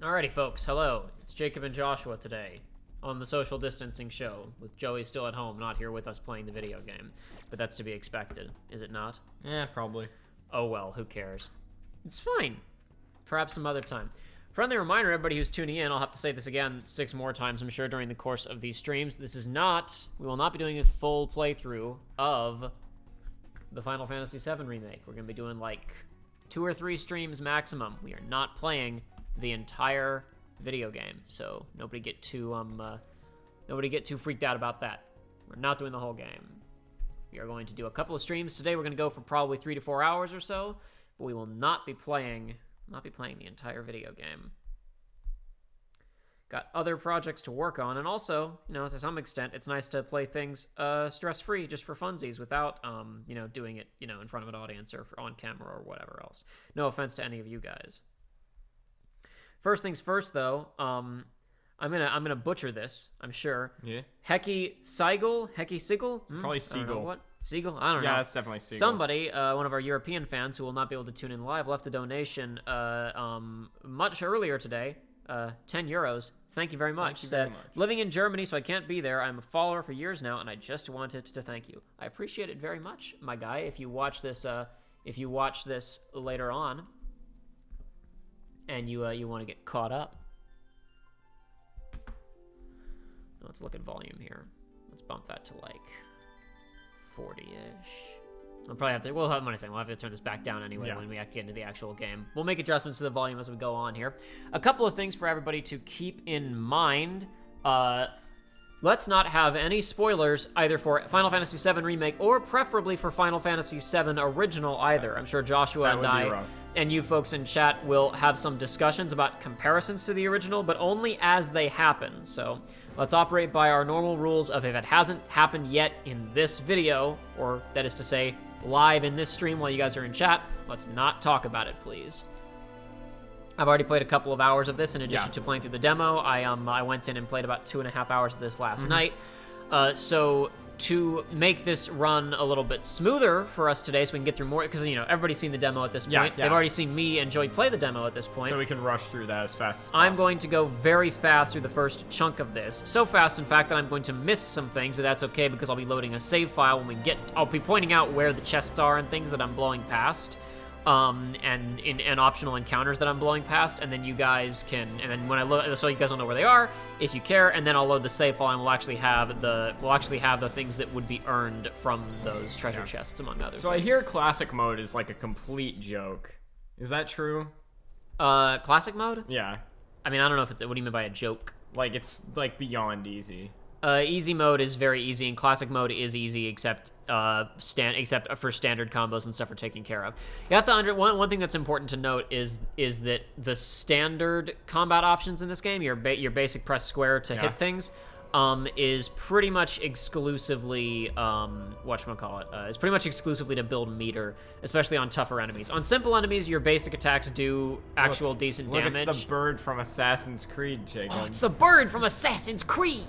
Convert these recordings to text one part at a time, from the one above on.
Alrighty, folks. Hello. It's Jacob and Joshua today on the social distancing show, with Joey still at home, not here with us playing the video game. But that's to be expected, is it not? Yeah, probably. Oh well, who cares? It's fine. Perhaps some other time. Friendly reminder, everybody who's tuning in, I'll have to say this again 6 more times, I'm sure, during the course of these streams. We will not be doing a full playthrough of the Final Fantasy VII Remake. We're going to be doing like 2 or 3 streams maximum. We are not playing the entire video game, so nobody get too freaked out about that. We're not doing the whole game. We are going to do a couple of streams today. We're going to go for probably 3 to 4 hours or so, but we will not be playing the entire video game. Got other projects to work on, and also, to some extent, it's nice to play things stress-free, just for funsies, without, doing it, in front of an audience or on camera or whatever else. No offense to any of you guys. First things first, though, I'm gonna butcher this, I'm sure. Yeah. Hecky Seigel? Probably Siegel. What? Siegel? I don't know. Yeah, that's definitely Siegel. Somebody, one of our European fans who will not be able to tune in live, left a donation much earlier today, 10 euros. Thank you very much. Said, living in Germany, so I can't be there. I'm a follower for years now, and I just wanted to thank you. I appreciate it very much, my guy. If you watch this later on, and you want to get caught up. Let's look at volume here. Let's bump that to like 40-ish. We'll have to turn this back down anyway when we get into the actual game. We'll make adjustments to the volume as we go on here. A couple of things for everybody to keep in mind. Let's not have any spoilers either for Final Fantasy VII Remake or preferably for Final Fantasy VII Original either. I'm sure Joshua and I and you folks in chat will have some discussions about comparisons to the original, but only as they happen. So let's operate by our normal rules of if it hasn't happened yet in this video, or that is to say, live in this stream while you guys are in chat, let's not talk about it, please. I've already played a couple of hours of this in addition to playing through the demo. I went in and played about 2.5 hours of this last night. So to make this run a little bit smoother for us today, so we can get through more, because everybody's seen the demo at this point. They've already seen me and Joey play the demo at this point. So we can rush through that as fast as possible. I'm going to go very fast through the first chunk of this. So fast, in fact, that I'm going to miss some things, but that's okay because I'll be loading a save file when we get. I'll be pointing out where the chests are and things that I'm blowing past. And optional encounters that I'm blowing past, and then you guys can, and then when I load, so you guys don't know where they are, if you care, and then I'll load the save file, and we'll actually have the things that would be earned from those treasure chests, among other things. So I hear classic mode is like a complete joke. Is that true? Classic mode? Yeah. I mean, I don't know if it's, what do you mean by a joke? Like, it's like beyond easy. Easy mode is very easy, and classic mode is easy, except for standard combos and stuff are taken care of. You have to one thing that's important to note is that the standard combat options in this game, your basic press square to hit things, is pretty much exclusively is pretty much exclusively to build meter, especially on tougher enemies. On simple enemies, your basic attacks do decent damage. It's the bird from Assassin's Creed, Jacob. Oh, it's the bird from Assassin's Creed.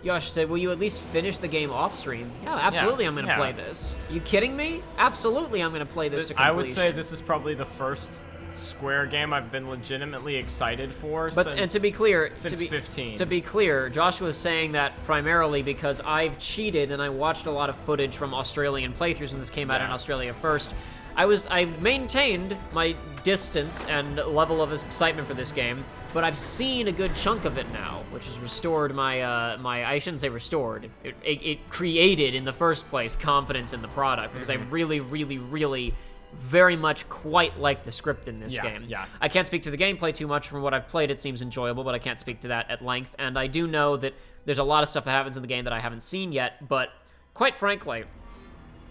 Yosh said, will you at least finish the game off stream? Yeah, absolutely I'm going to play this. You kidding me? Absolutely I'm going to play this to completion. I would say this is probably the first Square game I've been legitimately excited for since 15. To be clear, Joshua's saying that primarily because I've cheated and I watched a lot of footage from Australian playthroughs when this came out in Australia first. I maintained my distance and level of excitement for this game, but I've seen a good chunk of it now, which has restored my I shouldn't say restored. It created in the first place confidence in the product because I really, really, really very much quite like the script in this game. I can't speak to the gameplay too much. From what I've played, it seems enjoyable, but I can't speak to that at length. And I do know that there's a lot of stuff that happens in the game that I haven't seen yet, but quite frankly,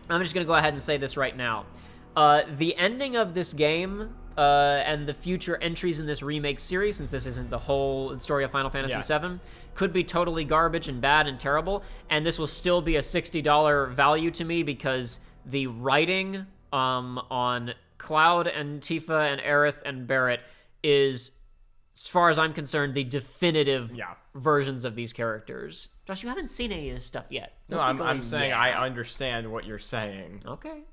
I'm just going to go ahead and say this right now. The ending of this game and the future entries in this remake series, since this isn't the whole story of Final Fantasy VII, could be totally garbage and bad and terrible, and this will still be a $60 value to me because the writing on Cloud and Tifa and Aerith and Barrett is as far as I'm concerned, the definitive versions of these characters. Josh, you haven't seen any of this stuff yet. No, I'm saying I understand what you're saying. Okay.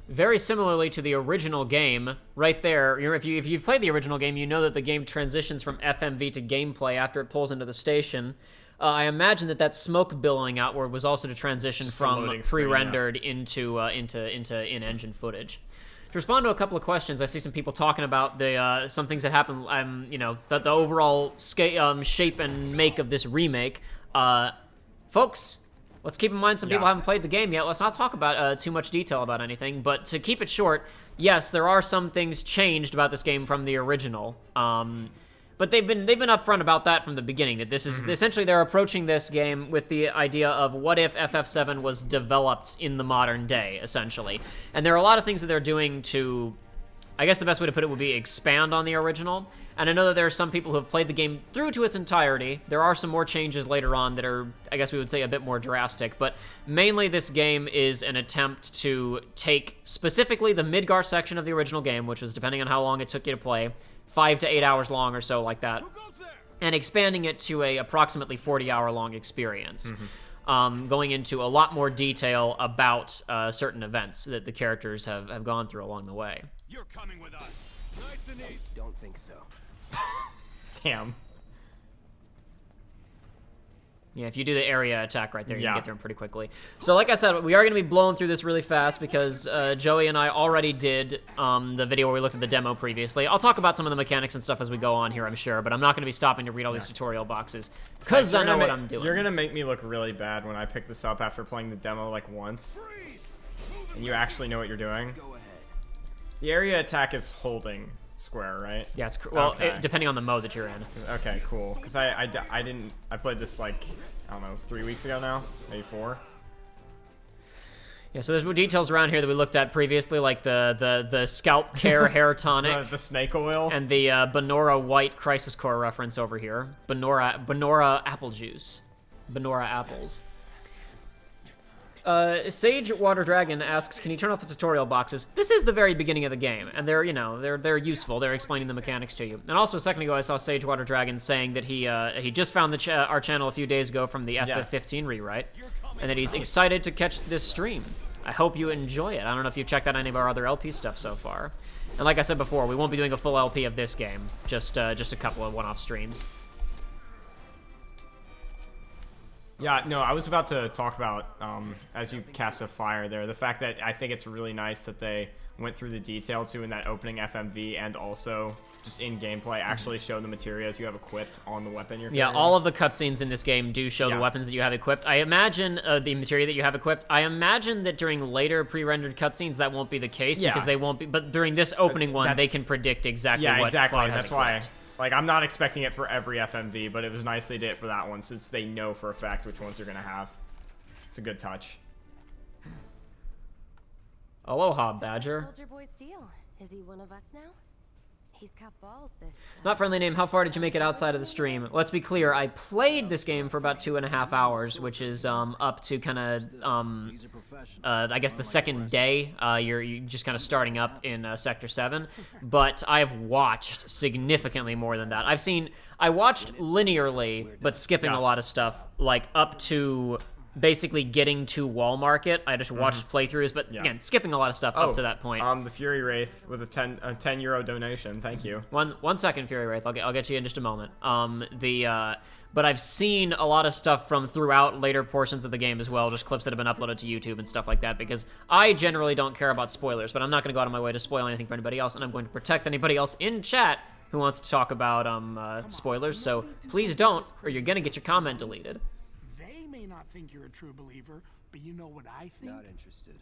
Very similarly to the original game, right there, if you've played the original game, you know that the game transitions from FMV to gameplay after it pulls into the station. I imagine that smoke billowing outward was also to transition from pre-rendered into in-engine footage. To respond to a couple of questions, I see some people talking about some things that happen, that the overall shape and make of this remake. Folks, let's keep in mind some people haven't played the game yet. Let's not talk about too much detail about anything, but to keep it short, yes, there are some things changed about this game from the original. But they've been upfront about that from the beginning, that this is essentially they're approaching this game with the idea of what if FF7 was developed in the modern day, essentially. And there are a lot of things that they're doing to, I guess the best way to put it would be expand on the original. And I know that there are some people who have played the game through to its entirety. There are some more changes later on that are, I guess we would say, a bit more drastic. But mainly this game is an attempt to take specifically the Midgar section of the original game, which was, depending on how long it took you to play, 5 to 8 hours long or so like that, and expanding it to a approximately 40-hour-long experience. Going into a lot more detail about certain events that the characters have gone through along the way. You're coming with us. Nice and easy. Don't think so. Damn. Yeah, if you do the area attack right there, you can get there pretty quickly. So like I said, we are going to be blowing through this really fast because Joey and I already did the video where we looked at the demo previously. I'll talk about some of the mechanics and stuff as we go on here, I'm sure, but I'm not going to be stopping to read all these tutorial boxes because I know what I'm doing. You're going to make me look really bad when I pick this up after playing the demo like once. And you actually know what you're doing. The area attack is holding square, right? Yeah, it's well, depending on the mode that you're in. Okay, cool. Because I played this like, I don't know, 3 weeks ago now, maybe 4. Yeah, so there's more details around here that we looked at previously, like the scalp care hair tonic, the snake oil, and the Benora White Crisis Core reference over here. Benora apple juice, Benora apples. Sage Water Dragon asks, can you turn off the tutorial boxes? This is the very beginning of the game, and they're useful. They're explaining the mechanics to you. And also a second ago, I saw Sage Water Dragon saying that he just found our channel a few days ago from the FF15 rewrite, and that he's excited to catch this stream. I hope you enjoy it. I don't know if you've checked out any of our other LP stuff so far. And like I said before, we won't be doing a full LP of this game, just a couple of one-off streams. Yeah, no, I was about to talk about, as you cast a fire there, the fact that I think it's really nice that they went through the detail, too, in that opening FMV, and also, just in gameplay, actually show the materials you have equipped on the weapon you're carrying. Yeah, all of the cutscenes in this game do show the weapons that you have equipped. I imagine the material that you have equipped, I imagine that during later pre-rendered cutscenes, that won't be the case, because they won't be, but during this opening one, they can predict exactly what Cloud has that's equipped. why. Like, I'm not expecting it for every FMV, but it was nice they did it for that one, since they know for a fact which ones they're going to have. It's a good touch. Aloha, Badger. Soldier Boy Steel. Is he one of us now? He's got balls this. Not friendly name. How far did you make it outside of the stream? Let's be clear. I played this game for about 2.5 hours, which is up to kind of I guess the second day. You're just kind of starting up in Sector 7, but I've watched significantly more than that. I watched linearly, but skipping a lot of stuff, like up to basically getting to Wall Market. I just watched playthroughs, but again, skipping a lot of stuff up to that point. The Fury Wraith with a 10 euro donation. Thank you. One second, Fury Wraith. I'll get you in just a moment. But I've seen a lot of stuff from throughout later portions of the game as well, just clips that have been uploaded to YouTube and stuff like that, because I generally don't care about spoilers, but I'm not going to go out of my way to spoil anything for anybody else, and I'm going to protect anybody else in chat who wants to talk about spoilers, so please don't, or you're going to get your comment deleted. Not think you're a true believer, but you know what I think? Not interested.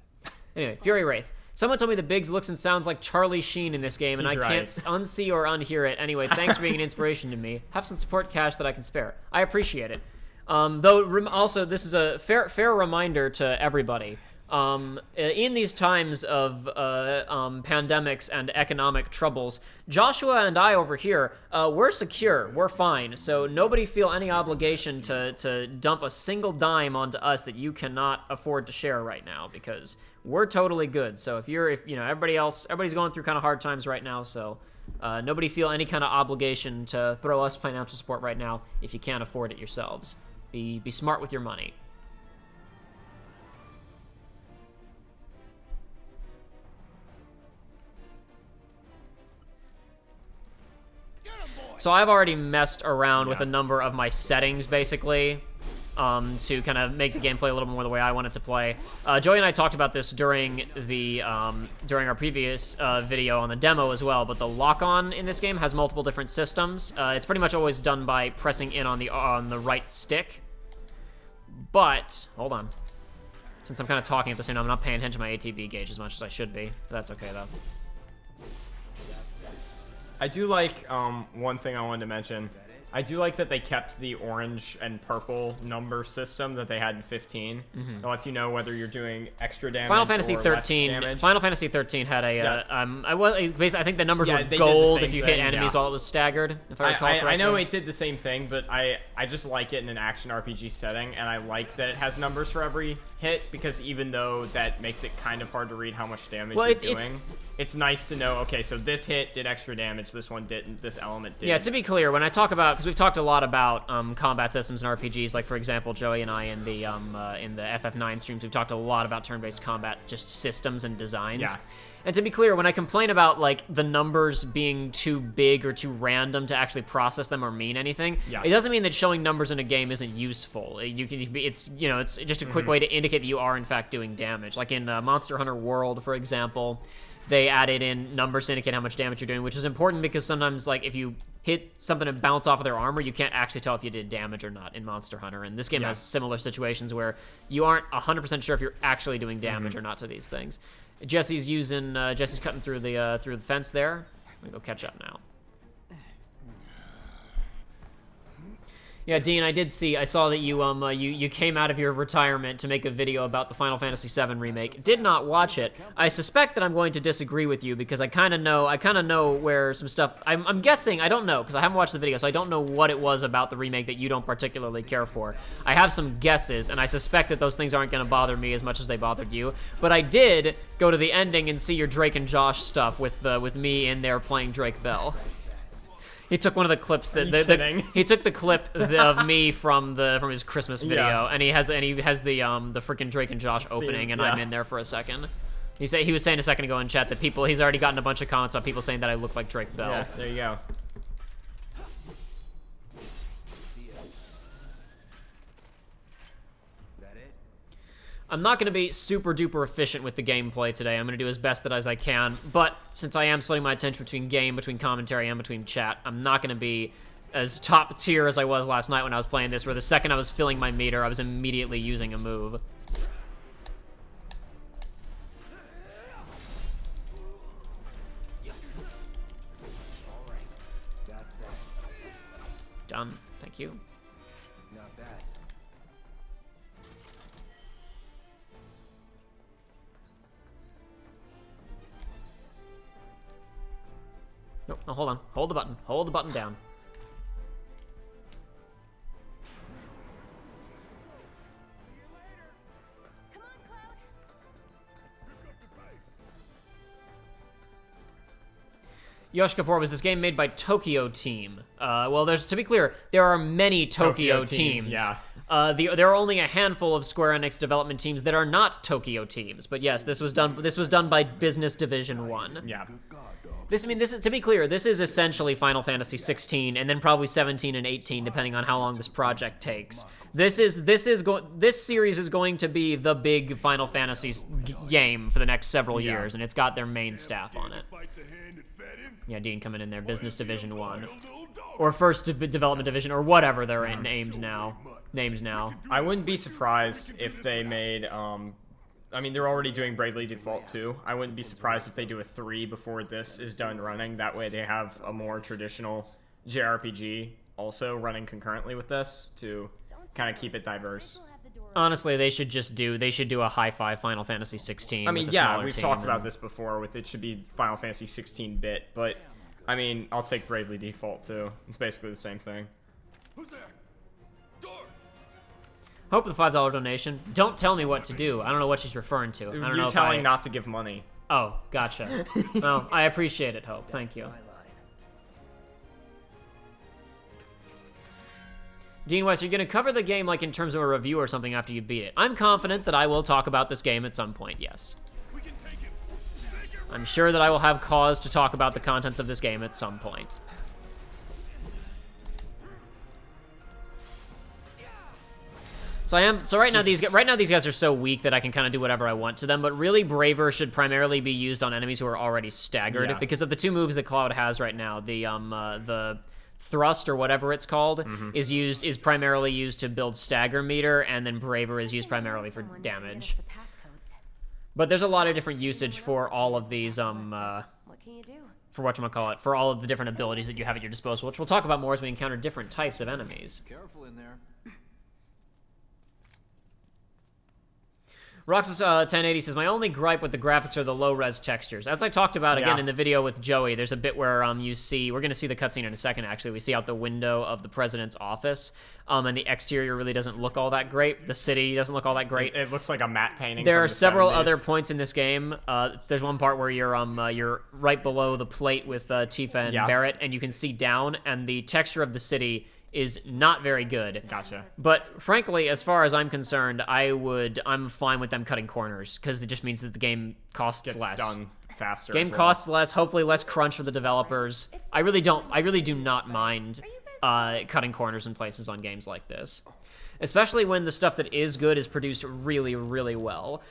Anyway, Fury Wraith. Someone told me the Biggs looks and sounds like Charlie Sheen in this game, and He's I can't unsee or unhear it. Anyway, thanks for being an inspiration to me. Have some support cash that I can spare. I appreciate it. Though, also, this is a fair reminder to everybody. In these times of pandemics and economic troubles, Joshua and I over here, we're secure, we're fine, so nobody feel any obligation to dump a single dime onto us that you cannot afford to share right now, because we're totally good. So if everybody's going through kind of hard times right now, so nobody feel any kind of obligation to throw us financial support right now if you can't afford it yourselves. Be smart with your money. So I've already messed around with a number of my settings, basically, to kind of make the gameplay a little more the way I want it to play. Joey and I talked about this during our previous video on the demo as well, but the lock-on in this game has multiple different systems. It's pretty much always done by pressing in on the right stick. But, hold on. Since I'm kind of talking at the same time, I'm not paying attention to my ATB gauge as much as I should be. But that's okay, though. I do like, one thing I wanted to mention. I do like that they kept the orange and purple number system that they had in 15. It lets you know whether you're doing extra damage Final Fantasy or 13. less damage. Final Fantasy 13 had a. I think the numbers were they did the gold same if you thing, hit enemies while it was staggered. If I recall correctly. I know it did the same thing, but I just like it in an action RPG setting, and I like that it has numbers for every hit, because even though that makes it kind of hard to read how much damage you're doing, it's nice to know, okay, so this hit did extra damage, this one didn't, this element did. Yeah, to be clear, when I talk about, because we've talked a lot about combat systems in RPGs, like for example, Joey and I in the FF9 streams, we've talked a lot about turn-based combat, just systems and designs. Yeah. And to be clear, when I complain about like the numbers being too big or too random to actually process them or mean anything, it doesn't mean that showing numbers in a game isn't useful. It's just a quick way to indicate that you are in fact doing damage. Like in Monster Hunter World, for example, they added in numbers to indicate how much damage you're doing, which is important because sometimes, like, if you hit something and bounce off of their armor, you can't actually tell if you did damage or not in Monster Hunter. And this game has similar situations where you aren't 100% sure if you're actually doing damage or not to these things. Jesse's cutting through the fence there. I'm gonna go catch up now. Yeah, Dean, I saw that you came out of your retirement to make a video about the Final Fantasy VII Remake. Did not watch it. I suspect that I'm going to disagree with you because I kind of know where some stuff, I'm guessing, I don't know, because I haven't watched the video, so I don't know what it was about the remake that you don't particularly care for. I have some guesses, and I suspect that those things aren't going to bother me as much as they bothered you, but I did go to the ending and see your Drake and Josh stuff with me in there playing Drake Bell. He took one of the clips he took the clip of me from his Christmas video, and he has the freaking Drake and Josh opening, and I'm in there for a second. He was saying a second ago in chat that he's already gotten a bunch of comments about people saying that I look like Drake Bell. Yeah, there you go. I'm not going to be super duper efficient with the gameplay today. I'm going to do as best as I can, but since I am splitting my attention between game, between commentary, and between chat, I'm not going to be as top tier as I was last night when I was playing this, where the second I was filling my meter, I was immediately using a move. Done. Thank you. Not bad. Nope, no, hold on. Hold the button. Hold the button down. Come on, Cloud. Yosh Kapoor, was this game made by Tokyo Team? Well, to be clear, there are many Tokyo teams. Yeah. There are only a handful of Square Enix development teams that are not Tokyo teams. But yes, this was done by Business Division 1. Yeah. This is, to be clear, this is essentially Final Fantasy 16 and then probably 17 and 18 depending on how long this project takes. This series is going to be the big Final Fantasy game for the next several years, and it's got their main staff on it. Yeah, Dean coming in there, Business Division 1. Or First Development Division, or whatever they're named now. I wouldn't be surprised if they made, I mean, they're already doing Bravely Default 2. I wouldn't be surprised if they do a 3 before this is done running. That way they have a more traditional JRPG also running concurrently with this to kind of keep it diverse. Honestly, they should do a hi-fi Final Fantasy 16. I mean, with a yeah, smaller we've team talked about this before with it should be Final Fantasy 16-bit, but I mean, I'll take Bravely Default too. It's basically the same thing. Who's there? Door. Hope the $5 donation. Don't tell me what to do. I don't know what she's referring to. I don't know You're if telling not to give money. Oh, gotcha. Well, I appreciate it, Hope. Thank you. Dean West, you're going to cover the game like in terms of a review or something after you beat it. I'm confident that I will talk about this game at some point, yes. We can take him. I'm sure that I will have cause to talk about the contents of this game at some point. So right now these guys are so weak that I can kind of do whatever I want to them, but really Braver should primarily be used on enemies who are already staggered because of the two moves that Cloud has right now. The Thrust or whatever it's called is primarily used to build stagger meter, and then Braver is used primarily for damage. But there's a lot of different usage for all of these What can you do? for whatchamacallit, for all of the different abilities that you have at your disposal, which we'll talk about more as we encounter different types of enemies. Careful in there. Roxas 1080 says, my only gripe with the graphics are the low-res textures. As I talked about again in the video with Joey, there's a bit where you see, we're going to see the cutscene in a second actually, we see out the window of the president's office, and the exterior really doesn't look all that great. The city doesn't look all that great. It looks like a matte painting. There are from the several 70s. other points in this game. There's one part where you're right below the plate with Tifa and Barrett, and you can see down, and the texture of the city is not very good. Gotcha. But frankly, as far as I'm concerned, I'm fine with them cutting corners because it just means that the game costs Gets less. done faster. Game as well. costs less, hopefully less crunch for the developers. I really do not mind cutting corners in places on games like this. Especially when the stuff that is good is produced really, really well.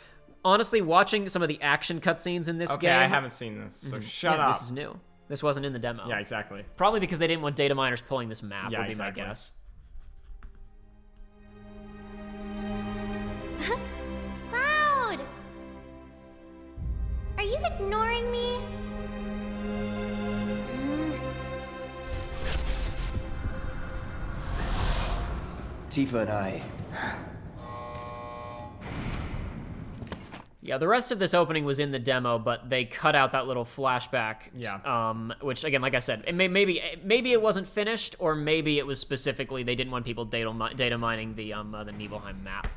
Honestly, watching some of the action cutscenes in this game... Okay, I haven't seen this, so shut up. This is new. This wasn't in the demo. Yeah, exactly. Probably because they didn't want data miners pulling this map, would be exactly. my guess. Cloud! Are you ignoring me? Tifa and I. Yeah, the rest of this opening was in the demo, but they cut out that little flashback. Yeah. Which, again, like I said, maybe it wasn't finished, or maybe it was specifically they didn't want people data mining the Nibelheim map.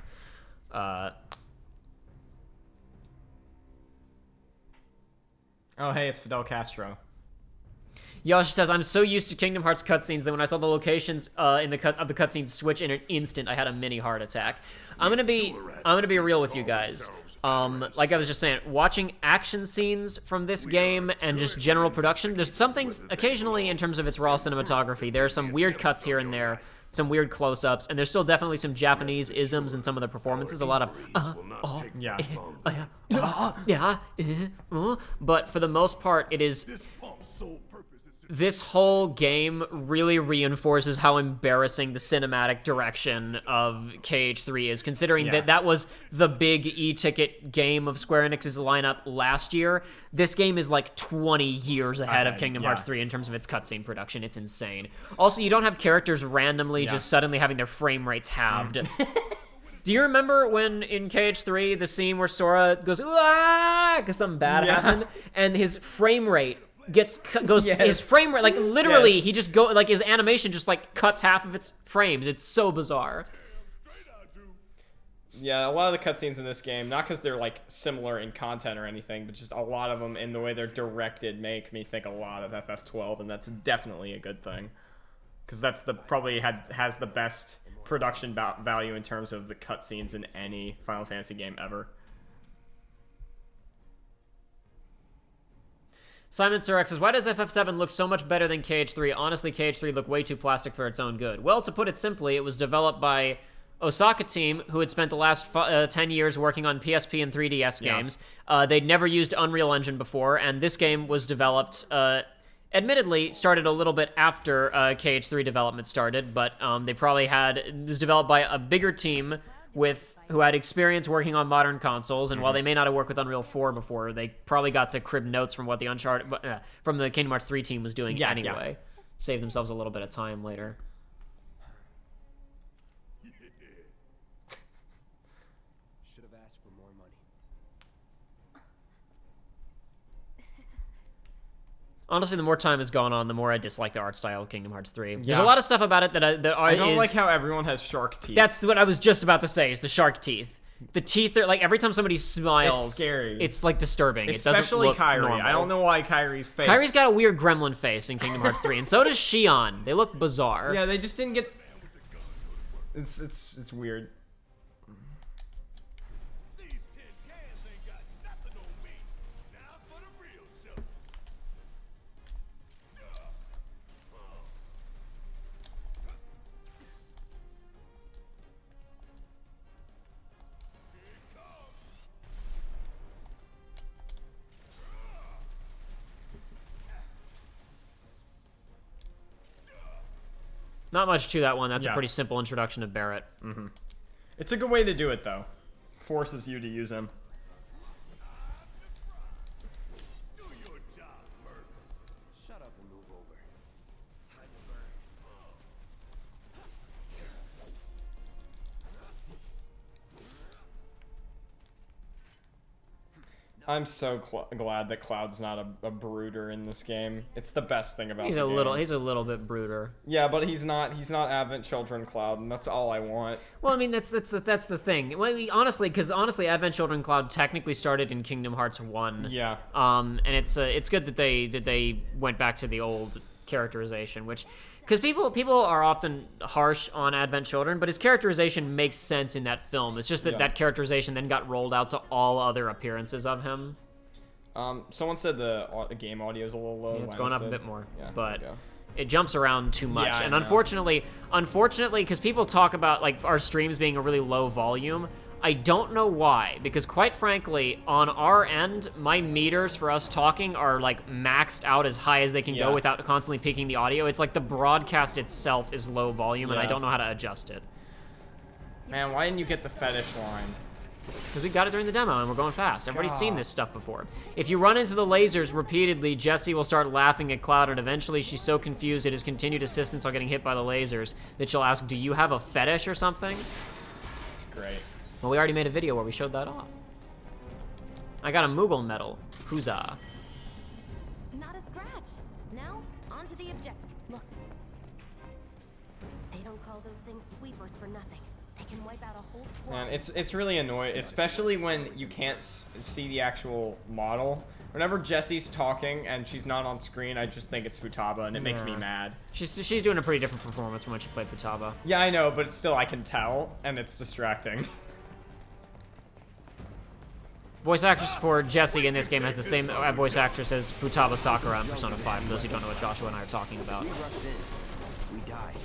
Oh, hey, it's Fidel Castro. Yosh says, I'm so used to Kingdom Hearts cutscenes that when I saw the locations of the cutscenes switch in an instant, I had a mini heart attack. I'm gonna be real with you guys. like I was just saying, watching action scenes from this game and just general production, there's some things occasionally in terms of its raw cinematography. There are some weird cuts here and there, some weird close-ups, and there's still definitely some Japanese isms in some of the performances. A lot of but for the most part, it is. This whole game really reinforces how embarrassing the cinematic direction of KH3 is, considering that was the big e-ticket game of Square Enix's lineup last year. This game is like 20 years ahead of Kingdom Hearts 3 in terms of its cutscene production. It's insane. Also, you don't have characters randomly just suddenly having their frame rates halved. Do you remember when in KH3 the scene where Sora goes because something bad happened, and his frame rate his frame rate, like literally he just like his animation just like cuts half of its frames. It's so bizarre. Yeah, a lot of the cutscenes in this game, not because they're like similar in content or anything, but just a lot of them in the way they're directed make me think a lot of FF12, and that's definitely a good thing, because that's probably has the best production value in terms of the cutscenes in any Final Fantasy game ever. Simon Surex says, why does FF7 look so much better than KH3? Honestly, KH3 looked way too plastic for its own good. Well, to put it simply, it was developed by Osaka team, who had spent the last 10 years working on PSP and 3DS games. They'd never used Unreal Engine before, and this game was developed, admittedly, started a little bit after KH3 development started, but it was developed by a bigger team who had experience working on modern consoles, and while they may not have worked with Unreal 4 before, they probably got to crib notes from what the from the Kingdom Hearts 3 team was doing anyway. Save themselves a little bit of time later. Should have asked for more money. Honestly, the more time has gone on, the more I dislike the art style of Kingdom Hearts 3. There's a lot of stuff about it I don't like how everyone has shark teeth. That's what I was just about to say, is the shark teeth. The teeth are, like, every time somebody smiles, it's scary. It's, like, disturbing. Especially it doesn't look Kairi. normal. I don't know why Kairi's face... Kairi's got a weird gremlin face in Kingdom Hearts 3, and so does Xion. They look bizarre. Yeah, they just didn't get... It's weird. These tin cans ain't got nothing on me. Now for the real show. Not much to that one. That's a pretty simple introduction of Barrett. It's a good way to do it, though. Forces you to use him. Do your job, Bert. Shut up and move over. Time to learn. I'm so glad that Cloud's not a brooder in this game. It's the best thing about He's the game. He's a little bit brooder. Yeah, but he's not Advent Children Cloud, and that's all I want. Well, I mean, that's the thing. Well, honestly, Advent Children Cloud technically started in Kingdom Hearts 1. Yeah. And it's good that they went back to the old characterization, which, because people are often harsh on Advent Children, but his characterization makes sense in that film. It's just that characterization then got rolled out to all other appearances of him. Someone said the game audio is a little low. Yeah, it's going up a bit more, Yeah, but it jumps around too much. Yeah, and unfortunately, because people talk about like our streams being a really low volume, I don't know why, because quite frankly, on our end, my meters for us talking are like maxed out as high as they can go without constantly peaking the audio. It's like the broadcast itself is low volume, and I don't know how to adjust it. Man, why didn't you get the fetish line? Because we got it during the demo, and we're going fast. Everybody's seen this stuff before. If you run into the lasers repeatedly, Jessie will start laughing at Cloud, and eventually she's so confused at his continued assistance while getting hit by the lasers that she'll ask, do you have a fetish or something? It's great. Well, we already made a video where we showed that off. I got a Moogle medal. Huzzah. Not a scratch. Now, on to the objective. Look. They don't call those things sweepers for nothing. They can wipe out a whole squad. Man, it's really annoying, especially when you can't see the actual model. Whenever Jessie's talking and she's not on screen, I just think it's Futaba, and it makes me mad. She's doing a pretty different performance from when she played Futaba. Yeah, I know, but still I can tell, and it's distracting. voice actress for Jessie in this game has the same voice actress as Futaba Sakura in Persona 5, for those who don't know what Joshua and I are talking about. We rushed in. We died.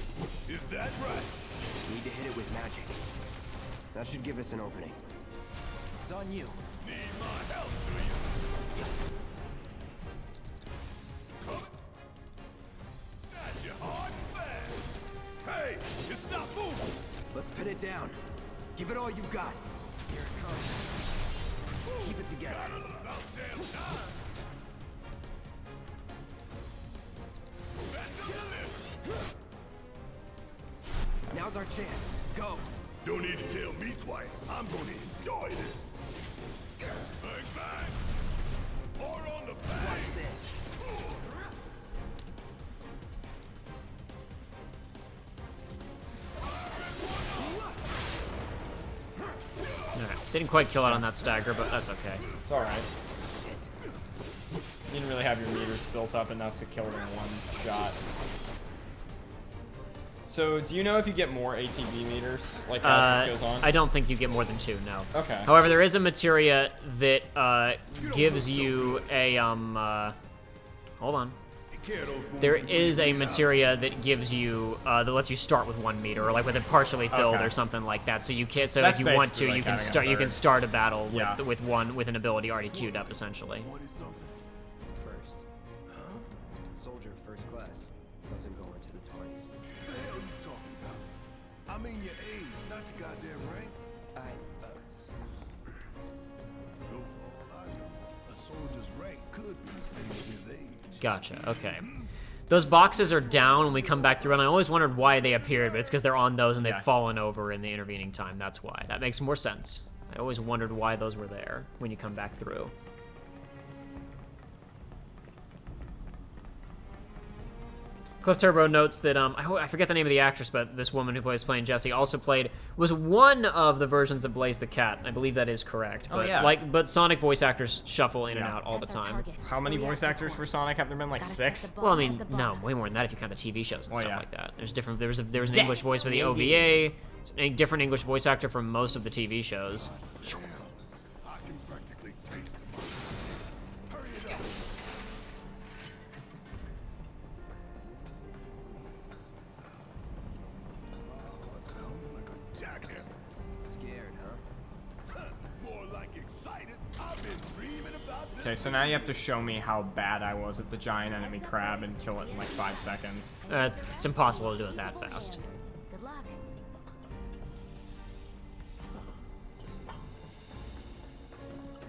Is that right? Need to hit it with magic. That should give us an opening. It's on you. Need my help, do you? That's your hard and fast. Hey, you stop moving. Let's pin it down. Give it all you've got. Here it comes. Keep it together. About damn time. Back to the lift. Now's our chance. Go. Don't need to tell me twice. I'm gonna enjoy this. Bang, bang. Hard on the bang. Watch this. Alright, didn't quite kill out on that stagger, but that's okay. It's alright. You didn't really have your meters built up enough to kill it in one shot. So, do you know if you get more ATB meters, like as this goes on? I don't think you get more than 2, no. Okay. However, there is a materia that gives you a hold on. There is a materia that gives you that lets you start with 1 meter, or like with it partially filled, Okay. or something like that. So you can, so That's if you want to, basically you like can having a start. You can third. start a battle with Yeah. with an ability already queued up, essentially. First. Huh? Soldier first class. Doesn't go into the 20s. What the hell you talking about? I mean your age, not your goddamn rank. Though for all I know, a soldier's rank could be the same as his age. Gotcha. Okay. Those boxes are down when we come back through, and I always wondered why they appeared, but it's because they're on those and they've Yeah. fallen over in the intervening time. That's why. That makes more sense. I always wondered why those were there when you come back through. Cliff Turbo notes that I forget the name of the actress, but this woman who playing Jessie was one of the versions of Blaze the Cat. I believe that is correct. Oh, But yeah. but Sonic voice actors shuffle in and Yeah. out all the That's our time. target. How many Hurry up, voice actors Deadpool. for Sonic have there been? Like Gotta 6? set the Well, I ball mean, at the no, bottom. way more than that if you count the TV shows and Oh, stuff yeah. like that. There's different. There was an Yes, English voice for the OVA, a different English voice actor for most of the TV shows. I can practically taste them. Hurry it up. My heart's pounding like a jackhammer. Scared, huh? More like excited. I've been dreaming about this. Okay, so now you have to show me how bad I was at the giant enemy crab and kill it in like 5 seconds. It's impossible to do it that fast. Good luck.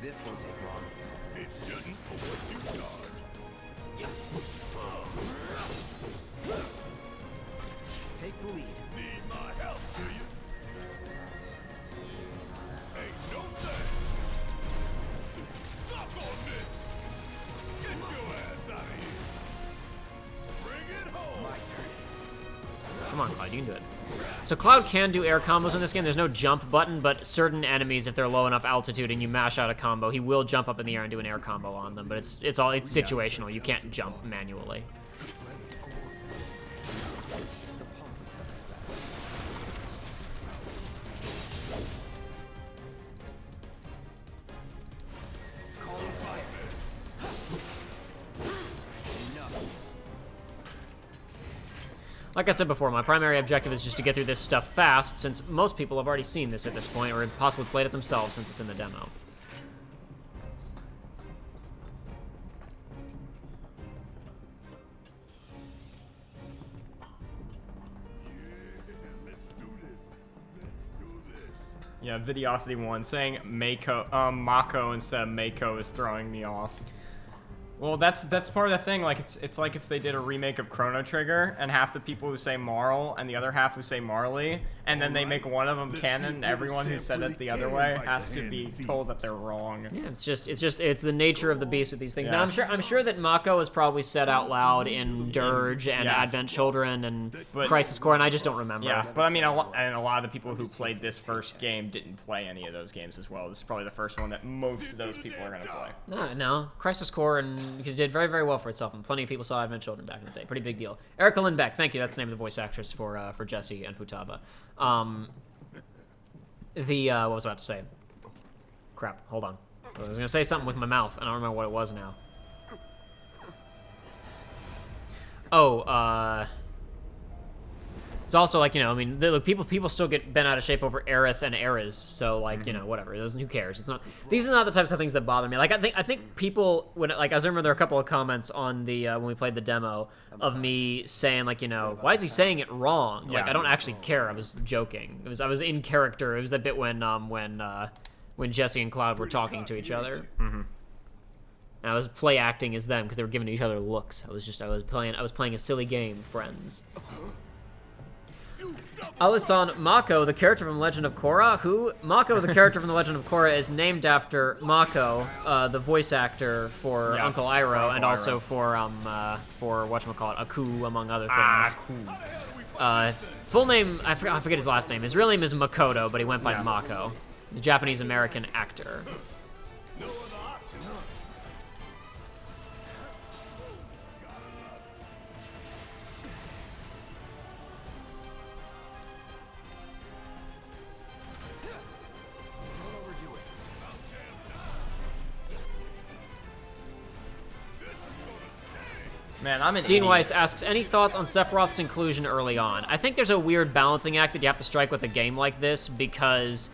This won't take long. It shouldn't, but what you charge. Take the lead. Need my help, do you? Ain't no thing. Suck on this. Get your ass out of here. Bring it home. My turn. Come on, Cloud, you can do it. So Cloud can do air combos in this game. There's no jump button, but certain enemies, if they're low enough altitude and you mash out a combo, he will jump up in the air and do an air combo on them. But it's situational. You can't jump manually. The pump would set us back. Calling fire. Enough. Like I said before, my primary objective is just to get through this stuff fast, since most people have already seen this at this point, or possibly played it themselves since it's in the demo. Yeah, Videosity1 saying Mako instead of Mako is throwing me off. Well, that's part of the thing. Like it's like if they did a remake of Chrono Trigger, and half the people who say Marl and the other half who say Marley, and then they make one of them canon, and everyone who said it the other way has to be told that they're wrong. Yeah, it's the nature of the beast with these things. Now Yeah. I'm sure that Mako is probably said out loud in Dirge and Yeah. Advent Children and But- Crisis Core, and I just don't remember. Yeah, but I mean, a lot of the people who played this first game didn't play any of those games as well. This is probably the first one that most of those people are going to play. No, Crisis Core and it did very, very well for itself, and plenty of people saw Advent Children back in the day. Pretty big deal. Erica Lindbeck, thank you. That's the name of the voice actress for Jessie and Futaba. What was I about to say? Crap, hold on. I was gonna say something with my mouth. I don't remember what it was now. Oh, it's also like, you know, I mean, look, people still get bent out of shape over Aerith and Ares, so like, you know, whatever. It doesn't. Who cares? It's not. These are not the types of things that bother me. Like, I think people when like I remember there were a couple of comments on the when we played the demo of me saying like, you know, why is he saying it wrong? Like, I don't actually care. I was joking. I was in character. It was that bit when Jesse and Cloud were talking to each other. And I was play acting as them because they were giving each other looks. I was playing a silly game, friends. Alisan Mako, the character from Legend of Korra. Who? Mako, the character from the Legend of Korra, is named after Mako, the voice actor for Uncle Iroh, and also for whatchamacallit, Aku, among other things. Full name, I forget his last name. His real name is Makoto, but he went by Mako. The Japanese-American actor. Man, I'm an Dean idiot. Weiss asks, any thoughts on Sephiroth's inclusion early on? I think there's a weird balancing act that you have to strike with a game like this because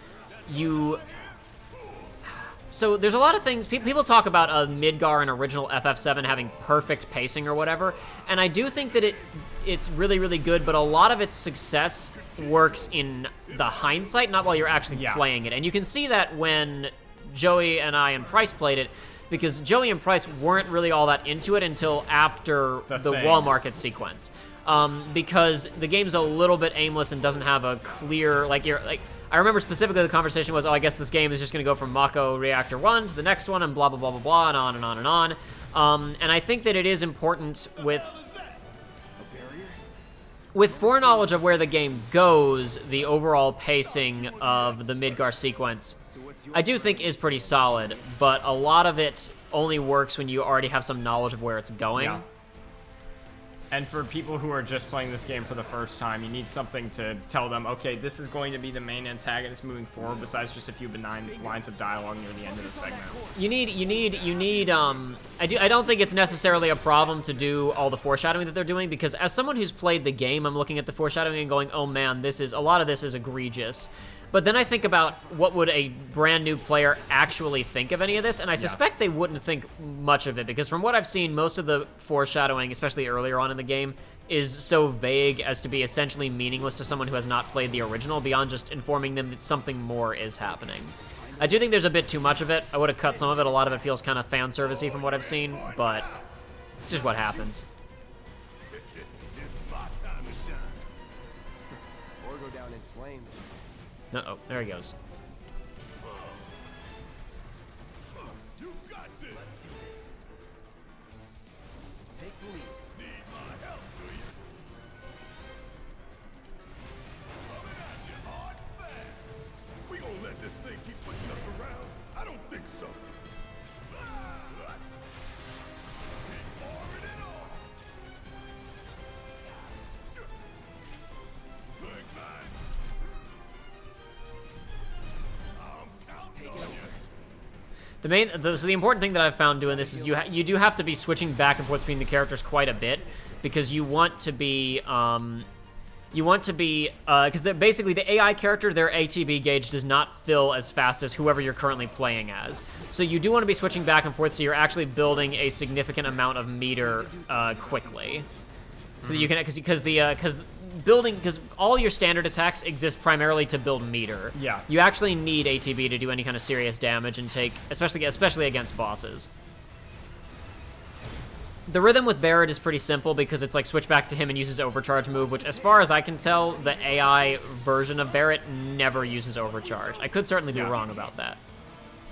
So there's a lot of things, people talk about Midgar and original FF7 having perfect pacing or whatever, and I do think that it's really, really good, but a lot of its success works in the hindsight, not while you're actually playing it. And you can see that when Joey and I and Price played it, because Joey and Price weren't really all that into it until after the wall market sequence. Because the game's a little bit aimless and doesn't have a clear, I remember specifically the conversation was, I guess this game is just going to go from Mako Reactor 1 to the next one and blah, blah, blah, blah, blah, and on and on and on. And I think that it is important with foreknowledge of where the game goes, the overall pacing of the Midgar sequence, I do think is pretty solid, but a lot of it only works when you already have some knowledge of where it's going. Yeah. And for people who are just playing this game for the first time, you need something to tell them, okay, this is going to be the main antagonist moving forward, besides just a few benign lines of dialogue near the end of the segment. I don't think it's necessarily a problem to do all the foreshadowing that they're doing, because as someone who's played the game, I'm looking at the foreshadowing and going, oh man, a lot of this is egregious. But then I think about what would a brand new player actually think of any of this, and I suspect they wouldn't think much of it, because from what I've seen, most of the foreshadowing, especially earlier on in the game, is so vague as to be essentially meaningless to someone who has not played the original, beyond just informing them that something more is happening. I do think there's a bit too much of it. I would have cut some of it. A lot of it feels kind of fan servicey from what I've seen, but it's just what happens. It's my time to shine. Or go down in flames. Uh-oh, there he goes. You got this. Let's do this. Take the lead. Need my help, do you? Coming at you hard and fast. We gonna let this thing keep pushing us around? I don't think so. Keep pouring it on. Big bang. So the important thing that I've found doing this is you do have to be switching back and forth between the characters quite a bit, because you want to be because basically the AI character, their ATB gauge does not fill as fast as whoever you're currently playing as. So you do want to be switching back and forth, so you're actually building a significant amount of meter quickly, so that you can because all your standard attacks exist primarily to build meter. Yeah. You actually need ATB to do any kind of serious damage and take, especially against bosses. The rhythm with Barret is pretty simple, because it's like switch back to him and uses overcharge move, which as far as I can tell, the AI version of Barret never uses overcharge. I could certainly be wrong about that.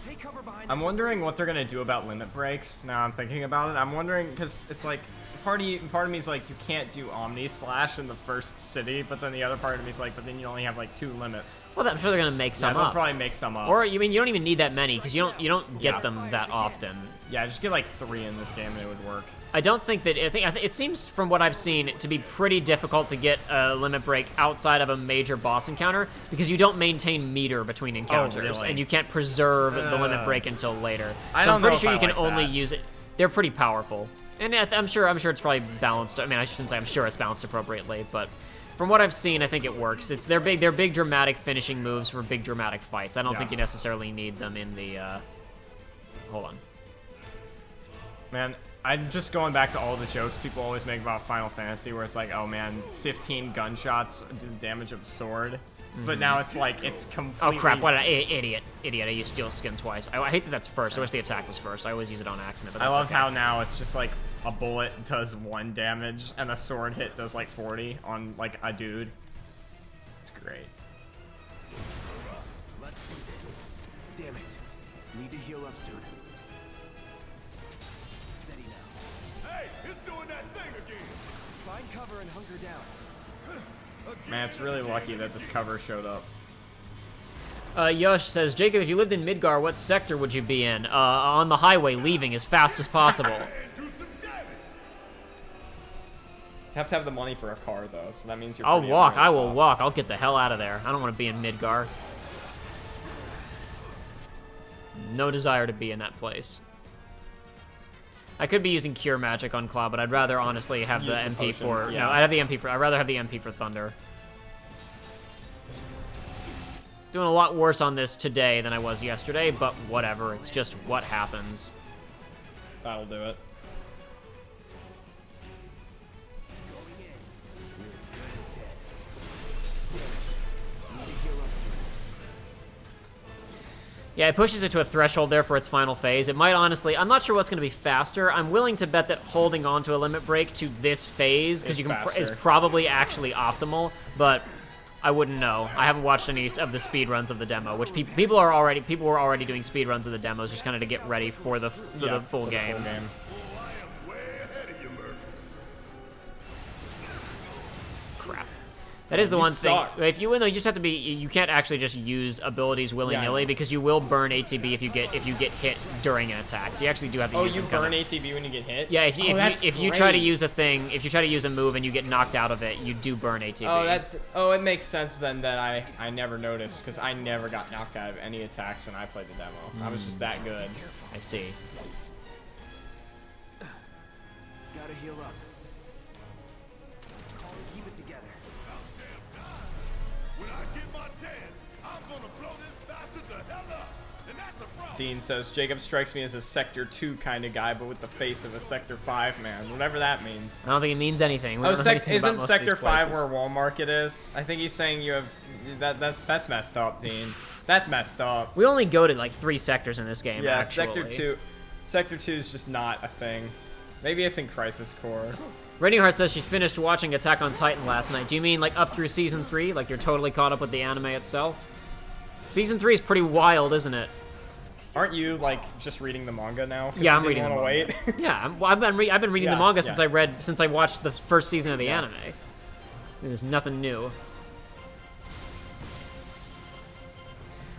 Take cover behind. I'm wondering what they're going to do about limit breaks. Now I'm thinking about it. I'm wondering, because it's like, part of me is like, you can't do Omni Slash in the first city, but then the other part of me is like, but then you only have like 2 limits. Well, I'm sure they're gonna make some they'll up. probably make some up. Or you don't even need that many, because you don't get them that often. Yeah, just get like 3 in this game and it would work. I don't think that... I think it seems, from what I've seen, to be pretty difficult to get a limit break outside of a major boss encounter, because you don't maintain meter between encounters, really? and you can't preserve the limit break until later. I So don't I'm pretty know sure if you I can like only that. use it... They're pretty powerful. And I'm sure it's probably balanced. I mean, I shouldn't say I'm sure it's balanced appropriately, but from what I've seen, I think it works. They're big dramatic finishing moves for big dramatic fights. I don't think you necessarily need them in the... Hold on. Man, I'm just going back to all the jokes people always make about Final Fantasy, where it's like, oh man, 15 gunshots do the damage of a sword. But now it's like, it's completely... Oh crap, what an idiot. I used steel skin twice. I hate that that's first. I wish the attack was first. I always use it on accident, but I that's love okay. how now it's just like a bullet does 1 damage and a sword hit does like 40 on like a dude. It's great. Let's do this. Damn it. Need to heal up soon. Steady now. Hey, it's doing that thing again. Find cover and hunker down. Man, it's really lucky that this cover showed up. Yosh says, Jacob, if you lived in Midgar, what sector would you be in? On the highway, leaving as fast as possible. And do some damage. You have to have the money for a car though, so that means you're I'll pretty walk. over the I will top. walk. I'll get the hell out of there. I don't want to be in Midgar. No desire to be in that place. I could be using Cure Magic on Cloud, but I'd rather honestly have the Use the MP for... potions, yeah. No, I'd rather have the MP for Thunder. Doing a lot worse on this today than I was yesterday, but whatever. It's just what happens. That'll do it. Yeah, it pushes it to a threshold there for its final phase. It might honestly... I'm not sure what's going to be faster. I'm willing to bet that holding on to a limit break to this phase, because Is you can is faster. probably actually optimal, but I wouldn't know. I haven't watched any of the speed runs of the demo, which people were already doing speed runs of the demos just kind of to get ready for the full game. I am way ahead of you, Merc. Crap. That is the You one suck. thing. If you win though, you just have to be. You can't actually just use abilities willy-nilly Yeah. because you will burn ATB if you get hit during an attack. So you actually do have to Oh, use you them kind burn of- ATB when you get hit? Yeah, that's if you try to great. use a thing, if you try to use a move and you get knocked out of it, you do burn ATB. It makes sense then that I never noticed, because I never got knocked out of any attacks when I played the demo. I was just that good. I see. Gotta heal up. Keep it together. When I get my chance, I'm gonna blow this bastard the hell up. And that's a problem. Dean says, Jacob strikes me as a Sector 2 kind of guy, but with the face of a Sector 5 man. Whatever that means. I don't think it means anything. We Oh, don't know anything about isn't most of Sector these 5 places. where Walmart is? I think he's saying you have... That's messed up, Dean. That's messed up. We only go to like 3 sectors in this game. Yeah, actually. Sector 2 is just not a thing. Maybe it's in Crisis Core. Rainy Heart says she finished watching Attack on Titan last night. Do you mean like up through season 3? Like you're totally caught up with the anime itself? Season 3 is pretty wild, isn't it? Aren't you like just reading the manga now? 'Cause Yeah, you I'm reading didn't the wanna manga. wait. Yeah, I've been reading the Yeah, manga yeah. since I watched the first season of the Yeah. anime. There's nothing new.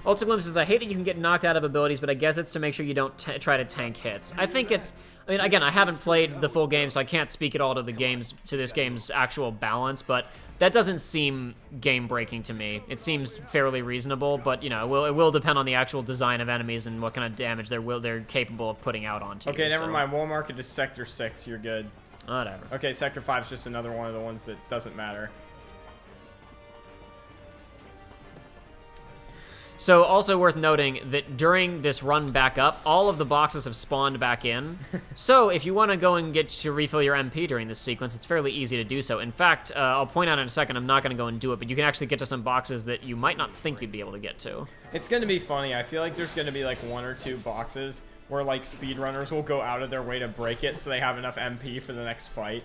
Ultiglim says, I hate that you can get knocked out of abilities, but I guess it's to make sure you don't try to tank hits. I think it's... I mean, again, I haven't played the full game, so I can't speak at all to this game's actual balance, but that doesn't seem game-breaking to me. It seems fairly reasonable, but, you know, it will depend on the actual design of enemies and what kind of damage they're capable of putting out onto you. Okay, never so- mind. Walmart is Sector 6. You're good. Whatever. Okay, Sector 5 is just another one of the ones that doesn't matter. So, also worth noting that during this run back up, all of the boxes have spawned back in. So, if you want to go and get to refill your MP during this sequence, it's fairly easy to do so. In fact, I'll point out in a second, I'm not going to go and do it, but you can actually get to some boxes that you might not think you'd be able to get to. It's going to be funny. I feel like there's going to be like 1 or 2 boxes where like speedrunners will go out of their way to break it so they have enough MP for the next fight.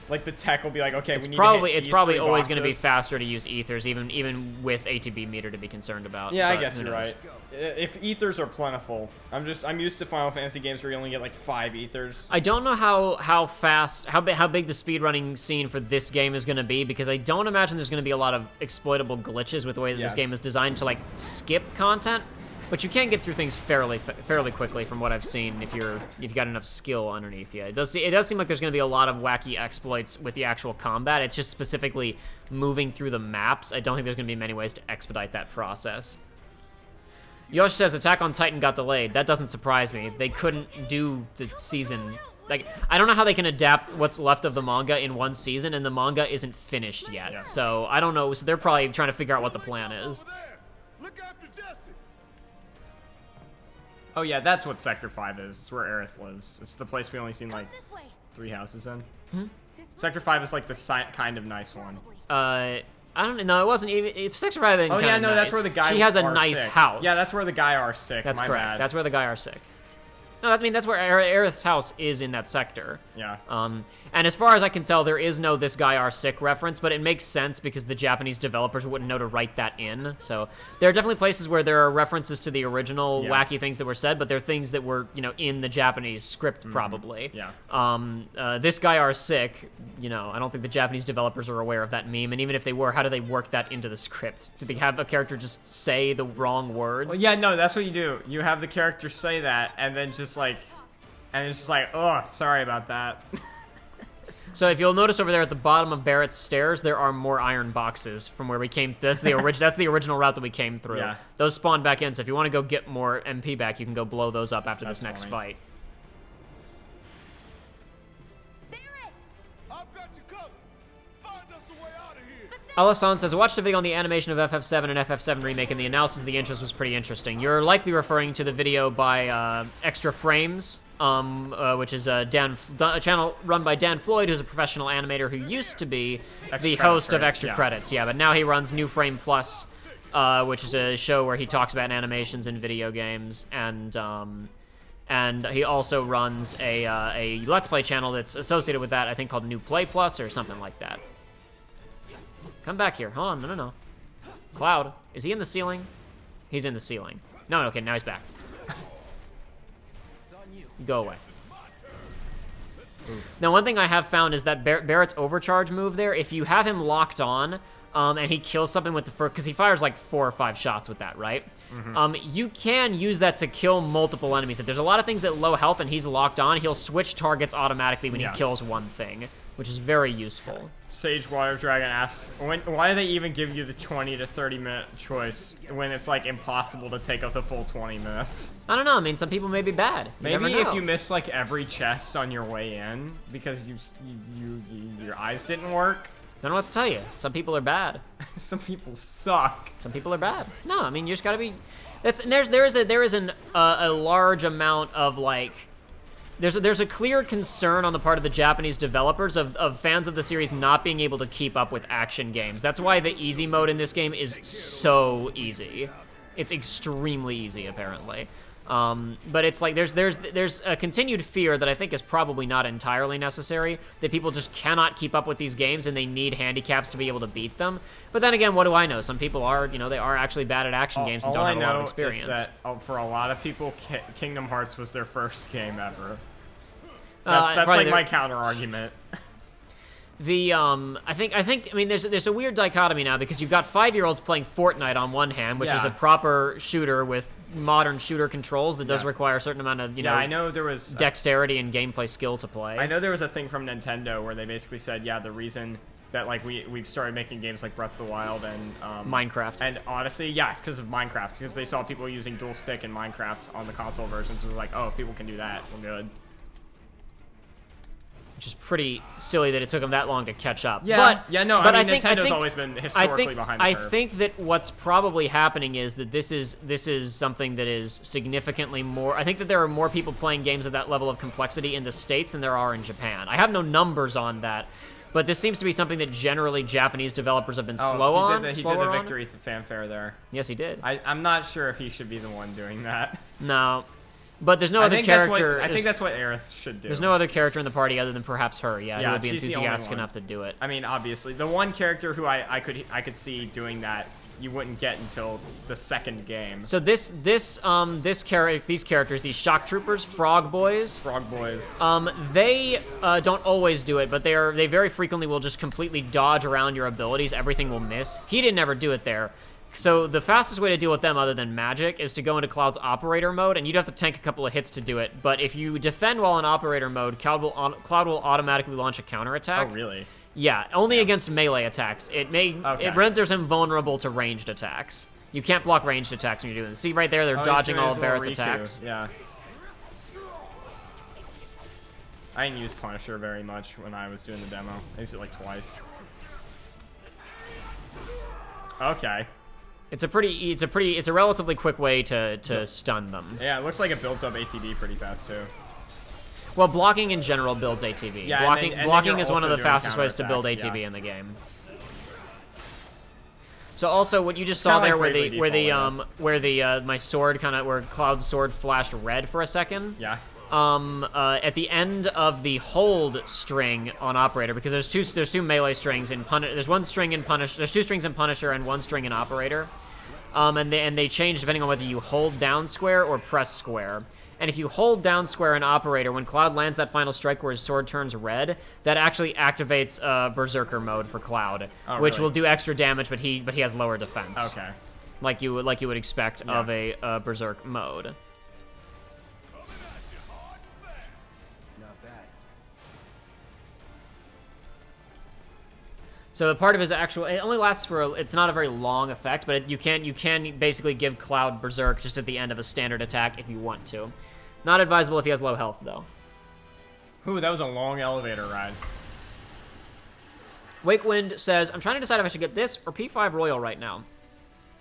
Like the tech will be like, okay, It's we need probably to hit it's these probably 3 always going to be boxes. faster to use ethers, even with ATB meter to be concerned about. Yeah, I but guess who you're knows? right. If ethers are plentiful, I'm used to Final Fantasy games where you only get like 5 ethers. I don't know how big the speedrunning scene for this game is going to be, because I don't imagine there's going to be a lot of exploitable glitches with the way that this Yeah. game is designed to like skip content. But you can get through things fairly quickly from what I've seen if you've got enough skill underneath you. It does seem like there's going to be a lot of wacky exploits with the actual combat. It's just specifically moving through the maps. I don't think there's going to be many ways to expedite that process. Yosh says Attack on Titan got delayed. That doesn't surprise me. They couldn't do the season. Like, I don't know how they can adapt what's left of the manga in one season, and the manga isn't finished yet. Yeah. So I don't know. So they're probably trying to figure out what the plan is. Look after Jesse. Oh yeah, that's what Sector 5 is. It's where Aerith lives. It's the place we only seen like This way. 3 houses in. Hmm? Sector 5 is like the kind of nice one. I don't know. It wasn't even. If Sector 5 isn't Oh yeah, kinda no, that's nice. where the guy. She has a are nice sick. house. Yeah, that's where the guy are sick. That's My correct. bad. That's where the guy are sick. No, I mean that's where Aerith's house is in that sector. Yeah. And as far as I can tell, there is no "this guy are sick" reference, but it makes sense because the Japanese developers wouldn't know to write that in. So there are definitely places where there are references to the original wacky things that were said, but they're things that were, in the Japanese script probably. Yeah. This guy are sick. I don't think the Japanese developers are aware of that meme, and even if they were, how do they work that into the script? Do they have a character just say the wrong words? Well, yeah, no, that's what you do. You have the character say that, and then just like, oh, sorry about that. So if you'll notice over there at the bottom of Barrett's stairs, there are more iron boxes from where we came. That's the original route that we came through. Yeah. Those spawn back in. So if you want to go get more MP back, you can go blow those up after this next fight. Barrett! I've got you covered. Find us the way out of here. Alasan says, I watched a video on the animation of FF7 and FF7 Remake, and the analysis of the intros was pretty interesting. You're likely referring to the video by Extra Frames, which is a channel run by Dan Floyd, who's a professional animator who used to be the host of Extra Credits. Yeah, but now he runs New Frame Plus, which is a show where he talks about animations in video games, and he also runs a Let's Play channel that's associated with that, I think called New Play Plus or something like that. Come back here. Hold on, no. Cloud, is he in the ceiling? He's in the ceiling. No, okay, now he's back. Go away. Now, one thing I have found is that Barrett's overcharge move there, if you have him locked on, and he kills something with the first, because he fires like 4 or 5 shots with that, right? You can use that to kill multiple enemies. If there's a lot of things at low health and he's locked on, he'll switch targets automatically when he kills one thing, which is very useful. Sage Water Dragon asks, why do they even give you the 20 to 30 minute choice when it's like impossible to take up the full 20 minutes? I don't know. I mean, some people may be bad. Maybe if you miss like every chest on your way in because your eyes didn't work. I don't know what to tell you. Some people are bad. Some people suck. Some people are bad. No, I mean, you just gotta be. There is a large amount of like. There's a clear concern on the part of the Japanese developers of fans of the series not being able to keep up with action games. That's why the easy mode in this game is so easy. It's extremely easy, apparently. But it's like there's a continued fear that I think is probably not entirely necessary, that people just cannot keep up with these games and they need handicaps to be able to beat them. But then again, what do I know? Some people are, they are actually bad at action games and don't have a lot of experience. All I know is that for a lot of people, Kingdom Hearts was their first game ever. That's like my counter argument. I mean, there's a weird dichotomy now because you've got 5-year-olds playing Fortnite on one hand, which is a proper shooter with modern shooter controls that does require a certain amount of, I know there was dexterity and gameplay skill to play. I know there was a thing from Nintendo where they basically said, the reason that like we've started making games like Breath of the Wild and Minecraft and Odyssey, it's because of Minecraft, because they saw people using dual stick in Minecraft on the console versions, and was like, oh, if people can do that, we're good. Which is pretty silly that it took them that long to catch up. I mean, Nintendo's I think, always been historically behind the curve. I think that what's probably happening is that this is something that is significantly more. I think that there are more people playing games of that level of complexity in the States than there are in Japan. I have no numbers on that, but this seems to be something that generally Japanese developers have been slow on. He did the victory fanfare there. Yes, he did. I'm not sure if he should be the one doing that. No. But there's no other character. I think that's what Aerith should do. There's no other character in the party other than perhaps her. Yeah, who would be she's enthusiastic enough to do it. I mean, obviously, the one character who I could see doing that, you wouldn't get until the second game. So these characters, these shock troopers, Frog Boys, they don't always do it, but they very frequently will just completely dodge around your abilities. Everything will miss. He didn't ever do it there. So the fastest way to deal with them, other than magic, is to go into Cloud's operator mode, and you'd have to tank a couple of hits to do it. But if you defend while in operator mode, Cloud will automatically launch a counterattack. Oh, really? Yeah, only against melee attacks. It renders him vulnerable to ranged attacks. You can't block ranged attacks when you're doing this. See right there, they're dodging all of Barrett's attacks. Yeah. I didn't use Punisher very much when I was doing the demo. I used it like twice. Okay. It's a relatively quick way to stun them. Yeah, it looks like it builds up ATB pretty fast too. Well, blocking in general builds ATB. Yeah, blocking is one of the doing fastest ways to build ATB in the game. So also, what you just saw there, where my sword where Cloud's sword flashed red for a second. Yeah. At the end of the hold string on operator, because there's two melee strings in there's one string in Punisher, there's two strings in Punisher and one string in operator. And they change depending on whether you hold down square or press square. And if you hold down square in operator, when Cloud lands that final strike where his sword turns red, that actually activates Berserker mode for Cloud, which will do extra damage, but he has lower defense. Okay. Like you would expect of a Berserk mode. Not bad. So part of his actual, it only lasts for it's not a very long effect, but you can basically give Cloud Berserk just at the end of a standard attack if you want to. Not advisable if he has low health, though. Ooh, that was a long elevator ride. Wakewind says, I'm trying to decide if I should get this or P5 Royal right now.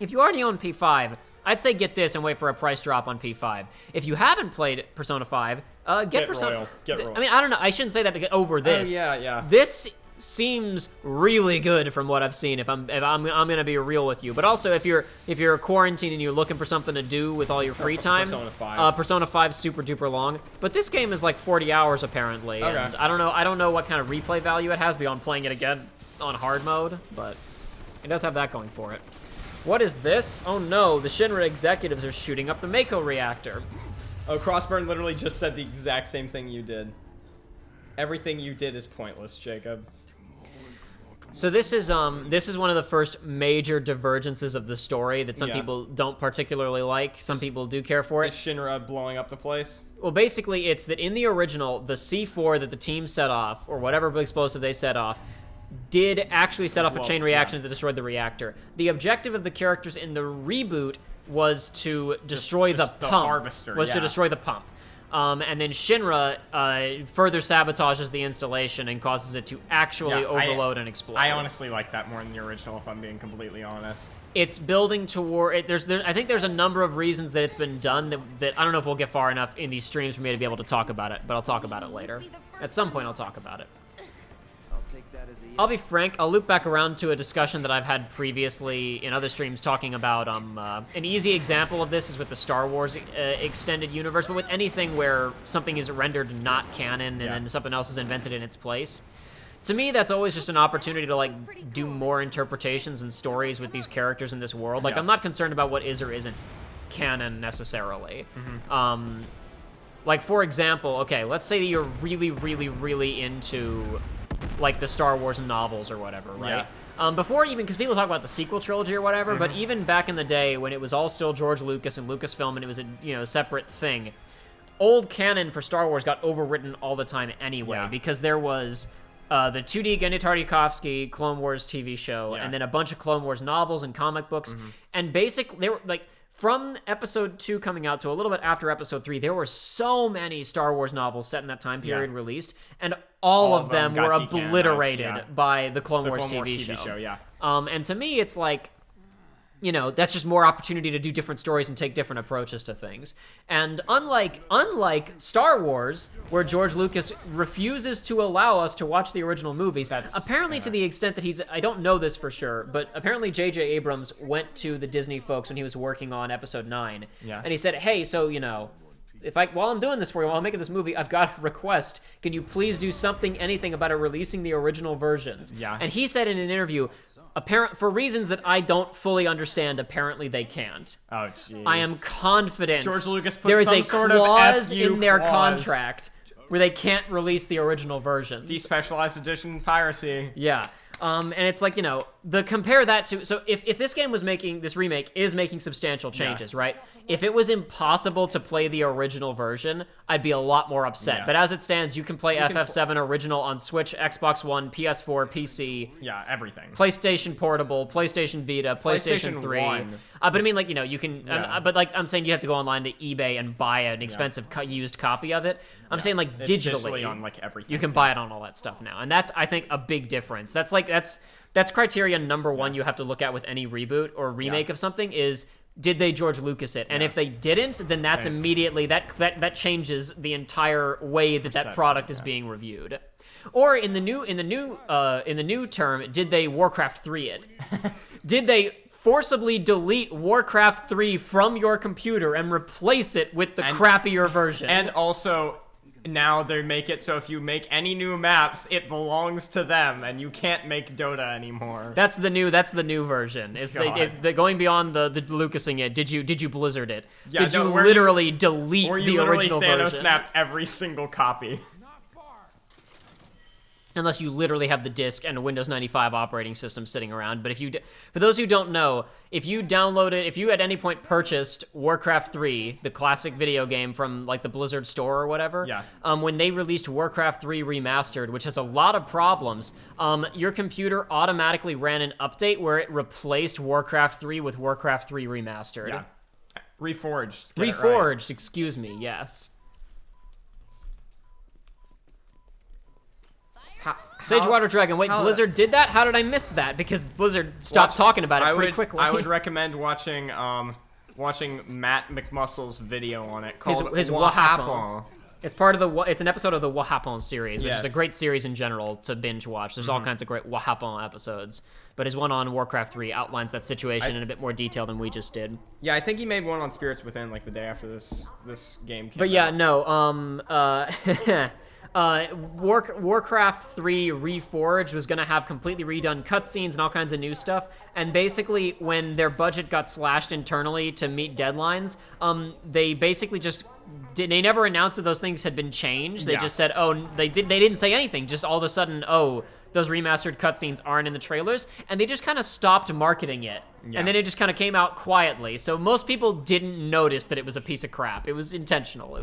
If you already own P5, I'd say get this and wait for a price drop on P5. If you haven't played Persona 5, get Persona... Royal. Get Royal. I mean, I don't know. I shouldn't say that because over this. Yeah. This seems really good from what I've seen. If I'm gonna be real with you, but also if you're quarantined and you're looking for something to do with all your free time, Persona 5's super duper long. But this game is like 40 hours apparently, and I don't know what kind of replay value it has beyond playing it again on hard mode, but it does have that going for it. What is this? Oh no, the Shinra executives are shooting up the Mako reactor. Oh, Crossburn literally just said the exact same thing you did. Everything you did is pointless, Jacob. So this is one of the first major divergences of the story that some people don't particularly like. Some people do care for it. Is Shinra blowing up the place? Well, basically, it's that in the original, the C4 that the team set off, or whatever explosive they set off, did actually set off a chain reaction that destroyed the reactor. The objective of the characters in the reboot was to destroy the pump. Harvester, to destroy the pump. And then Shinra further sabages the installation and causes it to actually overload and explode. I honestly like that more than the original, if I'm being completely honest. It's building toward it. I think there's a number of reasons that it's been done that I don't know if we'll get far enough in these streams for me to be able to talk about it, but I'll talk about it later. At some point, I'll talk about it. Take that as a yes. I'll be frank, I'll loop back around to a discussion that I've had previously in other streams talking about, an easy example of this is with the Star Wars extended universe, but with anything where something is rendered not canon and then something else is invented in its place. To me, that's always just an opportunity to, like, do more interpretations and stories with these characters in this world. Like, I'm not concerned about what is or isn't canon necessarily. Like, for example, okay, let's say that you're really, really, really into, like, the Star Wars novels or whatever, right? Before even, because people talk about the sequel trilogy or whatever, but even back in the day when it was all still George Lucas and Lucasfilm and it was a separate thing, old canon for Star Wars got overwritten all the time anyway, because there was the 2D Genndy Tartakovsky Clone Wars TV show, and then a bunch of Clone Wars novels and comic books, and basically, they were, like, from Episode 2 coming out to a little bit after Episode 3, there were so many Star Wars novels set in that time period released, and all of them were obliterated by the Clone Wars TV show. And to me, it's like, you know, that's just more opportunity to do different stories and take different approaches to things. And unlike Star Wars, where George Lucas refuses to allow us to watch the original movies, apparently to the extent that I don't know this for sure, but apparently J.J. Abrams went to the Disney folks when he was working on Episode 9, and he said, hey, so, you know, while I'm doing this for you, while I'm making this movie, I've got a request. Can you please do anything about releasing the original versions? And he said in an interview, for reasons that I don't fully understand, apparently they can't. Oh, jeez. I am confident George Lucas put there is some a sort clause of in their clause. contract where they can't release the original versions. Despecialized edition piracy. Yeah. And it's like, you know, compare that to, so if this game was making, this remake is making substantial changes, right? If it was impossible to play the original version, I'd be a lot more upset. Yeah. But as it stands, you can play FF7 original on Switch, Xbox One, PS4, PC. Yeah, everything. PlayStation Portable, PlayStation Vita, PlayStation 3. 1. But I mean, like, you know, you can, Yeah. but like, I'm saying you have to go online to eBay and buy an expensive used copy of it. I'm saying, like, It's digitally on like everything. you can buy it on all that stuff now. And that's, I think, a big difference. That's like, that's criteria number one you have to look at with any reboot or remake of something is, did they George Lucas it? And if they didn't, then that's immediately, that changes the entire way that product is being reviewed. Or in the new term, did they Warcraft 3 it? Did they forcibly delete Warcraft 3 from your computer and replace it with the crappier version? And also, now they make it so if you make any new maps, it belongs to them, and you can't make Dota anymore. That's the new version. Is they going beyond the Lucasing it? Did you Blizzard it? Yeah, did you literally delete the original Thanos version? snapped every single copy. Unless you literally have the disc and a Windows 95 operating system sitting around. But if you, for those who don't know, if you downloaded, if you at any point purchased Warcraft 3, the classic video game from like the Blizzard store or whatever, when they released Warcraft 3 Remastered, which has a lot of problems, your computer automatically ran an update where it replaced Warcraft 3 with Warcraft 3 Remastered. Yeah. Reforged. Reforged, excuse me, yes. Sagewater Dragon. Wait, Blizzard did that? How did I miss that? Because Blizzard stopped talking about it pretty quickly. I would recommend watching Matt McMuscle's video on it called his What Happened. Happened. It's part of it's an episode of the What Happened series, which is a great series in general to binge watch. There's all kinds of great What Happened episodes. But his one on Warcraft 3 outlines that situation in a bit more detail than we just did. Yeah, I think he made one on Spirits Within like the day after this game came But yeah, out. no, Warcraft 3 Reforged was going to have completely redone cutscenes and all kinds of new stuff. And basically, when their budget got slashed internally to meet deadlines, they basically just they never announced that those things had been changed. They just said, oh, they didn't say anything. Just all of a sudden, oh, those remastered cutscenes aren't in the trailers. And they just kind of stopped marketing it. And then it just kind of came out quietly. So most people didn't notice that it was a piece of crap. It was intentional.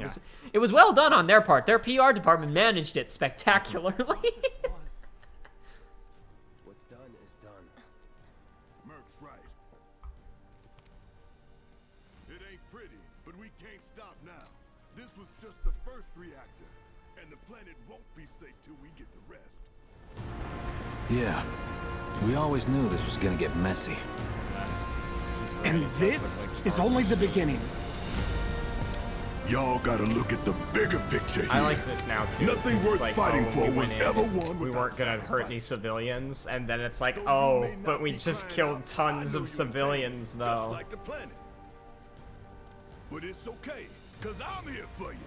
It was well done on their part. Their PR department managed it spectacularly. What's done is done. Merc's right. It ain't pretty, but we can't stop now. This was just the first reactor, and the planet won't be safe till we get the rest. Yeah, we always knew this was gonna get messy. And this is only the beginning. Y'all gotta look at the bigger picture here. I like this now too. Nothing 'cause worth it's like, fighting for we was went in, ever won we without weren't gonna hurt any civilians, and then it's like, oh, but we just killed tons of civilians just though. like the planet. But it's okay, cause I'm here for you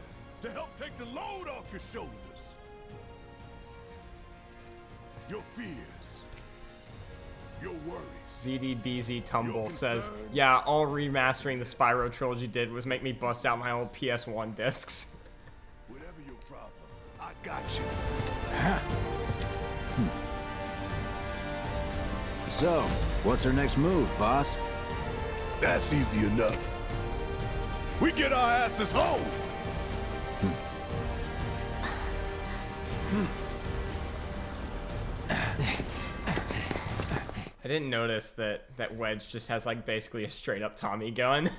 to help take the load off your shoulders. Your fears, your worries. ZDBZ Tumble says, yeah, all remastering the Spyro trilogy did was make me bust out my old PS1 discs. Whatever your problem, I got you. So, what's our next move, boss? That's easy enough. We get our asses home. I didn't notice that Wedge just has like basically a straight up Tommy gun.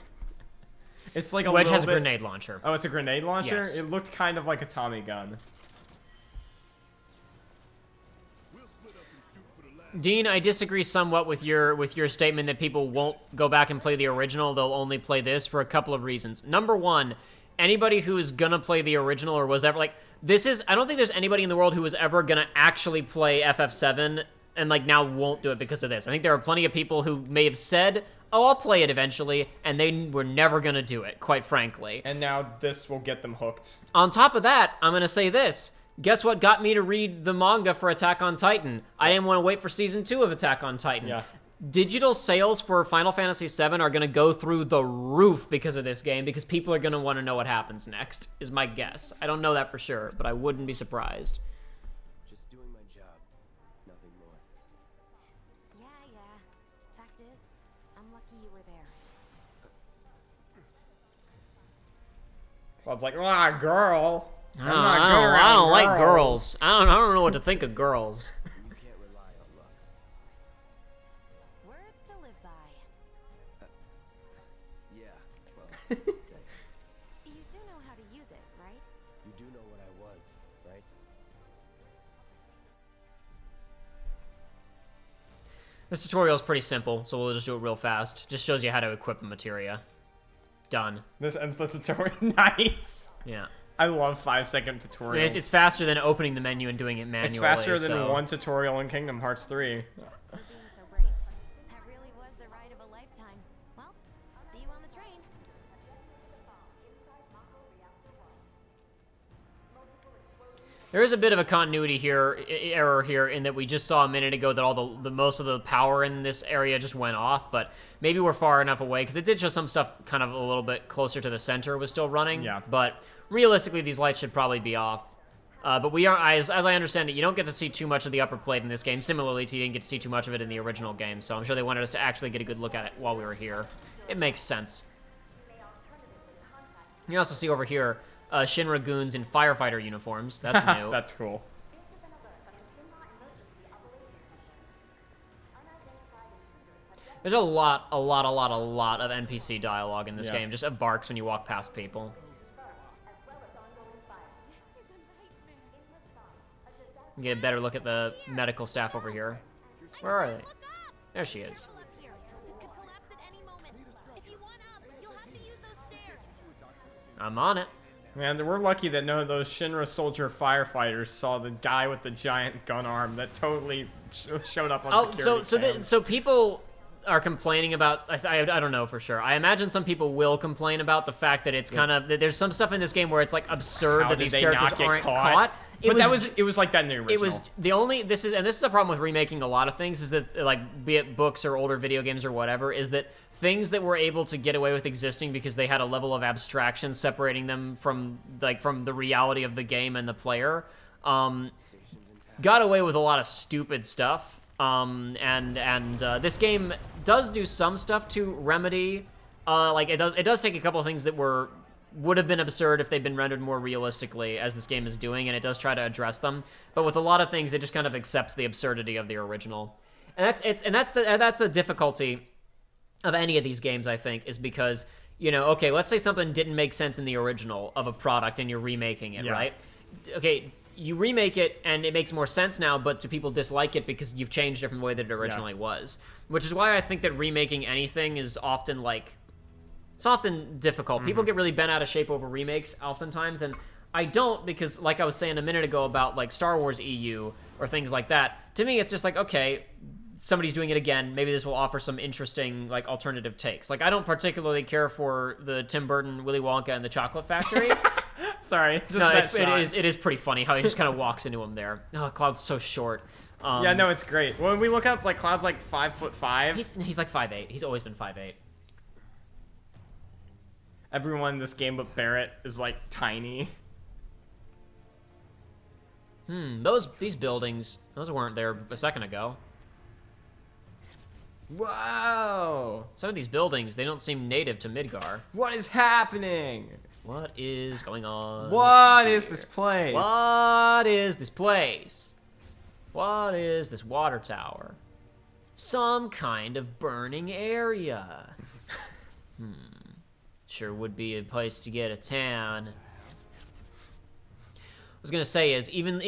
It's like a Wedge little has a bit... grenade launcher. Oh, it's a grenade launcher? Yes. It looked kind of like a Tommy gun. Dean, I disagree somewhat with your statement that people won't go back and play the original. They'll only play this for a couple of reasons. Number one, anybody who is gonna play the original or was ever like this is I don't think there's anybody in the world who was ever gonna actually play FF7 and like now won't do it because of this. I think there are plenty of people who may have said, oh, I'll play it eventually, and they were never gonna do it, quite frankly. And now this will get them hooked. On top of that, I'm gonna say this. Guess what got me to read the manga for Attack on Titan? I didn't want to wait for Season 2 of Attack on Titan. Yeah. Digital sales for Final Fantasy VII are going to go through the roof because of this game, because people are going to want to know what happens next, is my guess. I don't know that for sure, but I wouldn't be surprised. Just doing my job, nothing more. Yeah, is, I'm lucky you were there. Cloud's like, ah, girl. I don't like girls. I don't know what to think of girls. You can't rely on luck. Words to live by. Yeah, well, thanks. You do know how to use it, right? You do know what I was, right? This tutorial is pretty simple, so we'll just do it real fast. Just shows you how to equip the materia. Done. This ends the tutorial. Nice. Yeah. I love 5-second tutorials. It's faster than opening the menu and doing it manually. It's faster than so. one tutorial in Kingdom Hearts 3. For being so brave. That really was the ride of a lifetime. Well, see you on the train. There is a bit of a continuity error here in that we just saw a minute ago that all the most of the power in this area just went off, but maybe we're far enough away because it did show some stuff kind of a little bit closer to the center was still running. Yeah. But realistically, these lights should probably be off. But we are, as I understand it, you don't get to see too much of the upper plate in this game. Similarly, you didn't get to see too much of it in the original game, so I'm sure they wanted us to actually get a good look at it while we were here. It makes sense. You also see over here Shinra goons in firefighter uniforms. That's new. That's cool. There's a lot of NPC dialogue in this game, just of barks when you walk past people. Get a better look at the medical staff over here. Where are they? There she is. I'm on it. Man, we're lucky that none of those Shinra soldier firefighters saw the guy with the giant gun arm that totally showed up on security so people are complaining about. I don't know for sure. I imagine some people will complain about the fact that it's kind of there's some stuff in this game where it's like absurd that these characters aren't caught. It was like that in the original. It was the only this is a problem with remaking a lot of things is that like be it books or older video games or whatever is that things that were able to get away with existing because they had a level of abstraction separating them from the reality of the game and the player got away with a lot of stupid stuff. This game does do some stuff to remedy it does take a couple of things that would have been absurd if they'd been rendered more realistically as this game is doing, and it does try to address them. But with a lot of things, it just kind of accepts the absurdity of the original. And that's the difficulty of any of these games, I think, is because, okay, let's say something didn't make sense in the original of a product and you're remaking it, right? Okay, you remake it and it makes more sense now, but do people dislike it because you've changed it from the way that it originally was? Which is why I think that remaking anything is often it's often difficult. People get really bent out of shape over remakes oftentimes, and I don't because, like I was saying a minute ago about like Star Wars EU or things like that, to me it's just like, okay, somebody's doing it again. Maybe this will offer some interesting like alternative takes. Like I don't particularly care for the Tim Burton Willy Wonka and the Chocolate Factory. Sorry, just no, that it is pretty funny how he just kind of walks into him there. Oh, Cloud's so short. Yeah, no, it's great. When we look up, like Cloud's like 5'5". He's like 5'8". He's always been 5'8". Everyone in this game but Barrett is like tiny. These buildings, those weren't there a second ago. Whoa! Some of these buildings, they don't seem native to Midgar. What is happening? What is going on? What is this place? What is this place? What is this water tower? Some kind of burning area. Sure would be a place to get a tan. I was gonna say is even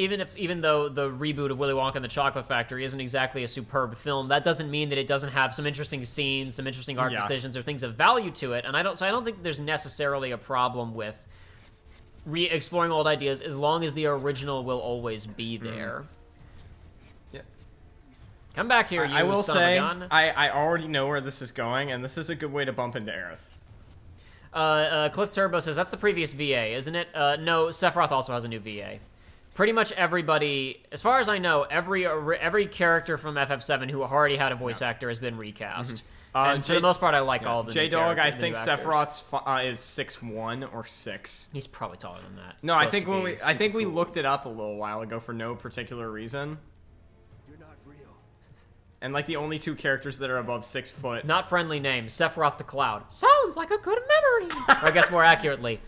though the reboot of Willy Wonka and the Chocolate Factory isn't exactly a superb film, that doesn't mean that it doesn't have some interesting scenes, some interesting art decisions, or things of value to it. And I don't think there's necessarily a problem with exploring old ideas as long as the original will always be there. Yeah. Come back here, you I will son say, of a gun. I already know where this is going, and this is a good way to bump into Aerith. Cliff Turbo says, that's the previous VA, isn't it? No, Sephiroth also has a new VA. Pretty much everybody, as far as I know, every character from FF7 who already had a voice actor has been recast. And for the most part, I like all the J-Dog, I think Sephiroth's is 6'1" or 6. He's probably taller than that. No, I think we looked it up a little while ago for no particular reason. You're not real. And like the only 2 characters that are above 6 foot. Not friendly names. Sephiroth the Cloud. Sounds like a good memory. Or I guess more accurately,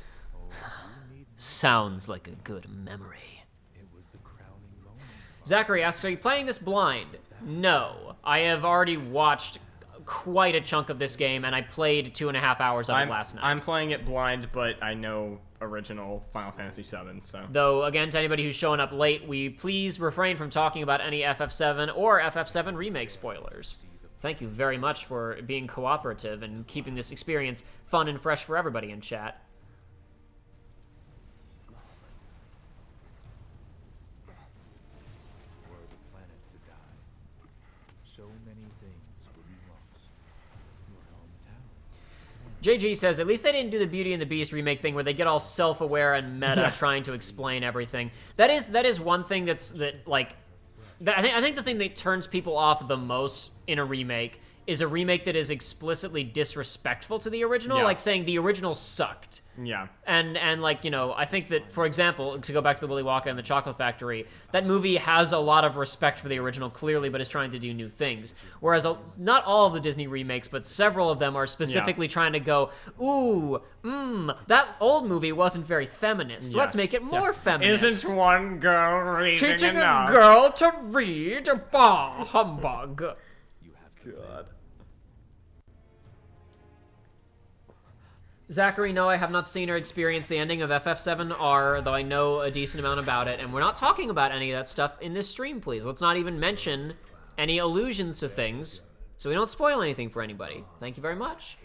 sounds like a good memory. Zachary asks, are you playing this blind? No. I have already watched quite a chunk of this game, and I played 2.5 hours of it last night. I'm playing it blind, but I know original Final Fantasy VII, so. Though, again, to anybody who's showing up late, we please refrain from talking about any FF7 or FF7 Remake spoilers. Thank you very much for being cooperative and keeping this experience fun and fresh for everybody in chat. JG says, at least they didn't do the Beauty and the Beast remake thing where they get all self-aware and meta trying to explain everything. That is one thing I think the thing that turns people off the most in a remake is a remake that is explicitly disrespectful to the original, like saying the original sucked. Yeah. And like, you know, I think that, for example, to go back to the Willy Wonka and the Chocolate Factory, that movie has a lot of respect for the original, clearly, but is trying to do new things. Whereas not all of the Disney remakes, but several of them are specifically trying to go, ooh, that old movie wasn't very feminist. Yeah. Let's make it more feminist. Isn't one girl reading Teaching enough? a girl to read? Bah, humbug. God. Zachary, no, I have not seen or experienced the ending of FF7R, though I know a decent amount about it, and we're not talking about any of that stuff in this stream, please. Let's not even mention any allusions to things, so we don't spoil anything for anybody. Thank you very much.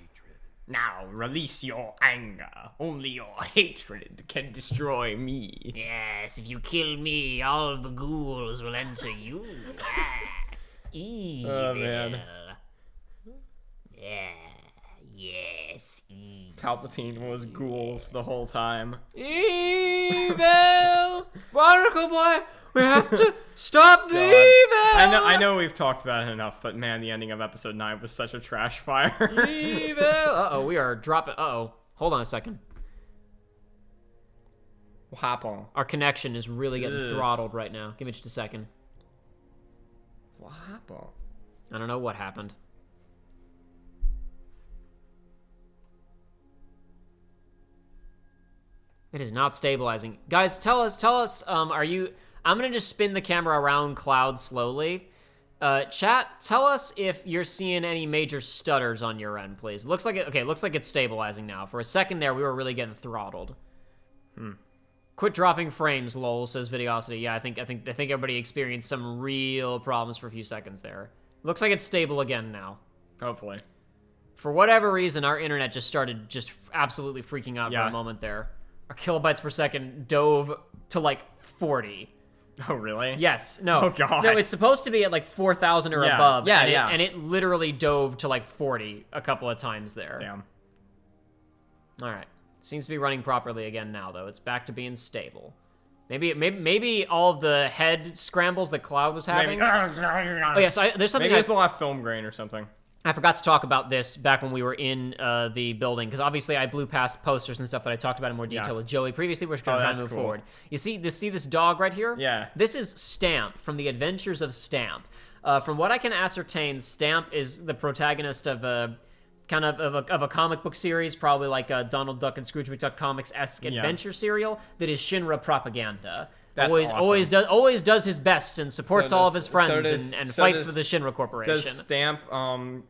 Now, release your anger. Only your hatred can destroy me. Yes, if you kill me, all of the ghouls will enter you. Evil. Oh, man. Yeah. Yes, evil. Palpatine was ghouls the whole time. Evil! Barnacle boy, we have to stop the evil! I know we've talked about it enough, but man, the ending of episode 9 was such a trash fire. Evil! Uh-oh, we are dropping... Uh-oh. Hold on a second. What happened? Our connection is really getting throttled right now. Give me just a second. What happened? I don't know what happened. It is not stabilizing. Guys, tell us, are you... I'm going to just spin the camera around Cloud slowly. Chat, tell us if you're seeing any major stutters on your end, please. Looks like it... Okay, looks like it's stabilizing now. For a second there, we were really getting throttled. Quit dropping frames, lol, says Videosity. Yeah, I think everybody experienced some real problems for a few seconds there. Looks like it's stable again now. Hopefully. For whatever reason, our internet just started absolutely freaking out for a moment there. Our kilobytes per second dove to like 40. Oh, really? Yes. No. Oh, God. No, it's supposed to be at like 4,000 or above. Yeah, and it literally dove to like 40 a couple of times there. Damn. All right. Seems to be running properly again now, though. It's back to being stable. Maybe all of the head scrambles that Cloud was having. Oh, yes. There's something. Maybe there's a lot of film grain or something. I forgot to talk about this back when we were in the building, because obviously I blew past posters and stuff that I talked about in more detail with Joey previously. We're trying to move forward. You see this dog right here? Yeah. This is Stamp from The Adventures of Stamp. From what I can ascertain, Stamp is the protagonist of a kind of a comic book series, probably like a Donald Duck and Scrooge McDuck comics-esque adventure serial that is Shinra propaganda. That's awesome. Always does his best and supports all of his friends and fights for the Shinra Corporation. Does Stamp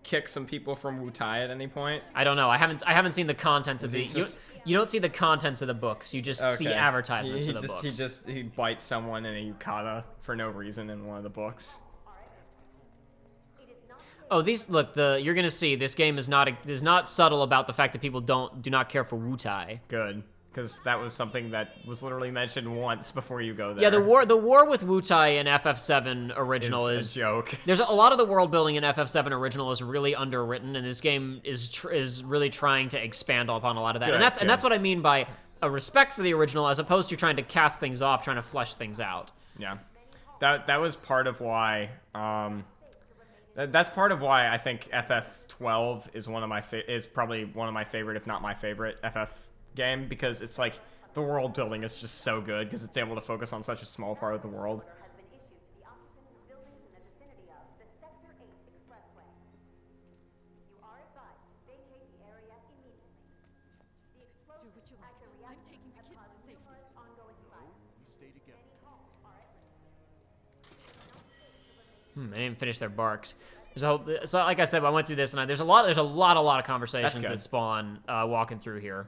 kick some people from Wutai at any point? I don't know. I haven't seen the contents of the. You don't see the contents of the books. You just see advertisements for the books. He bites someone in a yukata for no reason in one of the books. Oh, you're gonna see this game is not subtle about the fact that people do not care for Wutai. Good. Because that was something that was literally mentioned once before you go there. Yeah, the war with Wutai in FF7 original is a joke. There's a lot of the world building in FF7 original is really underwritten, and this game is really trying to expand upon a lot of that. And that's what I mean by a respect for the original, as opposed to trying to cast things off, trying to flesh things out. Yeah, that was part of why. That's part of why I think FF12 is probably one of my favorite, if not my favorite, FF game, because it's like the world building is just so good because it's able to focus on such a small part of the world. I'm taking the kids to safety. We stay together. They didn't finish their barks. So like I said, I went through this, and there's a lot of conversations that spawn walking through here.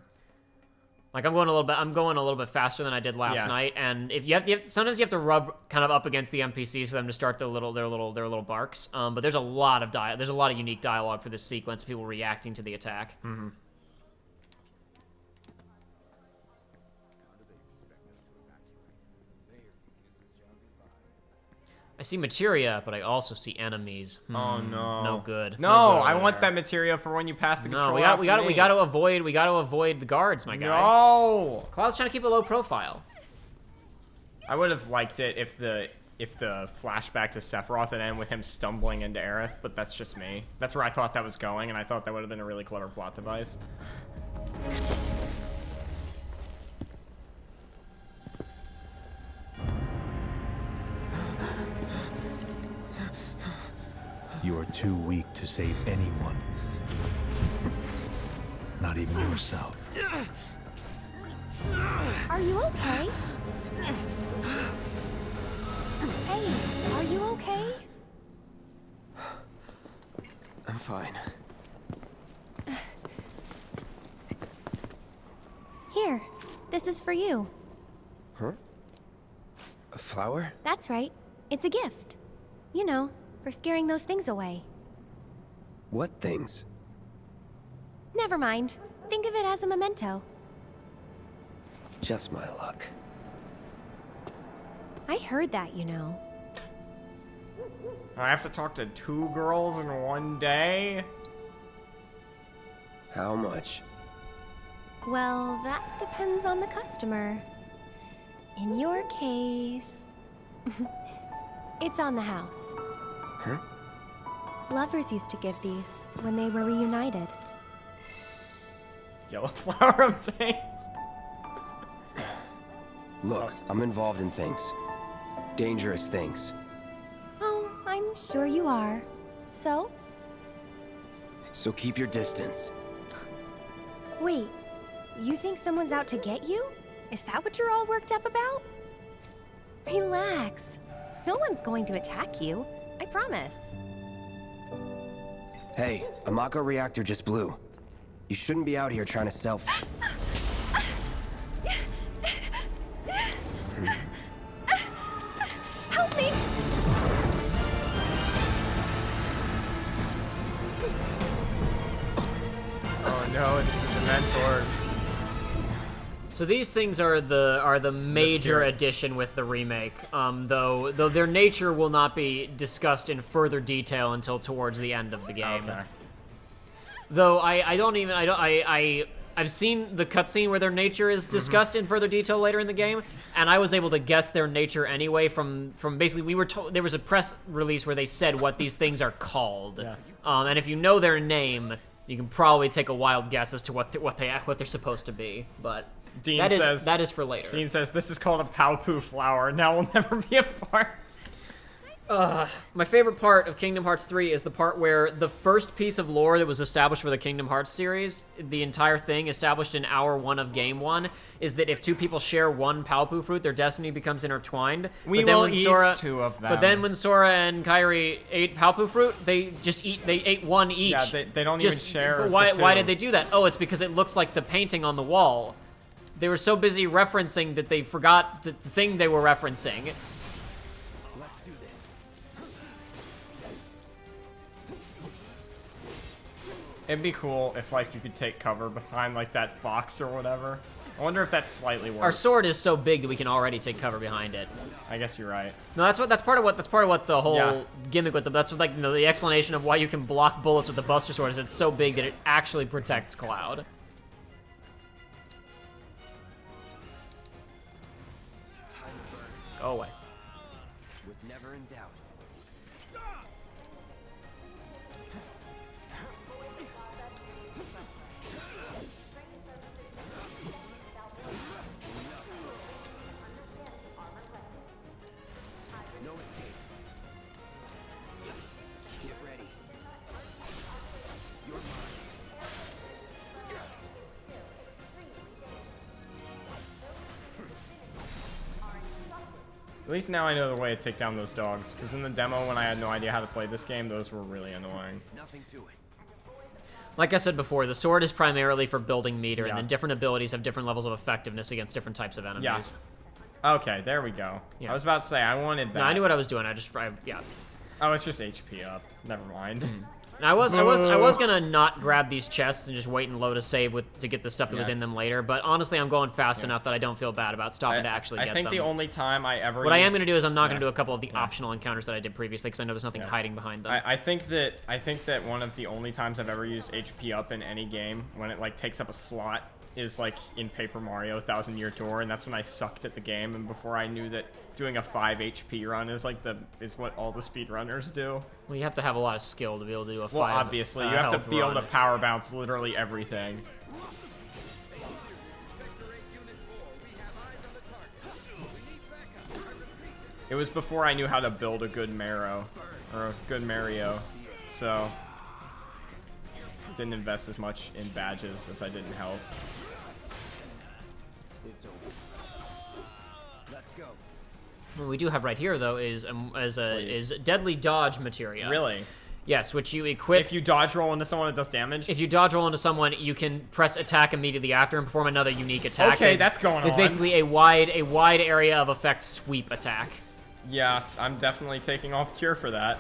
Like I'm going a little bit faster than I did last night, and if sometimes you have to rub kind of up against the NPCs for them to start their little barks. But there's a lot of unique dialogue for this sequence, people reacting to the attack. Mm-hmm. I see materia, but I also see enemies. Oh no! No good. No, good I want that materia for when you pass the control. We got to avoid the guards, my guy. No! Cloud's trying to keep a low profile. I would have liked it if the flashback to Sephiroth had ended with him stumbling into Aerith, but that's just me. That's where I thought that was going, and I thought that would have been a really clever plot device. You are too weak to save anyone. Not even yourself. Are you okay? Hey, are you okay? I'm fine. Here, this is for you. Huh? A flower? That's right. It's a gift. You know, for scaring those things away. What things? Never mind. Think of it as a memento. Just my luck. I heard that, you know. I have to talk to 2 girls in one day? How much? Well, that depends on the customer. In your case... it's on the house. Huh? Lovers used to give these when they were reunited. Yellow flower obtains. Look, I'm involved in things. Dangerous things. Oh, I'm sure you are. So? So keep your distance. Wait, you think someone's out to get you? Is that what you're all worked up about? Relax. No one's going to attack you. I promise. Hey, a Mako reactor just blew. You shouldn't be out here trying to self... Help me! Oh no, it's the Dementors. So these things are the major addition with the remake. Though their nature will not be discussed in further detail until towards the end of the game. Okay. Though I've seen the cutscene where their nature is discussed in further detail later in the game, and I was able to guess their nature anyway from basically we were told there was a press release where they said what these things are called. Yeah. And if you know their name, you can probably take a wild guess as to what they're supposed to be. But Dean says that is for later. Dean says this is called a Palpu flower. Now we'll never be apart. My favorite part of Kingdom Hearts 3 is the part where the first piece of lore that was established for the Kingdom Hearts series, the entire thing established in Hour 1 of Game 1, is that if 2 people share one Palpu fruit, their destiny becomes intertwined. We will eat 2 of them. But then when Sora and Kairi ate Palpu fruit, they ate one each. Yeah, they don't even share. Why did they do that? Oh, it's because it looks like the painting on the wall. They were so busy referencing that they forgot the thing they were referencing. It'd be cool if, like, you could take cover behind, like, that box or whatever. I wonder if that's slightly worse. Our sword is so big that we can already take cover behind it. I guess you're right. No, that's part of what the whole gimmick with that's what, like, you know, the explanation of why you can block bullets with the Buster Sword is it's so big that it actually protects Cloud. Go away. Was never in doubt. No escape. Get ready. You're mine. At least now I know the way to take down those dogs. Because in the demo, when I had no idea how to play this game, those were really annoying. Nothing to it. Like I said before, the sword is primarily for building meter, Yeah. and then different abilities have different levels of effectiveness against different types of enemies. Yeah. Okay, there we go. Yeah. I was about to say, I wanted that. No, I knew what I was doing. Yeah. Oh, it's just HP up. Never mind. And I was gonna not grab these chests and just wait and load a save to get the stuff that was Yeah. in them later, but honestly, I'm going fast enough that I don't feel bad about stopping to actually get them. I think the only time I ever What I am used- going to do is I'm not going to do a couple of the optional encounters that I did previously because I know there's nothing Yeah. hiding behind them. I think that one of the only times I've ever used HP up in any game when it like takes up a slot is like in Paper Mario 1000 Year Door, and that's when I sucked at the game, and before I knew that doing a 5 HP run is like is what all the speedrunners do. Well, you have to have a lot of skill to be able to do a 5. Well, obviously, you have to health be able run. to power bounce literally everything. It was before I knew how to build a good Mario, so didn't invest as much in badges as I did in health. It's over. Let's go. What we do have right here though is deadly dodge materia. Really? Yes, which you equip. If you dodge roll into someone, it does damage? If you dodge roll into someone, you can press attack immediately after and perform another unique attack. Okay, that's going on. It's basically a wide area of effect sweep attack. Yeah, I'm definitely taking off Cure for that.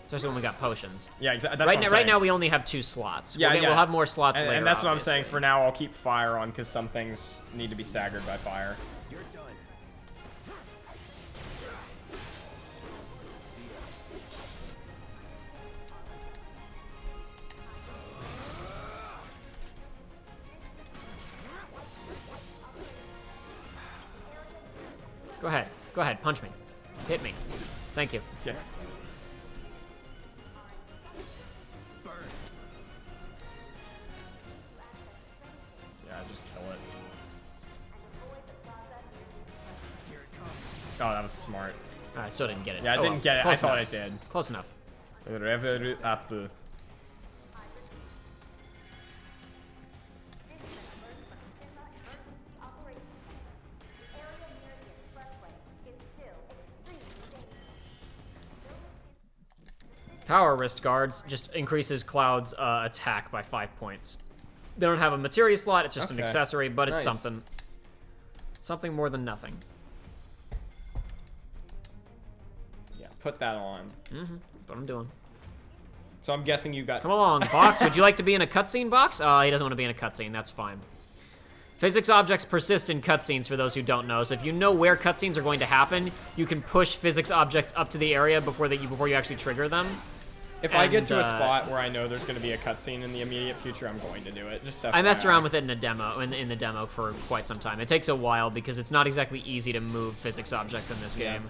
Especially when we got potions. Yeah, exactly. Right now we only have 2 slots. Yeah, we'll have more slots later. And that's what I'm obviously. saying. For now, I'll keep fire on because some things need to be staggered by fire. You're done. Go ahead, punch me. Hit me. Thank you. Yeah. Yeah, just kill it. Oh, that was smart. I still didn't get it. Yeah, I Oh, didn't well. get it. I Close thought enough. I did. Close enough. Reveru up. Power wrist guards just increases Cloud's attack by 5 points. They don't have a materia slot, it's just an Okay. accessory, but it's Nice. something. Something more than nothing. Yeah, put that on. Mm-hmm. What I'm doing. So I'm guessing you got... Come along, Box. Would you like to be in a cutscene, Box? He doesn't want to be in a cutscene. That's fine. Physics objects persist in cutscenes, for those who don't know. So if you know where cutscenes are going to happen, you can push physics objects up to the area before you actually trigger them. If I get to a spot where I know there's going to be a cutscene in the immediate future, I'm going to do it. Just I messed FYI. around with it in a demo, in the demo for quite some time. It takes a while because it's not exactly easy to move physics objects in this game.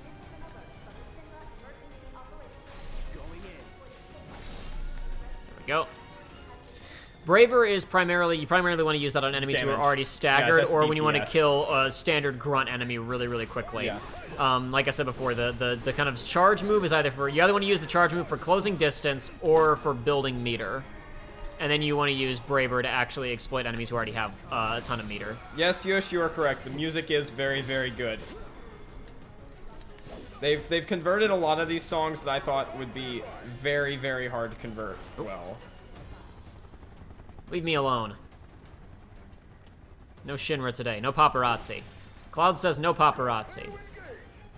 There we go. Braver is you primarily want to use that on enemies who are Damage. already staggered, that's or when you want to DPS. kill a standard grunt enemy really, really quickly. Yeah. Like I said before, the kind of charge move is you either want to use the charge move for closing distance or for building meter. And then you want to use Braver to actually exploit enemies who already have a ton of meter. Yes, Yosh, you are correct. The music is very, very good. They've converted a lot of these songs that I thought would be very, very hard to convert well. Leave me alone. No Shinra today. No paparazzi. Cloud says no paparazzi.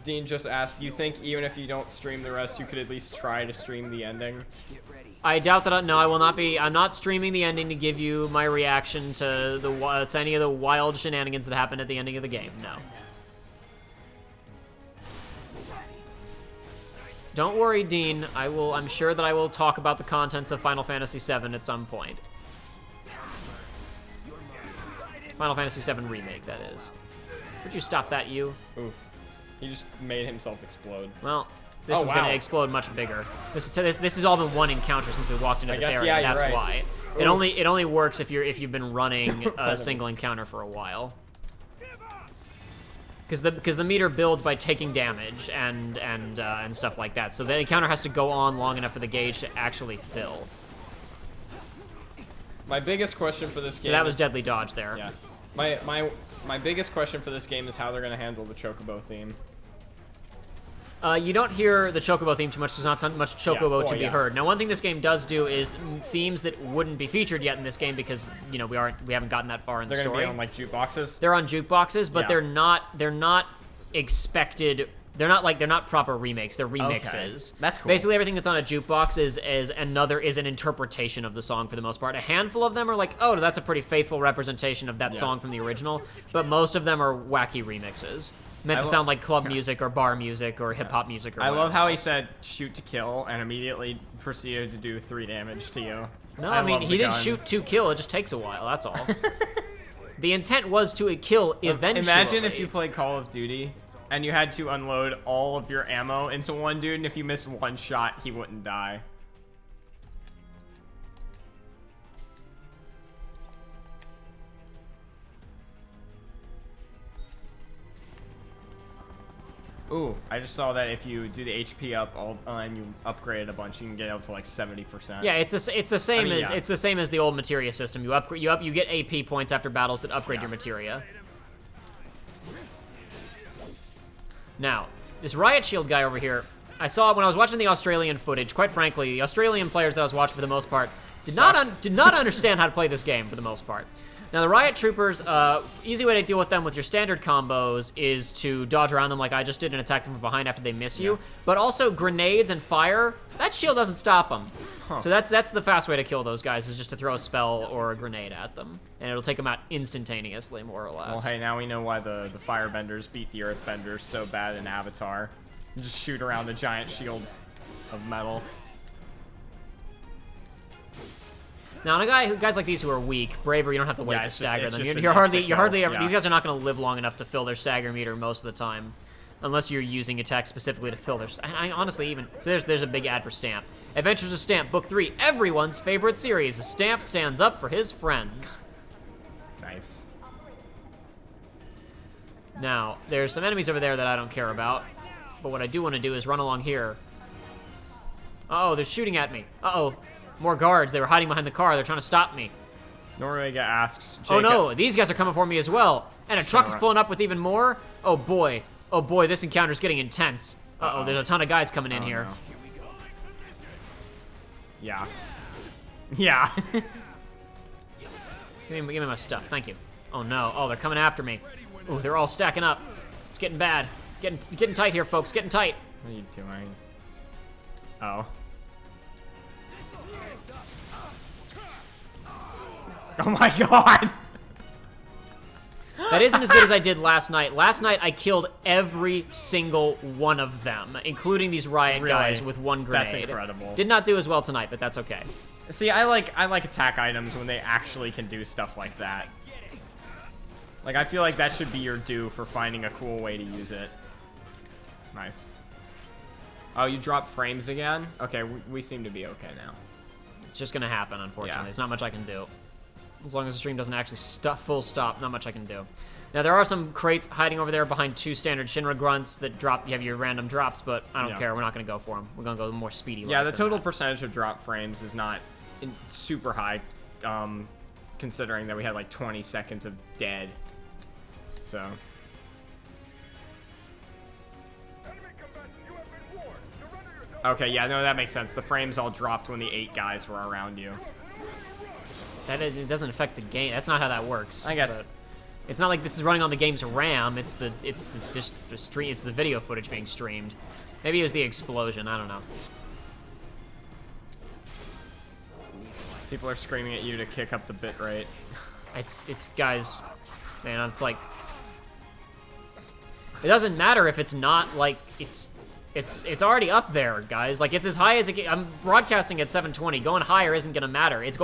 Dean just asked, you think even if you don't stream the rest, you could at least try to stream the ending? I doubt that. No, I will not be. I'm not streaming the ending to give you my reaction to any of the wild shenanigans that happened at the ending of the game. No. Don't worry, Dean. I'm sure that I will talk about the contents of Final Fantasy VII at some point. Final Fantasy VII Remake, that is. Would you stop that, you? Oof. He just made himself explode. Well, this one's wow. going to explode much bigger. This has all been one encounter since we walked into I this guess, area. yeah, That's you're right. why. It only works if you've been running a single encounter for a while. Because the meter builds by taking damage and stuff like that. So the encounter has to go on long enough for the gauge to actually fill. My biggest question for this game. So that was deadly dodge there. Yeah. My biggest question for this game is how they're gonna handle the Chocobo theme. You don't hear the Chocobo theme too much. There's not much Chocobo to be heard. Now, one thing this game does do is themes that wouldn't be featured yet in this game because we haven't gotten that far in the story. They're gonna be on like jukeboxes. They're on jukeboxes, but they're not expected. They're not proper remakes. They're remixes. Okay. That's cool. Basically, everything that's on a jukebox is an interpretation of the song for the most part. A handful of them are like, oh, that's a pretty faithful representation of that song from the original. But most of them are wacky remixes. Meant to sound like club music or bar music or hip-hop music or whatever. I love how he said shoot to kill and immediately proceeded to do 3 damage to you. No, I mean, he didn't shoot to kill. It just takes a while, that's all. The intent was to kill eventually. Imagine if you played Call of Duty and you had to unload all of your ammo into one dude, and if you missed one shot, he wouldn't die. Ooh, I just saw that if you do the HP up and you upgrade a bunch, you can get up to like 70%. Yeah, it's the same as the old materia system. You get AP points after battles that upgrade your materia. Now, this Riot Shield guy over here, I saw when I was watching the Australian footage. Quite frankly, the Australian players that I was watching for the most part did not understand how to play this game for the most part. Now, the Riot Troopers, easy way to deal with them with your standard combos is to dodge around them like I just did and attack them from behind after they miss you. But also, grenades and fire, that shield doesn't stop them. So that's the fast way to kill those guys, is just to throw a spell or a grenade at them. And it'll take them out instantaneously, more or less. Well, hey, now we know why the firebenders beat the earthbenders so bad in Avatar. Just shoot around a giant shield of metal. Now, on guys like these who are weak, braver, you don't have to wait to stagger them. You're hardly ever. These guys are not going to live long enough to fill their stagger meter most of the time, unless you're using attacks specifically to fill their. I honestly even so. There's a big ad for Stamp. Adventures of Stamp, Book 3, everyone's favorite series. Stamp stands up for his friends. Nice. Now, there's some enemies over there that I don't care about, but what I do want to do is run along here. Uh-oh, they're shooting at me. Uh-oh. More guards. They were hiding behind the car. They're trying to stop me. Noriega asks, Jacob, oh no, these guys are coming for me as well. And a truck is pulling up with even more. Oh boy. Oh boy, this encounter's getting intense. Uh-oh, there's a ton of guys coming in here. No. Yeah. Yeah. Give me my stuff. Thank you. Oh no. Oh, they're coming after me. Oh, they're all stacking up. It's getting bad. Getting tight here, folks. Getting tight. What are you doing? Oh. Oh my god! That isn't as good as I did last night. Last night, I killed every single one of them, including these Riot guys with one grenade. That's incredible. Did not do as well tonight, but that's okay. See, I like attack items when they actually can do stuff like that. Like, I feel like that should be your due for finding a cool way to use it. Nice. Oh, you dropped frames again? Okay, we seem to be okay now. It's just gonna happen, unfortunately. Yeah. There's not much I can do. As long as the stream doesn't actually full stop, not much I can do. Now, there are some crates hiding over there behind 2 standard Shinra grunts that drop. You have your random drops, but I don't care. We're not going to go for them. We're going to go more speedy. Yeah, the total percentage of drop frames is not super high, considering that we had like 20 seconds of dead. So. Okay, yeah, no, that makes sense. The frames all dropped when the 8 guys were around you. It doesn't affect the game. That's not how that works. I guess. But it's not like this is running on the game's RAM. It's the stream. It's the video footage being streamed. Maybe it was the explosion. I don't know. People are screaming at you to kick up the bitrate. It's guys, man. It's like it doesn't matter if it's not like it's already up there, guys. Like it's as high as it can. I'm broadcasting at 720. Going higher isn't gonna matter. It's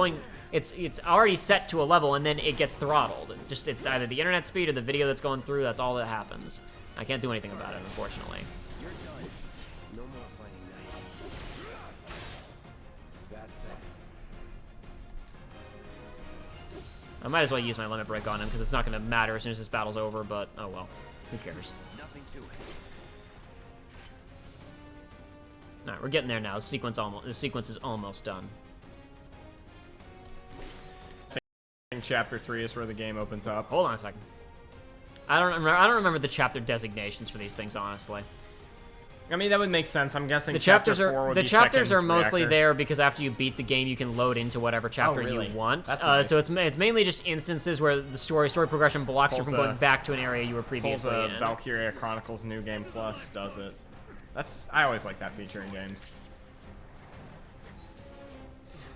already set to a level, and then it gets throttled. It's either the internet speed or the video that's going through. That's all that happens. I can't do anything about it, unfortunately. No more playing nice. That's that. I might as well use my limit break on him because it's not going to matter as soon as this battle's over. But oh well, who cares? Nothing to it. All right, we're getting there now. The sequence is almost done. Chapter 3 is where the game opens up. Hold on a second. I don't remember the chapter designations for these things, honestly. I mean, that would make sense. I'm guessing The chapters chapter 4 would the be chapters second are mostly reactor. there because after you beat the game, you can load into whatever chapter really? you want. That's nice. So it's mainly just instances where the story progression blocks you Pulls from going back to an area you were previously in. Valkyria Chronicles New Game Plus does it. I always like that feature in games.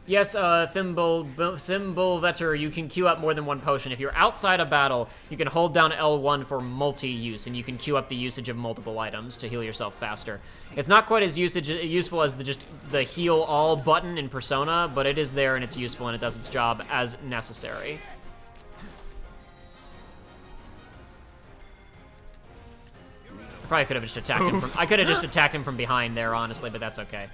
Yes, Thimble Vetter, you can queue up more than one potion. If you're outside a battle, you can hold down L1 for multi-use, and you can queue up the usage of multiple items to heal yourself faster. It's not quite as useful as the heal all button in Persona, but it is there and it's useful and it does its job as necessary. I probably could have just attacked him from. I could have just attacked him from behind there, honestly, but that's okay.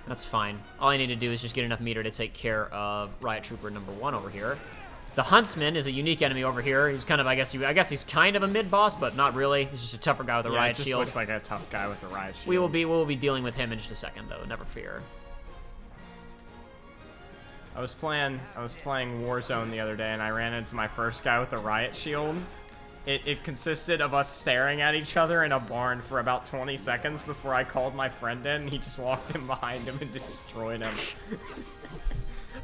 That's fine. All I need to do is just get enough meter to take care of Riot Trooper number 1 over here. The Huntsman is a unique enemy over here. He's kind of, I guess he's kind of a mid-boss, but not really. He's just a tougher guy with a Riot Shield. Looks like a tough guy with a Riot Shield. We will be dealing with him in just a second, though. Never fear. I was playing Warzone the other day, and I ran into my first guy with a Riot Shield. It consisted of us staring at each other in a barn for about 20 seconds before I called my friend in, and he just walked in behind him and destroyed him.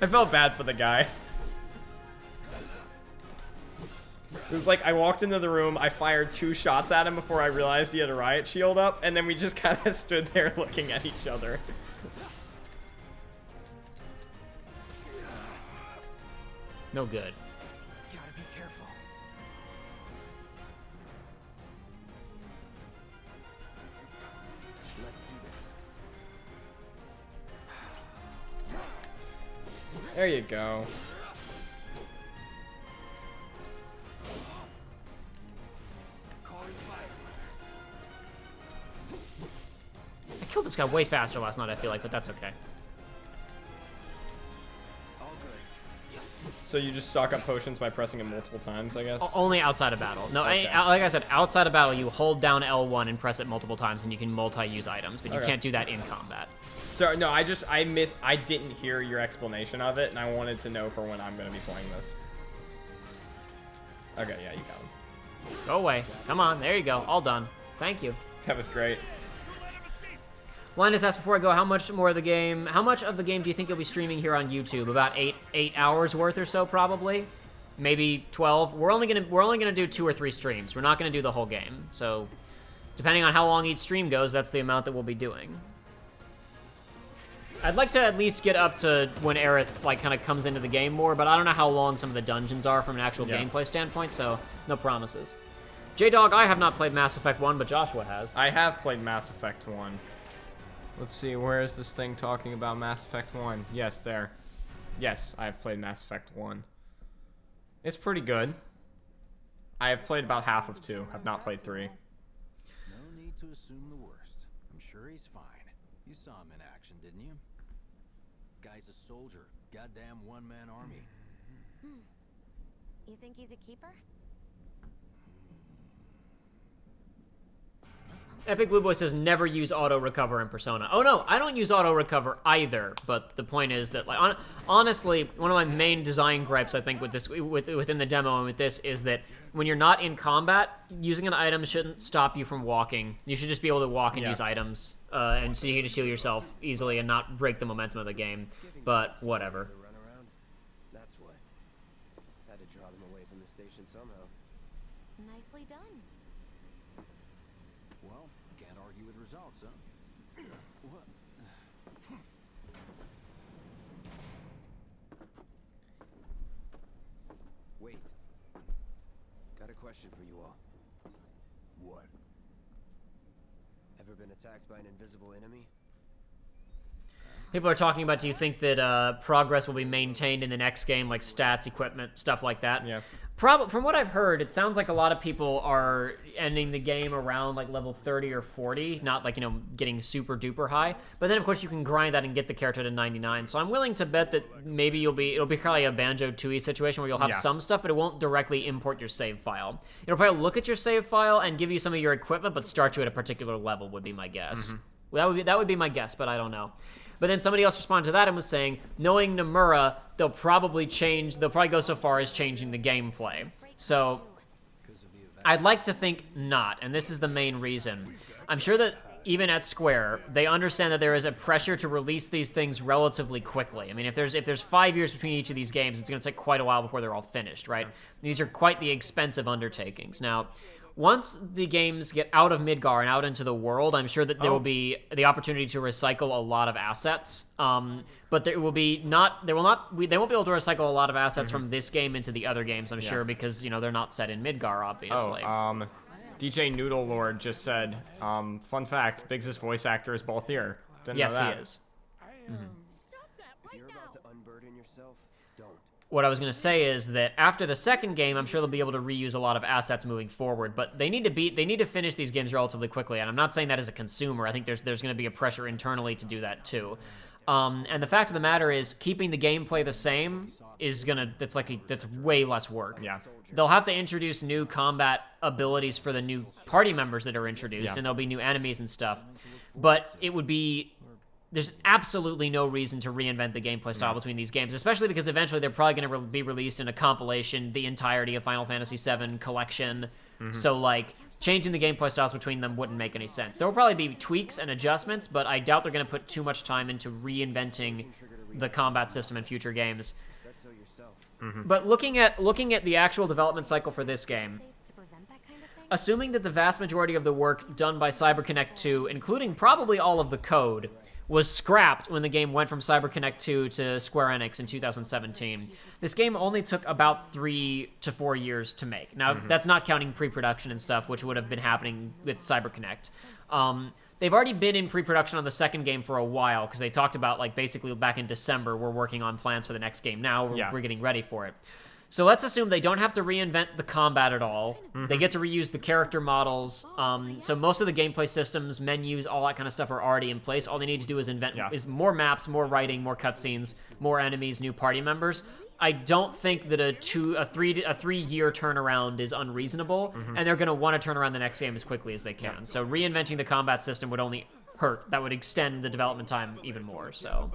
I felt bad for the guy. It was like I walked into the room, I fired 2 shots at him before I realized he had a Riot Shield up, and then we just kind of stood there looking at each other. No good. Gotta be careful. Let's do this. There you go. I killed this guy way faster last night, I feel like, but that's okay. So you just stock up potions by pressing them multiple times, I guess? Only outside of battle. No, Okay. like I said, outside of battle, you hold down L1 and press it multiple times, and you can multi-use items, but you can't do that in combat. So, no, I didn't hear your explanation of it, and I wanted to know for when I'm going to be playing this. Okay, yeah, you got him. Go away. Come on, there you go. All done. Thank you. That was great. Linus asked before I go, how much of the game do you think you'll be streaming here on YouTube? About 8 hours worth or so, probably. Maybe 12. We're only gonna do 2 or 3 streams. We're not gonna do the whole game. So, depending on how long each stream goes, that's the amount that we'll be doing. I'd like to at least get up to when Aerith like kind of comes into the game more, but I don't know how long some of the dungeons are from an actual gameplay standpoint, so no promises. J-Dog, I have not played Mass Effect 1, but Joshua has. I have played Mass Effect 1. Let's see, where is this thing talking about Mass Effect 1? Yes, there. Yes, I have played Mass Effect 1. It's pretty good. I have played about half of 2. I've not played 3. No need to assume the worst. I'm sure he's fine. You saw him in action, didn't you? Guy's a soldier. Goddamn one-man army. You think he's a keeper? Epic Blue Boy says never use auto recover in Persona. Oh no, I don't use auto recover either. But the point is that, like, honestly, one of my main design gripes I think with this, within the demo and with this, is that when you're not in combat, using an item shouldn't stop you from walking. You should just be able to walk and use items, and so you can just heal yourself easily and not break the momentum of the game. But whatever. Run around. That's what. Had to draw them away from the station somehow. Nicely done. Well, can't argue with results, huh? What? Wait. Got a question for you all. What? Ever been attacked by an invisible enemy? People are talking about, do you think that progress will be maintained in the next game, like stats, equipment, stuff like that? Yeah. From what I've heard, it sounds like a lot of people are ending the game around like level 30 or 40, not like, getting super duper high. But then of course you can grind that and get the character to 99. So I'm willing to bet that maybe it'll be probably a Banjo-Tooie situation where you'll have some stuff, but it won't directly import your save file. It'll probably look at your save file and give you some of your equipment, but start you at a particular level would be my guess. Well, that would be my guess, but I don't know. But then somebody else responded to that and was saying, knowing Nomura, they'll probably go so far as changing the gameplay. So I'd like to think not, and this is the main reason. I'm sure that even at Square, they understand that there is a pressure to release these things relatively quickly. I mean, if there's 5 years between each of these games, it's going to take quite a while before they're all finished, right? These are quite the expensive undertakings. Now, once the games get out of Midgar and out into the world, I'm sure that there will be the opportunity to recycle a lot of assets. But they won't be able to recycle a lot of assets from this game into the other games, I'm sure, because, they're not set in Midgar, obviously. DJ Noodle Lord just said, fun fact, Biggs' voice actor is both here. Didn't know that. He is. Stop that right If you're about now. to unburden yourself, don't. What I was going to say is that after the second game, I'm sure they'll be able to reuse a lot of assets moving forward, but they need to finish these games relatively quickly, and I'm not saying that as a consumer. I think there's going to be a pressure internally to do that too. And the fact of the matter is, keeping the gameplay the same that's way less work. Yeah. They'll have to introduce new combat abilities for the new party members that are introduced, and there'll be new enemies and stuff. But there's absolutely no reason to reinvent the gameplay style between these games, especially because eventually they're probably going to be released in a compilation, the entirety of Final Fantasy VII collection. So, changing the gameplay styles between them wouldn't make any sense. There will probably be tweaks and adjustments, but I doubt they're going to put too much time into reinventing the combat system in future games. But looking at the actual development cycle for this game, Saves to prevent that kind of thing? assuming that the vast majority of the work done by CyberConnect 2, including probably all of the code, was scrapped when the game went from CyberConnect 2 to Square Enix in 2017. This game only took about 3 to 4 years to make. Now, that's not counting pre-production and stuff, which would have been happening with CyberConnect. They've already been in pre-production on the second game for a while, because they talked about, basically back in December, we're working on plans for the next game now, we're getting ready for it. So let's assume they don't have to reinvent the combat at all. They get to reuse the character models. So most of the gameplay systems, menus, all that kind of stuff are already in place. All they need to do is is more maps, more writing, more cutscenes, more enemies, new party members. I don't think that a 3-year turnaround is unreasonable, and they're going to want to turn around the next game as quickly as they can. So reinventing the combat system would only hurt. That would extend the development time even more. So.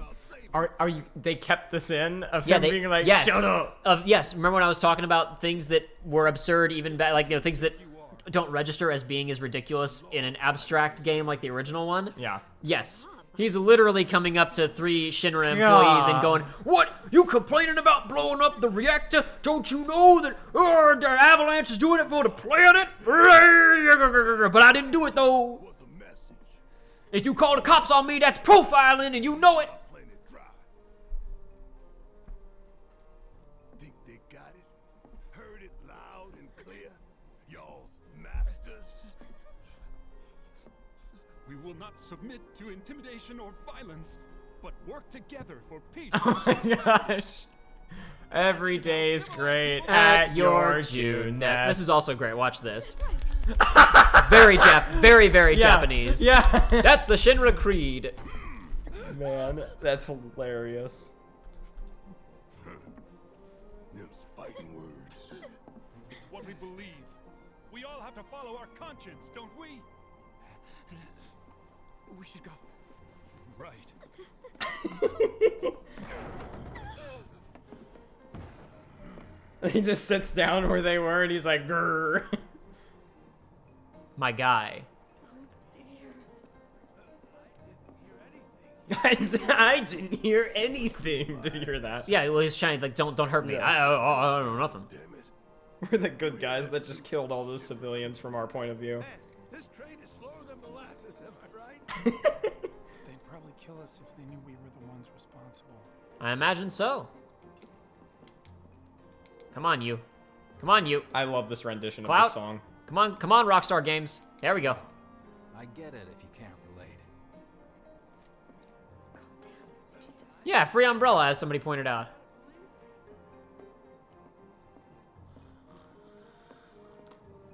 Are you? They kept this in of him being like, yes. shut up. Yes. Remember when I was talking about things that were absurd, even things that don't register as being as ridiculous in an abstract game like the original one? Yeah. Yes. He's literally coming up to 3 Shinra employees and going, "What? You complaining about blowing up the reactor? Don't you know that the Avalanche is doing it for the planet? But I didn't do it though. If you call the cops on me, that's profiling, and you know it." Think they got it? Heard it loud and clear? Y'all's masters. We will not submit to intimidation or violence, but work together for peace. Oh my gosh. Every day is great At your June nest. This is also great. Watch this. Very Japanese. Yeah. That's the Shinra Creed. Man, that's hilarious. Them's fighting words. It's what we believe. We all have to follow our conscience, don't we? We should go. Right. He just sits down where they were and he's like, grrr. My guy. I didn't hear anything. Did you hear that? Yeah, well, he's trying don't hurt me. Yeah. I don't know nothing. We're the good guys that just killed all those civilians from our point of view. This train is slower than molasses, am I right? They'd probably kill us if they knew we were the ones responsible. I imagine so. Come on, you. Come on, you. I love this rendition of Clout. this song. Come on, Rockstar Games. There we go. I get it if you can't relate. Yeah, free umbrella, as somebody pointed out.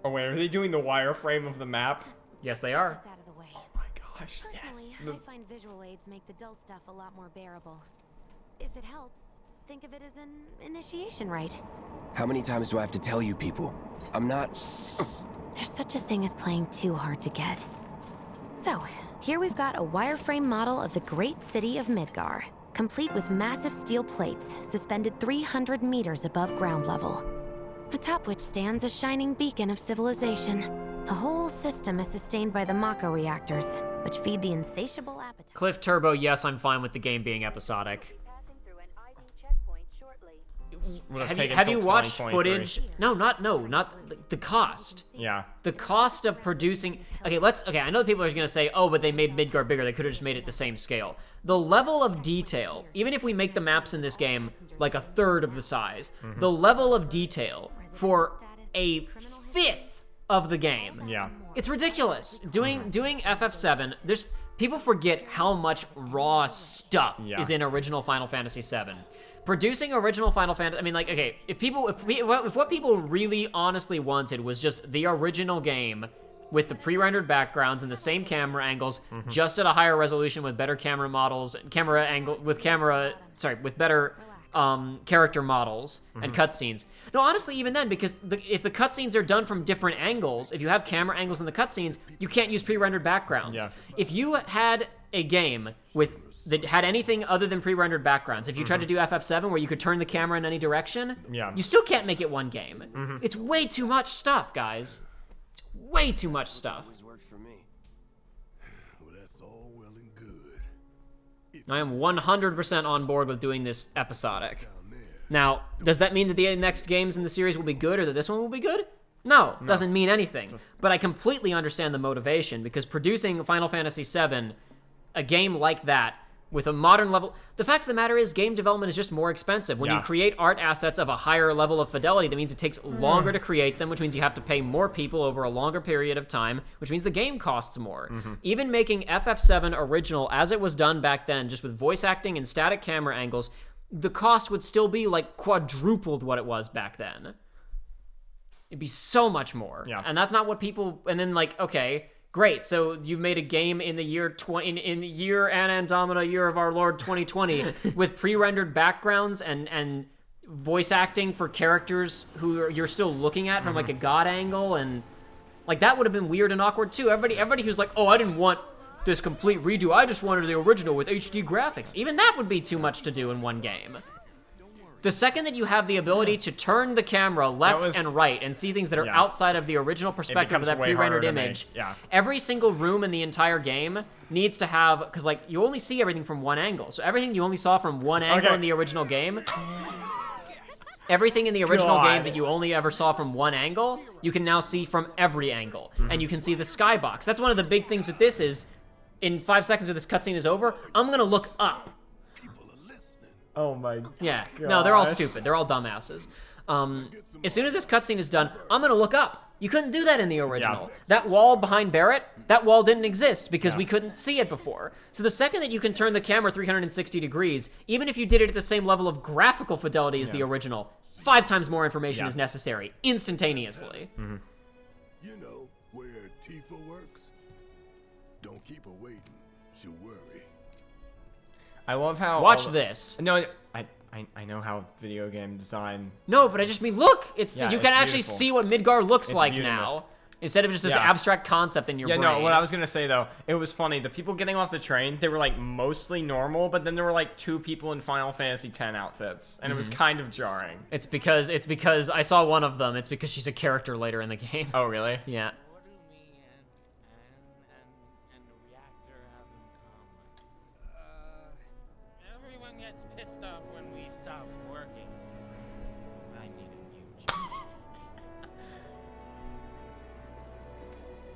Oh wait, are they doing the wireframe of the map? Yes, they are. This out of the way. Oh my gosh, Personally, yes. I find visual aids make the dull stuff a lot more bearable. If it helps, think of it as an initiation rite. How many times do I have to tell you people? I'm not... There's such a thing as playing too hard to get. So, here we've got a wireframe model of the great city of Midgar, complete with massive steel plates suspended 300 meters above ground level, atop which stands a shining beacon of civilization. The whole system is sustained by the Mako reactors, which feed the insatiable appetite. Cliff Turbo, yes, I'm fine with the game being episodic. Have you watched footage? No, not the cost. Yeah. The cost of producing. Okay, I know people are gonna say, oh, but they made Midgar bigger. They could have just made it the same scale. The level of detail, even if we make the maps in this game like a third of the size, the level of detail for a fifth of the game. Yeah. It's ridiculous. Doing FF7, people forget how much raw stuff is in original Final Fantasy VII. Producing original Final Fantasy, I mean, like, okay, if what people really honestly wanted was just the original game with the pre-rendered backgrounds and the same camera angles, just at a higher resolution with better camera models, with better character models and cutscenes. No, honestly, even then, because if the cutscenes are done from different angles, if you have camera angles in the cutscenes, you can't use pre-rendered backgrounds. Yeah. If you had a game that had anything other than pre-rendered backgrounds, if you tried to do FF7 where you could turn the camera in any direction, you still can't make it one game. It's way too much stuff, guys. It's way too much stuff. Always worked for me. Well, that's all well and good. I am 100% on board with doing this episodic. Now, does that mean that the next games in the series will be good or that this one will be good? No, doesn't mean anything. But I completely understand the motivation, because producing Final Fantasy VII, a game like that, with a modern level... The fact of the matter is, game development is just more expensive. When you create art assets of a higher level of fidelity, that means it takes longer to create them, which means you have to pay more people over a longer period of time, which means the game costs more. Even making FF7 original, as it was done back then, just with voice acting and static camera angles, the cost would still be, like, quadrupled what it was back then. It'd be so much more. Yeah. And that's not what people... And then, like, okay... Great, so you've made a game in the year in the year Anna Andromeda, year of our Lord 2020, with pre-rendered backgrounds and voice acting for characters who you're still looking at from like a god angle, and like that would have been weird and awkward too. Everybody who's like, oh, I didn't want this complete redo, I just wanted the original with HD graphics. Even that would be too much to do in one game. The second that you have the ability to turn the camera left and right and see things that are outside of the original perspective of that pre-rendered image, every single room in the entire game needs to have, because like you only see everything from one angle. So everything you only saw from one angle in the original game, everything in the original game that you only ever saw from one angle, you can now see from every angle. And you can see the skybox. That's one of the big things with this is, in 5 seconds when this cutscene is over, I'm gonna look up. Oh my god. Yeah, no, they're all stupid. They're all dumbasses. As soon as this cutscene is done, I'm gonna look up. You couldn't do that in the original. That wall behind Barrett, that wall didn't exist because we couldn't see it before. So the second that you can turn the camera 360 degrees, even if you did it at the same level of graphical fidelity as the original, 5 times more information is necessary, instantaneously. You know where Tifa works? Don't keep her waiting. She'll worry. I love how... Watch this. No, I know how video game design... No, but I just mean, look! It's you can actually beautiful. see what Midgar looks like beautiful. now. Instead of just this abstract concept in your brain. Yeah, no, what I was going to say, though, it was funny. The people getting off the train, they were, like, mostly normal, but then there were, like, 2 people in Final Fantasy X outfits, and it was kind of jarring. It's because I saw one of them. It's because she's a character later in the game. Oh, really? Yeah. Everyone gets pissed off when we stop working. I need a new job.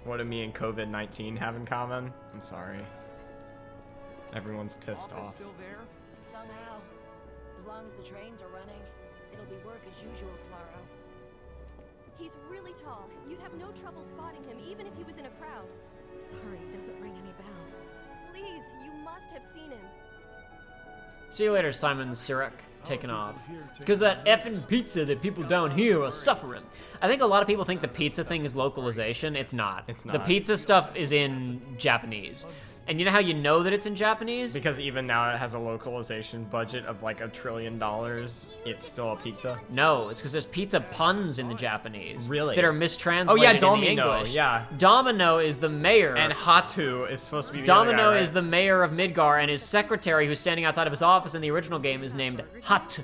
What do me and COVID-19 have in common? I'm sorry. Everyone's pissed off. Still there? Somehow. As long as the trains are running, it'll be work as usual tomorrow. He's really tall. You'd have no trouble spotting him, even if he was in a crowd. Sorry, doesn't ring any bells. Please, you must have seen him. See you later, Simon Sirak. Taken off. It's because that effing pizza that people down here are suffering. I think a lot of people think the pizza thing is localization. It's not. It's not. The pizza stuff is in Japanese. And you know how you know that it's in Japanese? Because even now it has a localization budget of like $1 trillion. It's still a pizza. No, it's because there's pizza puns in the Japanese. Really? That are mistranslated in the Domino, English. yeah. Domino is the mayor. And Hatu is supposed to be the Domino other guy, right? is the mayor of Midgar, and his secretary, who's standing outside of his office in the original game, is named Hut.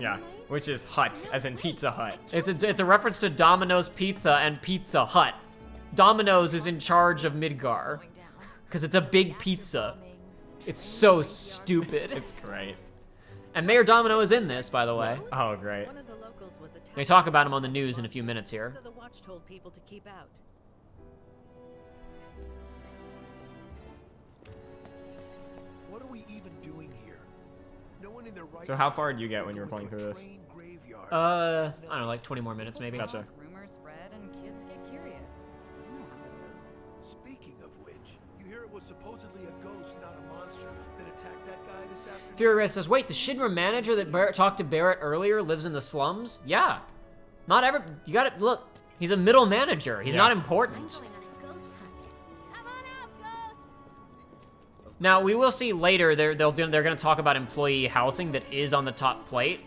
Yeah, which is hut, as in Pizza Hut. It's a reference to Domino's Pizza and Pizza Hut. Domino's is in charge of Midgar. Because it's a big pizza. It's so stupid. It's great. And Mayor Domino is in this, by the way. Oh, great. One of the locals was attacked. They talk about him on the news in a few minutes here. So the watch told people to keep out. What are we even doing here? No one in their right. So how far did you get when you were playing through this? I don't know, like 20 more minutes maybe. Gotcha. Rumors spread and kids get curious. You know how it is. Speaking of which, you hear it was supposedly a ghost, not a monster, that attacked that guy this afternoon? Fury Red says, wait, the Shinra manager that Barrett talked to Barrett earlier lives in the slums? Yeah. Not ever. You gotta, look, he's a middle manager. He's not important. Now, we will see later, they're gonna talk about employee housing that is on the top plate.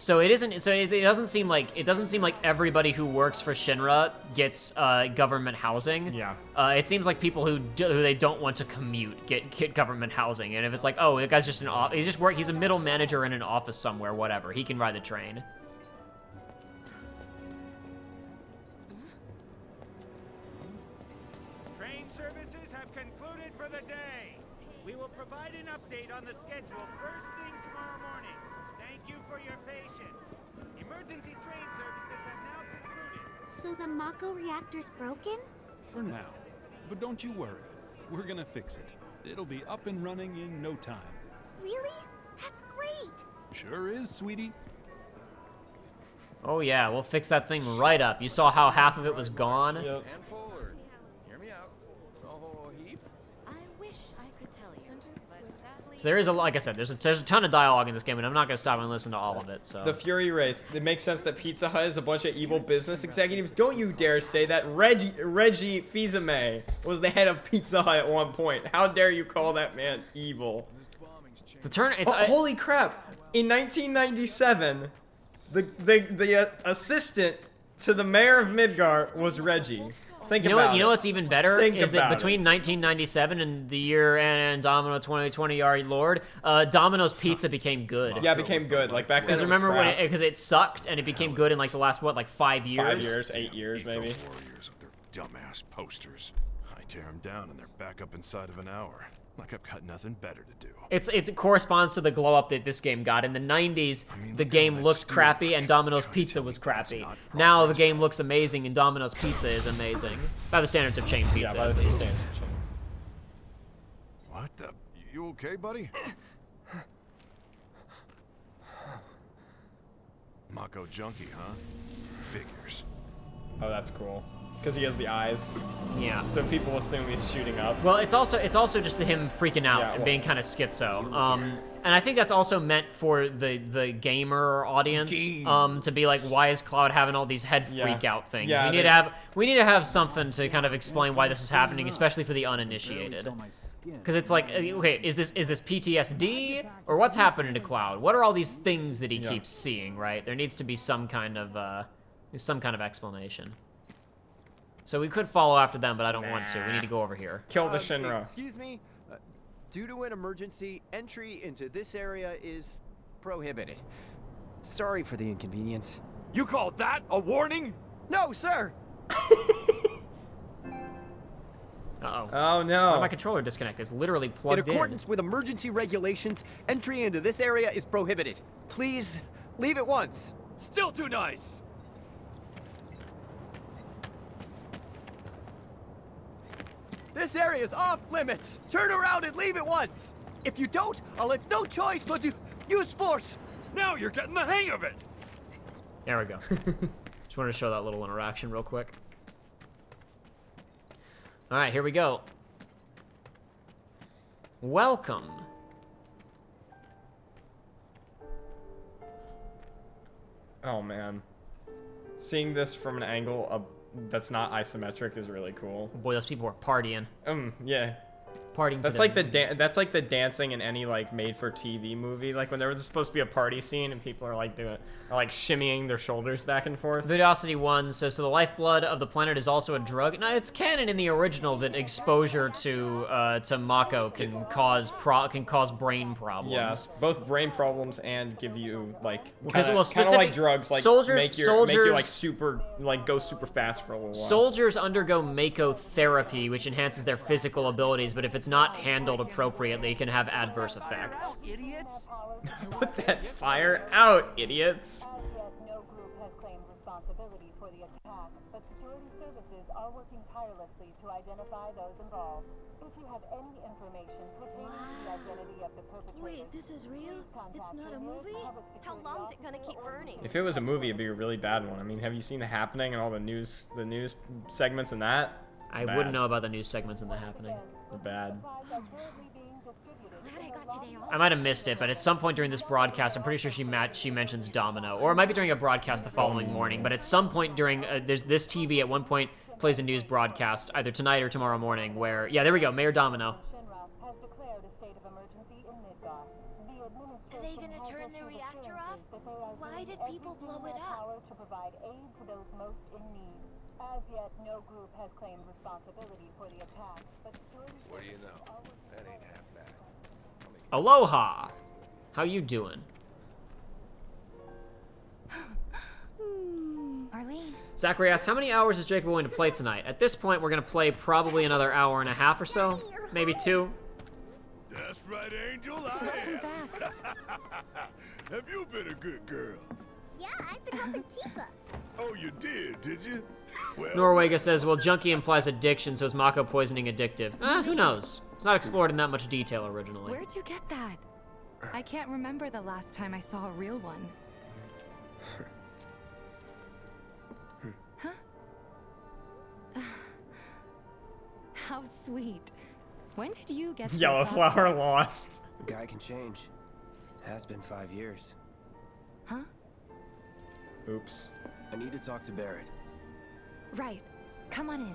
So it doesn't seem like everybody who works for Shinra gets government housing. Yeah. It seems like people who they don't want to commute get government housing, and if it's like, oh, the guy's just he's a middle manager in an office somewhere, whatever, he can ride the train. Train services have concluded for the day. We will provide an update on the schedule first thing tomorrow morning. Thank you for your patience. Emergency train services have now concluded. So the Mako reactor's broken? For now. But don't you worry. We're gonna fix it. It'll be up and running in no time. Really? That's great! Sure is, sweetie. Oh yeah, we'll fix that thing right up. You saw how half of it was gone? Hand forward. Hear me out. Oh, heap. I wish I could tell you, but sadly... So there is like I said, there's a ton of dialogue in this game, and I'm not gonna stop and listen to all of it. So The Fury Wraith. It makes sense that Pizza Hut is a bunch of evil business executives. Don't you dare say that. Reggie Fils-Aimé was the head of Pizza Hut at one point. How dare you call that man evil? the turn. Holy crap! In 1997, the assistant to the mayor of Midgar was Reggie. Think you know about what? You know what's even better is that about between 1997 and the year and Domino 2020, our Lord, Domino's Pizza became good. Yeah, it became good. Like back then. Because remember when because it sucked and it became good in like the last 5 years? 5 years, 8 years maybe. Warriors with their dumbass posters. I tear them down and they're back up inside of an hour. Like I've got nothing better to do. It corresponds to the glow up that this game got. In the 90s, the game looked crappy and Domino's Pizza was crappy. Now the game looks amazing and Domino's Pizza is amazing. By the standards of chain pizza, Yeah, by at the least. standards of chains. What the? You okay, buddy? Mako junkie, huh? Figures. Oh, that's cool. Because he has the eyes. Yeah. So people assume he's shooting up. Well, it's also just him freaking out Yeah, and well- being kind of schizo. And I think that's also meant for the gamer audience. To be like, why is Cloud having all these head freak out things? Yeah, we need to have something to kind of explain why this is happening, especially for the uninitiated. Because it's like, okay, is this PTSD or what's happening to Cloud? What are all these things that he keeps seeing? Right? There needs to be some kind of explanation. So we could follow after them, but I don't want to. We need to go over here. Kill the Shinra. Excuse me. Due to an emergency, entry into this area is prohibited. Sorry for the inconvenience. You call that a warning? No, sir. Uh-oh. Oh, no. Why did my controller disconnect? It's literally plugged in. In accordance with emergency regulations, entry into this area is prohibited. Please, leave at once. Still too nice. This area is off limits. Turn around and leave at once. If you don't, I'll have no choice but to use force. Now you're getting the hang of it. There we go. Just wanted to show that little interaction real quick. All right, here we go. Welcome Oh man, seeing this from an angle that's not isometric is really cool. Boy, those people were partying. Yeah. Partying. That's like that's like the dancing in any like made-for-TV movie. Like when there was supposed to be a party scene and people are like shimmying their shoulders back and forth. Vidosity 1 says, so the lifeblood of the planet is also a drug. No, it's canon in the original that exposure to Mako can cause brain problems. Yes, both brain problems and give you like kind of like drugs, like make you like super go super fast for a little while. Soldiers undergo Mako therapy, which enhances their physical abilities, but if it's not handled appropriately, it can have adverse effects. Idiots! Put that fire out, idiots! No group has claimed responsibility for the attack, but security services are working tirelessly to identify those involved. If you have any information pertaining to the identity of the perpetrator, wait, this is real? It's not a movie? How long is it gonna keep burning? If it was a movie, it'd be a really bad one. I mean, have you seen The Happening and all the news segments in that? I wouldn't know about the news segments in The Happening. They're bad. I might have missed it, but at some point during this broadcast, I'm pretty sure she mentions Domino, or it might be during a broadcast the following morning. But at some point during there's this TV at one point plays a news broadcast either tonight or tomorrow morning where there we go, Mayor Domino. Are they gonna turn the reactor off? Why did people blow it up? To provide aid to those most in need. As yet, no group has claimed responsibility for the attack, but what do you know? That ain't half bad. Aloha! How you doing? Arlene. Zachary asks, how many hours is Jacob willing to play tonight? At this point, we're going to play probably another hour and a half or so. Maybe 2. That's right, Angel. I am. Have you been a good girl? Yeah, I've been helping Tifa. Oh, you did you? Well, Norwega says, well, junkie implies addiction, so is Mako poisoning addictive? Who knows? It's not explored in that much detail originally. Where'd you get that? I can't remember the last time I saw a real one. Huh? How sweet. When did you get Yellow flower lost? A guy can change. Has been 5 years. Huh? Oops. I need to talk to Barrett. Right. Come on in.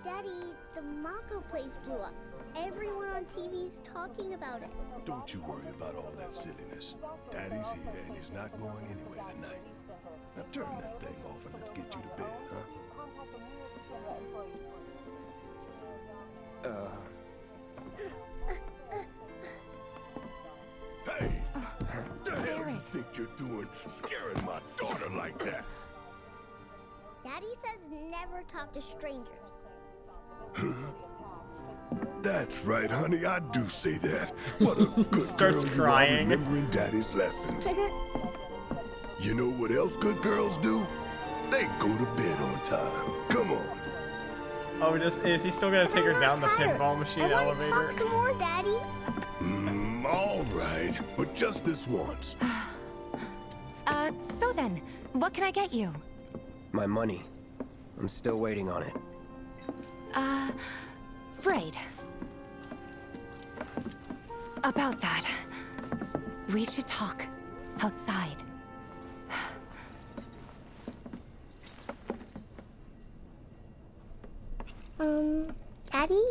Daddy, the Mako place blew up. Everyone on TV's talking about it. Don't you worry about all that silliness. Daddy's here and he's not going anywhere tonight. Now turn that thing off and let's get you to bed, huh? Hey! What the hell you think you're doing scaring my daughter like that? Daddy says never talk to strangers. That's right, honey. I do say that. What a good Starts girl crying. you are remembering Daddy's lessons. You know what else good girls do? They go to bed on time. Come on. Oh, is he still gonna take her down the pinball machine elevator? Talk some more, Daddy. All right, but just this once. So then, what can I get you? My money. I'm still waiting on it. Right. About that, we should talk outside. Daddy?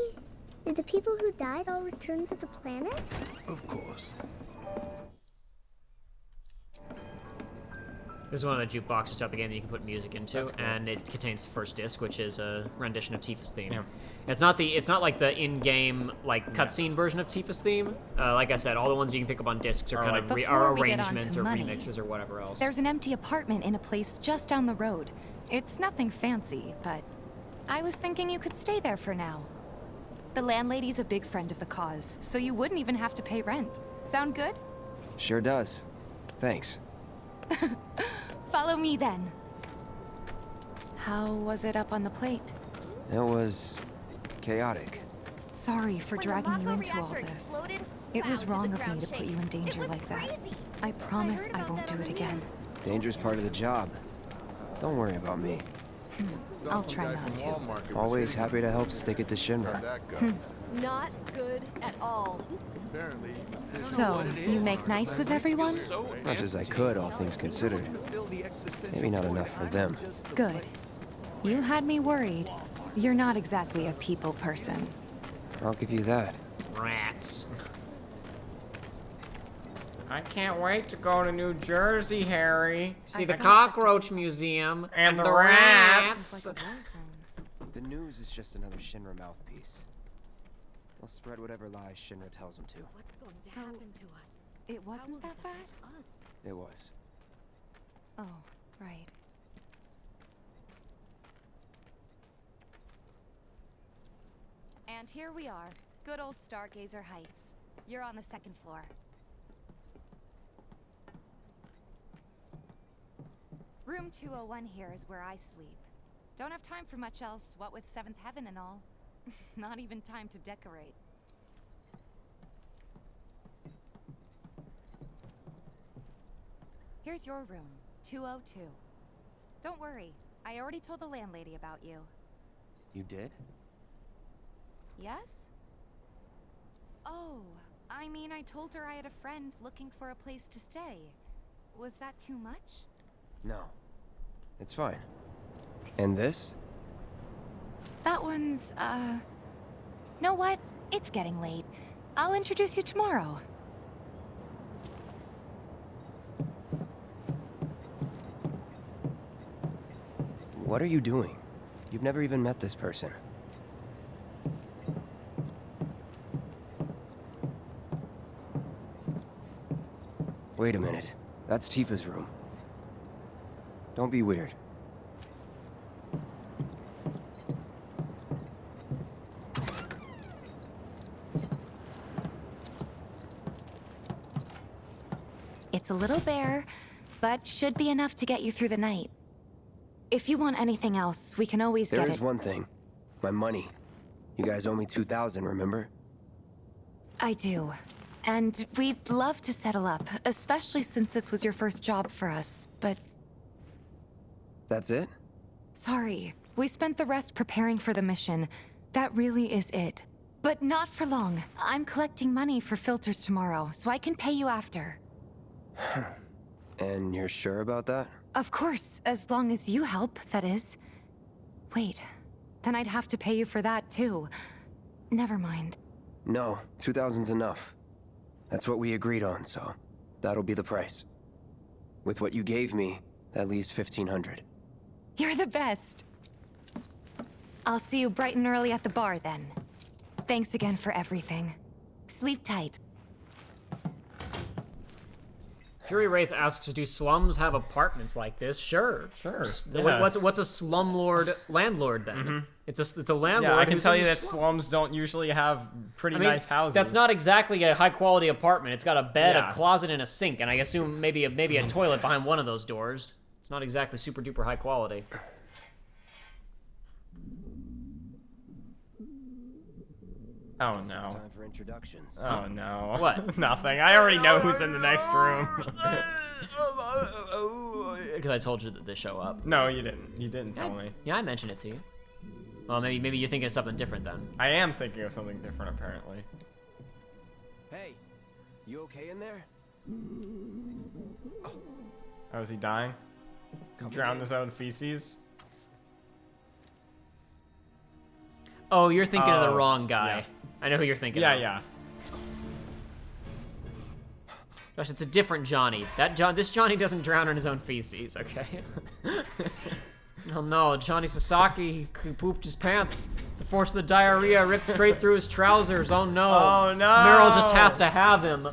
Did the people who died all return to the planet? Of course. This is one of the jukeboxes up again that you can put music into, cool. And it contains the first disc, which is a rendition of Tifa's theme. Yeah. It's not like the in-game cutscene version of Tifa's theme. Like I said, all the ones you can pick up on discs are kind of arrangements or remixes or whatever else. There's an empty apartment in a place just down the road. It's nothing fancy, but I was thinking you could stay there for now. The landlady's a big friend of the cause, so you wouldn't even have to pay rent. Sound good? Sure does. Thanks. Follow me then. How was it up on the plate? It was chaotic. Sorry for dragging you into all this. It was wrong of me to put you in danger like that. I promise I won't do it again. Danger's part of the job. Don't worry about me. I'll try not to. Always happy to help stick it to Shinra. Not good at all. So, you make nice with everyone? Much as I could, all things considered. Maybe not enough for them. Good. You had me worried. You're not exactly a people person. I'll give you that. Rats. I can't wait to go to New Jersey, Harry. See the cockroach museum and the rats. The news is just another Shinra mouthpiece. They'll spread whatever lies Shinra tells them to. What's going to happen to us? It wasn't that bad? It was. Oh, right. And here we are. Good old Stargazer Heights. You're on the second floor. Room 201 here is where I sleep. Don't have time for much else, what with 7th Heaven and all. Not even time to decorate. Here's your room, 202. Don't worry, I already told the landlady about you. You did? Yes? Oh, I mean, I told her I had a friend looking for a place to stay. Was that too much? No. It's fine. And this? That one's, know what? It's getting late. I'll introduce you tomorrow. What are you doing? You've never even met this person. Wait a minute. That's Tifa's room. Don't be weird. It's a little bare, but should be enough to get you through the night. If you want anything else, we can always get it. There is one thing. My money. You guys owe me 2,000, remember? I do. And we'd love to settle up, especially since this was your first job for us, but... That's it? Sorry. We spent the rest preparing for the mission. That really is it. But not for long. I'm collecting money for filters tomorrow, so I can pay you after. And you're sure about that? Of course, as long as you help, that is. Wait, then I'd have to pay you for that too. Never mind. No, 2,000's enough. That's what we agreed on, so that'll be the price. With what you gave me, that leaves 1,500. You're the best. I'll see you bright and early at the bar then. Thanks again for everything. Sleep tight. Fury Wraith asks, do slums have apartments like this? Sure. Sure. Yeah. What's a slumlord landlord then? Mm-hmm. It's a landlord. Yeah, I can tell you that slums don't usually have pretty nice houses. That's not exactly a high quality apartment. It's got a bed, a closet, and a sink, and I assume maybe a toilet behind one of those doors. It's not exactly super duper high quality. Oh no. It's time for introductions. Oh no. What? Nothing. I already know who's in the next room. Because I told you that they show up. No, you didn't. You didn't tell me. Yeah, I mentioned it to you. Well, maybe you're thinking of something different then. I am thinking of something different, apparently. Hey, you okay in there? Oh, is he dying? He drowned his own feces? Oh, you're thinking of the wrong guy. Yeah. I know who you're thinking of. Yeah. Josh, it's a different Johnny. This Johnny doesn't drown in his own feces, okay? Oh no, Johnny Sasaki, he pooped his pants. The force of the diarrhea ripped straight through his trousers. Oh no. Oh no. Meryl just has to have him.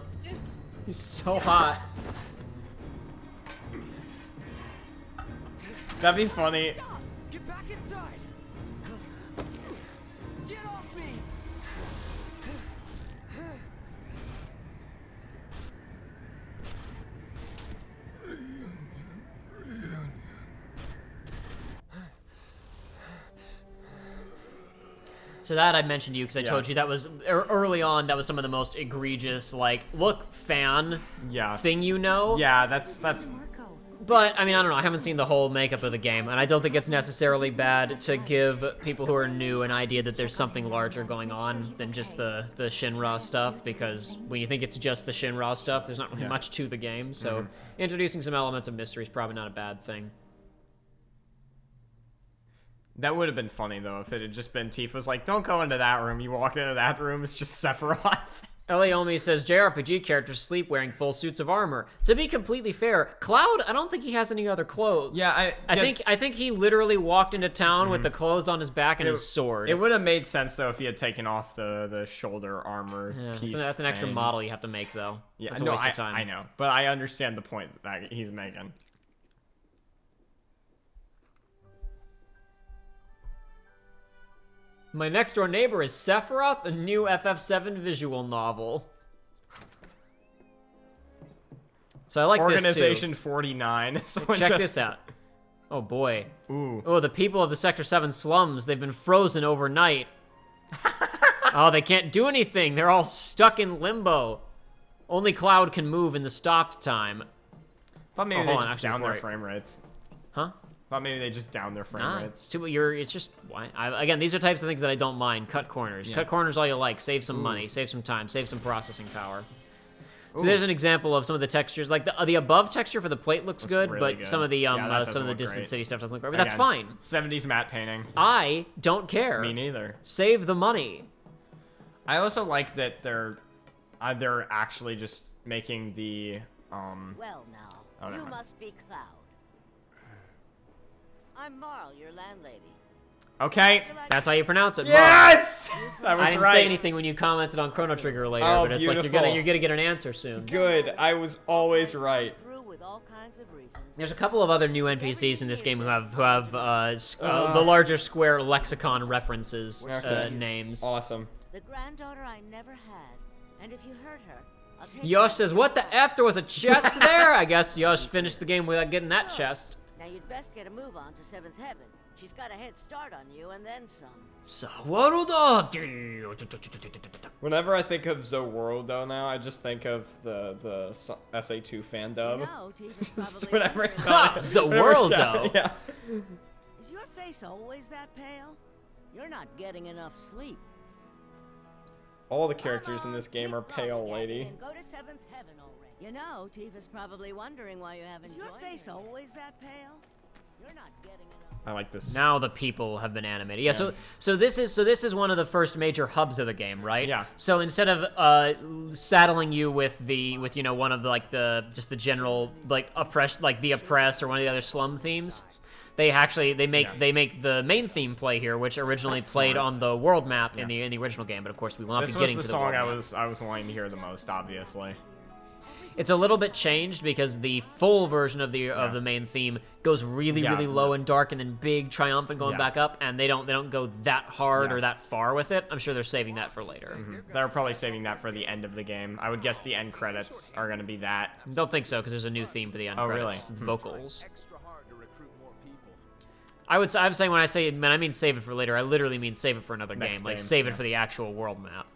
He's so hot. That'd be funny. Get back inside! Get off me! So that I mentioned to you because I told you that was early on. That was some of the most egregious, like, look, fan thing, you know. Yeah, that's. But, I mean, I don't know. I haven't seen the whole makeup of the game, and I don't think it's necessarily bad to give people who are new an idea that there's something larger going on than just the Shinra stuff, because when you think it's just the Shinra stuff, there's not really much to the game, so introducing some elements of mystery is probably not a bad thing. That would have been funny, though, if it had just been Tifa's like, don't go into that room. You walk into that room, it's just Sephiroth. Eliomi says, JRPG characters sleep wearing full suits of armor. To be completely fair, Cloud, I don't think he has any other clothes. Yeah, I think he literally walked into town with the clothes on his back and his sword. It would have made sense, though, if he had taken off the shoulder armor piece. That's an extra model you have to make, though. Yeah, that's a waste of time. I know, but I understand the point that he's making. My next door neighbor is Sephiroth, a new FF7 visual novel. So I like Organization this too. 49. Check this out. Oh boy. Ooh. Oh, the people of the Sector 7 slums, they've been frozen overnight. Oh, they can't do anything. They're all stuck in limbo. Only Cloud can move in the stopped time. Thought maybe they just down their frame rates. Huh? Thought maybe they just down their frame rates. It's just again, these are types of things that I don't mind. Cut corners. Cut corners all you like. Save some money. Save some time. Save some processing power. So there's an example of some of the textures. Like the above texture for the plate looks good, really but good. some of the some of the distant city stuff doesn't look great. But that's fine. 70s matte painting. I don't care. Me neither. Save the money. I also like that they're actually just making the Well now, you must be Cloud. I'm Marl, your landlady. Okay. That's how you pronounce it. Yes! That was I didn't say anything when you commented on Chrono Trigger later, but it's like you're gonna get an answer soon. Good. I was always right. There's a couple of other new NPCs in this game who have the larger Square lexicon references names. Awesome. The granddaughter I never had, and if you hurt her, I'll take Yosh says, "What the F? There was a chest there." I guess Yosh finished the game without getting that chest. Now you'd best get a move on to 7th Heaven. She's got a head start on you, and then some. Whenever I think of Zoworld now, I just think of the SA2 fan dub. Just whenever I saw it. Zoworld. Yeah. Is your face always that pale? You're not getting enough sleep. All the characters in this game are pale, lady. Go to 7th Heaven already. You know, Tifa's probably wondering why you haven't joined. Is your face always that pale? You're not getting enough. I like this. Now the people have been animated. Yeah. So this is one of the first major hubs of the game, right? Yeah. So instead of saddling you with one of the general the oppressed or one of the other slum themes, they make the main theme play here, which originally played on the world map in the original game, but of course we will not be getting to the world map. This was the song I was wanting to hear the most, obviously. It's a little bit changed because the full version of the main theme goes really low and dark and then big triumphant going back up, and they don't go that hard or that far with it. I'm sure they're saving that for later. They're probably saving that for the end of the game. I would guess the end credits are going to be that. Don't think so, because there's a new theme for the end credits. Really? Vocals. I'm saying when I mean save it for later, I literally mean save it for another game. Like save it for the actual world map.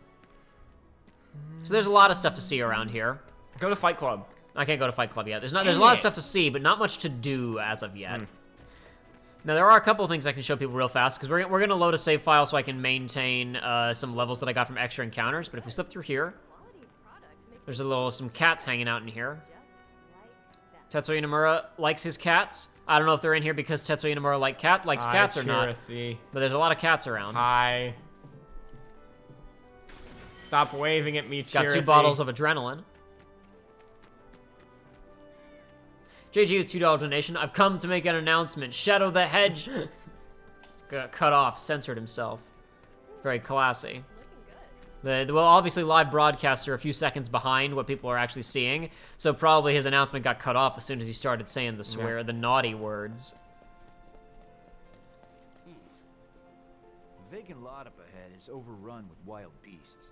So there's a lot of stuff to see around here. Go to Fight Club. I can't go to Fight Club yet. There's a lot of stuff to see, but not much to do as of yet. Now there are a couple of things I can show people real fast because we're gonna load a save file so I can maintain some levels that I got from extra encounters. But if we slip through here, there's some cats hanging out in here. Tetsuya Nomura likes his cats. I don't know if they're in here because Tetsuya Nomura likes cats or not. But there's a lot of cats around. Hi. Stop waving at me, Got 2 bottles of adrenaline. JG with $2 donation. I've come to make an announcement. Shadow the Hedge got cut off, censored himself. Very classy. Well, obviously live broadcasts are a few seconds behind what people are actually seeing, so probably his announcement got cut off as soon as he started saying the naughty words. The vacant lot up ahead is overrun with wild beasts.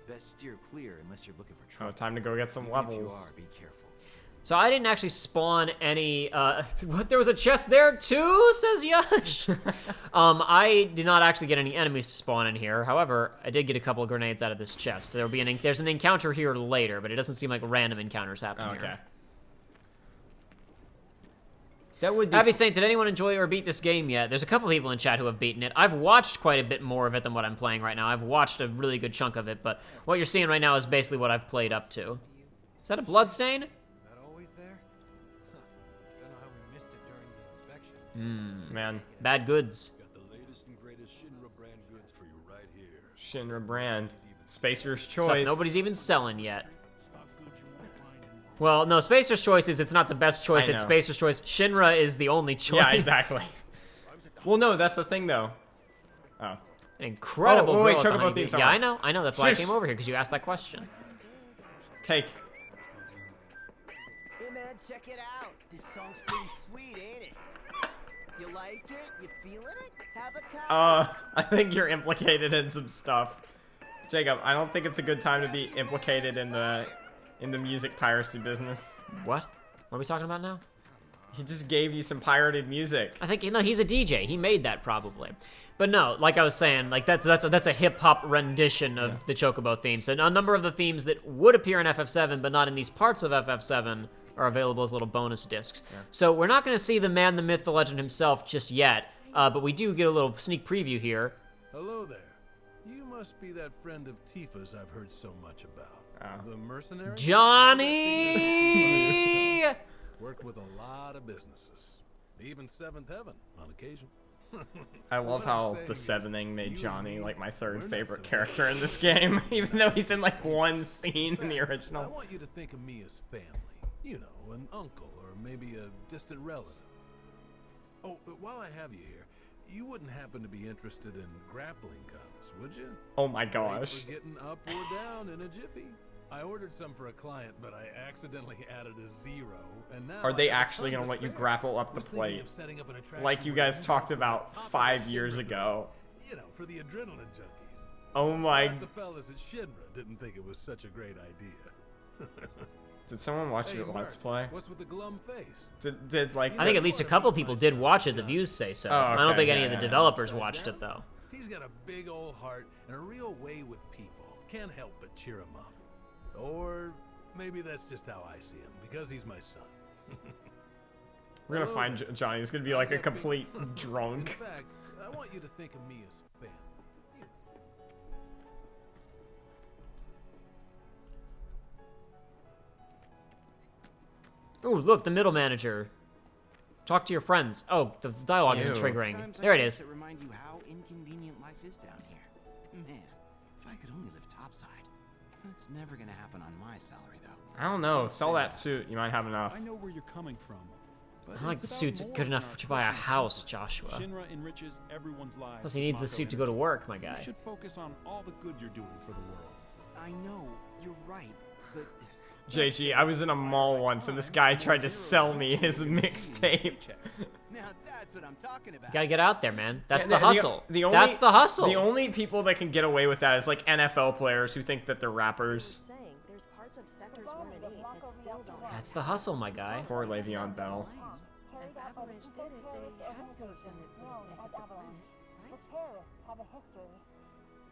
Best steer clear unless you're looking for trouble. Oh, time to go get some levels. If you are, be careful. So I didn't actually spawn any, what, there was a chest there too, says Yash? I did not actually get any enemies to spawn in here. However, I did get a couple of grenades out of this chest. There's an encounter here later, but it doesn't seem like random encounters happen here. That would be... Abby's saying, did anyone enjoy or beat this game yet? There's a couple people in chat who have beaten it. I've watched quite a bit more of it than what I'm playing right now. I've watched a really good chunk of it, but what you're seeing right now is basically what I've played up to. Is that a bloodstain? Not always there? Don't know how we missed it during the inspection. Man. Bad goods. Got the latest and greatest Shinra brand goods for you right here. Shinra brand. Spacer's Choice. Stuff nobody's even selling yet. Well, no, Spacer's Choice is it's not the best choice, it's Spacer's Choice. Shinra is the only choice. Yeah, exactly. Well, no, that's the thing, though. Oh. An incredible wait, growth Chocobo on theme Honeybee. song. Yeah, I know, that's why I came over here, because you asked that question. Take. Hey man, check it out. This song's pretty sweet, ain't it? You like it? You feeling it? Have a copy. I think you're implicated in some stuff. Jacob, I don't think it's a good time to be implicated in the music piracy business. What? What are we talking about now? He just gave you some pirated music. I think, no, he's a DJ. He made that probably. But no, like I was saying, like that's a hip-hop rendition of the Chocobo theme. So a number of the themes that would appear in FF7, but not in these parts of FF7, are available as little bonus discs. Yeah. So we're not going to see the man, the myth, the legend himself just yet, but we do get a little sneak preview here. Hello there. You must be that friend of Tifa's I've heard so much about. The mercenary? Johnny! Worked with a lot of businesses. Even Seventh Heaven on occasion. I love how the sevening made Johnny like my third favorite character in this game, even though he's in like one scene in the original. I want you to think of me as family. You know, an uncle or maybe a distant relative. Oh, but while I have you here, you wouldn't happen to be interested in grappling guns, would you? Oh my gosh. Great for getting up or down in a jiffy. I ordered some for a client, but I accidentally added a 0, and now Are they actually going to let you grapple up the plate? Like you guys talked about 5 years ago. You know, for the adrenaline junkies. Oh my... But the fellas at Shinra didn't think it was such a great idea. Did someone watch your Let's Play? What's with the glum face? Did like... I think at least a couple people did watch it. The views say so. Oh, okay. I don't think any of the developers watched it, though. He's got a big old heart and a real way with people. Can't help but cheer him up. Or maybe that's just how I see him, because he's my son. We're gonna find Johnny. He's gonna be like a complete drunk. In fact, I want you to think of me as family. Oh, look, the middle manager. Talk to your friends. Oh, the dialogue isn't triggering. There it is. That remind you how inconvenient life is down here. Man, if I could only live topside. That's never gonna happen on my salary, though. I don't know. Sell that suit. You might have enough. I know where you're coming from. I don't think the suit's good enough to buy a house, Joshua. Shinra enriches everyone's lives. Plus, he needs the suit to go to work, my guy. You should focus on all the good you're doing for the world. I know, you're right, but... JG, I was in a mall once and this guy tried to sell me his mixtape. Now that's what I'm talking about. You gotta get out there, man. That's the hustle. Only, that's the hustle. The only people that can get away with that is like NFL players who think that they're rappers. That's the hustle, my guy. Poor Le'Veon Bell. If Avalanche did it, they had to have done it for the sake of the planet, right? Terrorists have a history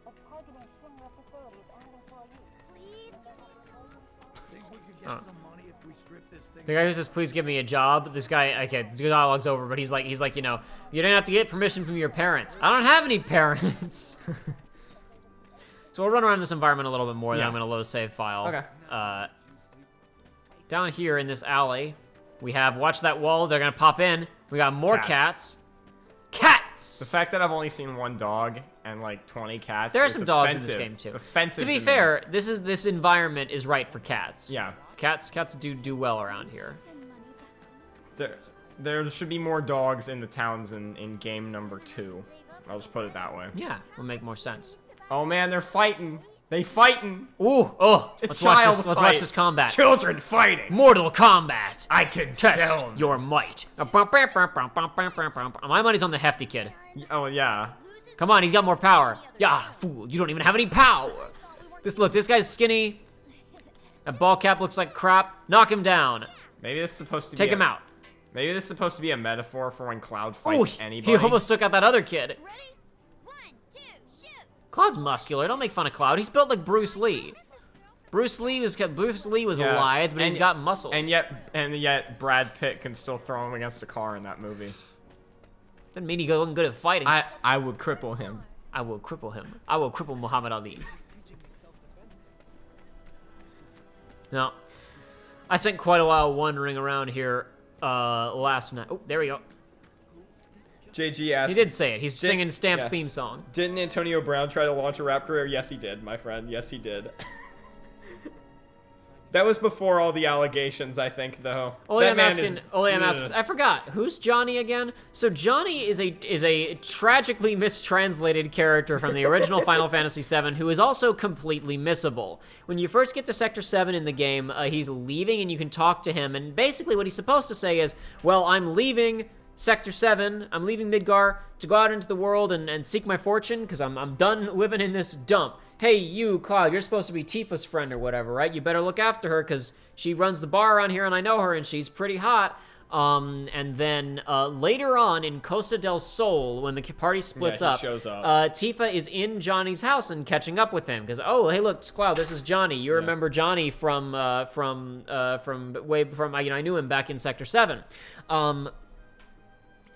of targeting Shinra facilities and employees. Please. Think we could get some money if we strip this thing? The guy who says, "Please give me a job." This guy, okay, the dialogue's over, but he's like, you know, you don't have to get permission from your parents. I don't have any parents. So we'll run around this environment a little bit more. Then I'm gonna load a save file. Okay. Down here in this alley, we have watch that wall. They're gonna pop in. We got more cats. Cats. The fact that I've only seen one dog and like 20 cats. There are some dogs in this game too. Offensive. To be fair, this environment is right for cats. Yeah. Cats do well around here. There should be more dogs in the towns in game number 2. I'll just put it that way. Yeah, will make more sense. Oh man, they're fighting. They fighting. Ooh, oh. Let's watch this combat. Children fighting. Mortal Kombat. I can test your might. My money's on the hefty kid. Oh yeah. Come on, he's got more power. Yeah, fool, you don't even have any power. This guy's skinny. That ball cap looks like crap. Knock him down. Maybe this is supposed to take him out. Maybe this is supposed to be a metaphor for when Cloud fights anybody. He almost took out that other kid. Cloud's muscular. Don't make fun of Cloud. He's built like Bruce Lee. Bruce Lee was lithe, but he's got muscles. And yet Brad Pitt can still throw him against a car in that movie. Doesn't mean he wasn't good at fighting. I would cripple him. I will cripple him. I will cripple Muhammad Ali. Now, I spent quite a while wandering around here last night. Oh, there we go. JG asked. He did say it. He's singing Stamp's theme song. Didn't Antonio Brown try to launch a rap career? Yes, he did, my friend. Yes, he did. That was before all the allegations, I think, though. I'm asking. I forgot. Who's Johnny again? So Johnny is a tragically mistranslated character from the original Final Fantasy VII, who is also completely missable. When you first get to Sector 7 in the game, he's leaving, and you can talk to him. And basically, what he's supposed to say is, "Well, I'm leaving Sector 7. I'm leaving Midgar to go out into the world and seek my fortune because I'm done living in this dump. Hey, you, Cloud, you're supposed to be Tifa's friend or whatever, right? You better look after her because she runs the bar around here and I know her and she's pretty hot." And then later on in Costa del Sol, when the party splits up, shows up. Tifa is in Johnny's house and catching up with him because, oh, hey, look, it's Cloud, this is Johnny. You remember Johnny from I knew him back in Sector 7.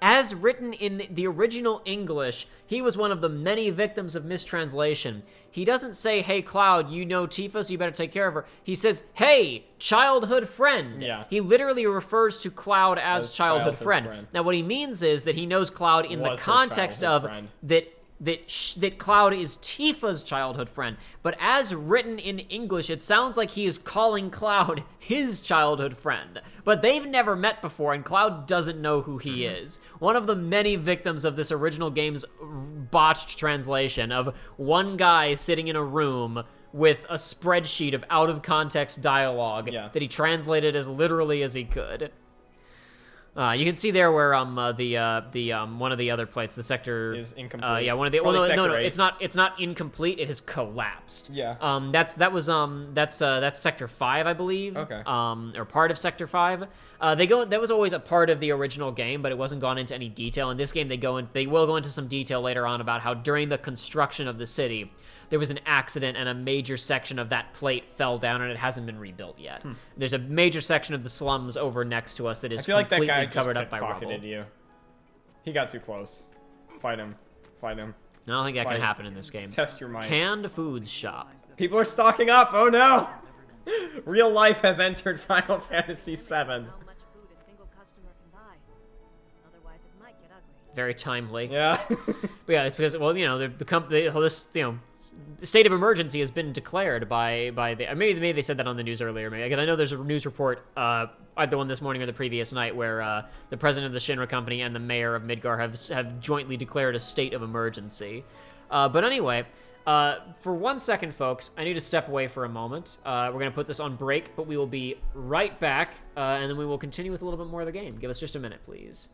As written in the original English, he was one of the many victims of mistranslation. He doesn't say, "Hey, Cloud, you know Tifa, so you better take care of her." He says, "Hey, childhood friend." Yeah. He literally refers to Cloud as childhood friend. Now, what he means is that he knows Cloud in the context of that Cloud is Tifa's childhood friend. But as written in English, it sounds like he is calling Cloud his childhood friend. But they've never met before, and Cloud doesn't know who he is. One of the many victims of this original game's botched translation of one guy sitting in a room with a spreadsheet of out-of-context dialogue that he translated as literally as he could. You can see there where one of the other plates, the sector is incomplete. One of the no, it's not incomplete. It has collapsed. Yeah. That's Sector 5, I believe. Okay. Or part of Sector 5. That was always a part of the original game, but it wasn't gone into any detail. In this game, they will go into some detail later on about how during the construction of the city, there was an accident and a major section of that plate fell down and it hasn't been rebuilt yet. There's a major section of the slums over next to us that is completely covered up by rubble. You. He got too close. Fight him. I don't think that can happen in this game. Test your mind. Canned foods shop. People are stocking up. Oh no! Real life has entered Final Fantasy VII. Very timely. Yeah. But yeah, it's because, well, the state of emergency has been declared by the, maybe they said that on the news earlier. Maybe, I know there's a news report, either one this morning or the previous night, where the president of the Shinra company and the mayor of Midgar have jointly declared a state of emergency. But anyway, for 1 second, folks, I need to step away for a moment. We're going to put this on break, but we will be right back, and then we will continue with a little bit more of the game. Give us just a minute, please.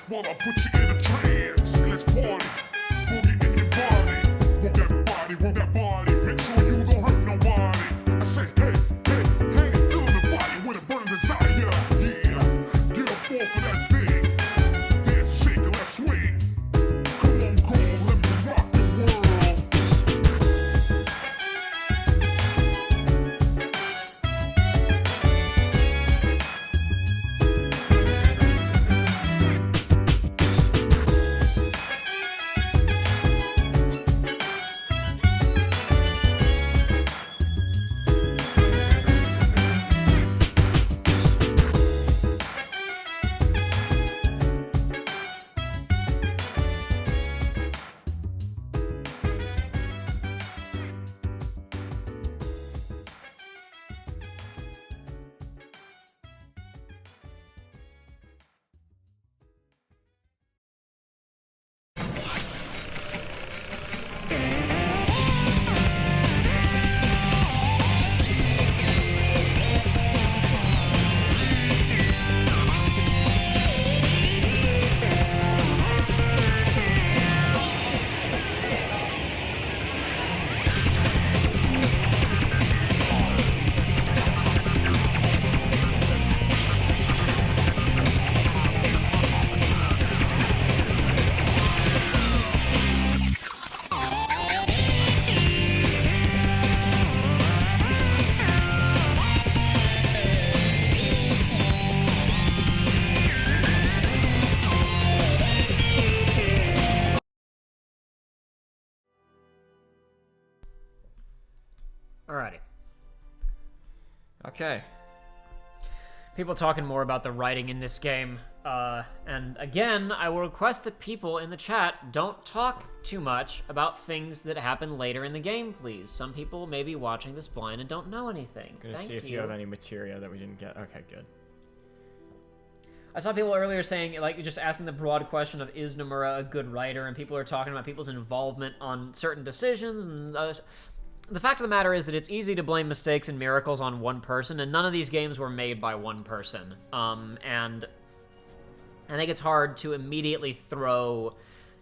while I put you in a trance. Let's party. Boogie in your body. Work that body, work that body. Make sure you don't hurt nobody. I say, hey, hey, hey, feeling the fire with a burning desire. Yeah, get up off of that thing. Dance and shake and let's swing. Come on, go, let me rock the world. Alrighty. Okay. People talking more about the writing in this game. And again, I will request that people in the chat don't talk too much about things that happen later in the game, please. Some people may be watching this blind and don't know anything. I'm gonna see if you have any materia that we didn't get. Okay, good. I saw people earlier saying, like, just asking the broad question of, is Nomura a good writer? And people are talking about people's involvement on certain decisions and others. The fact of the matter is that it's easy to blame mistakes and miracles on one person, and none of these games were made by one person. And I think it's hard to immediately throw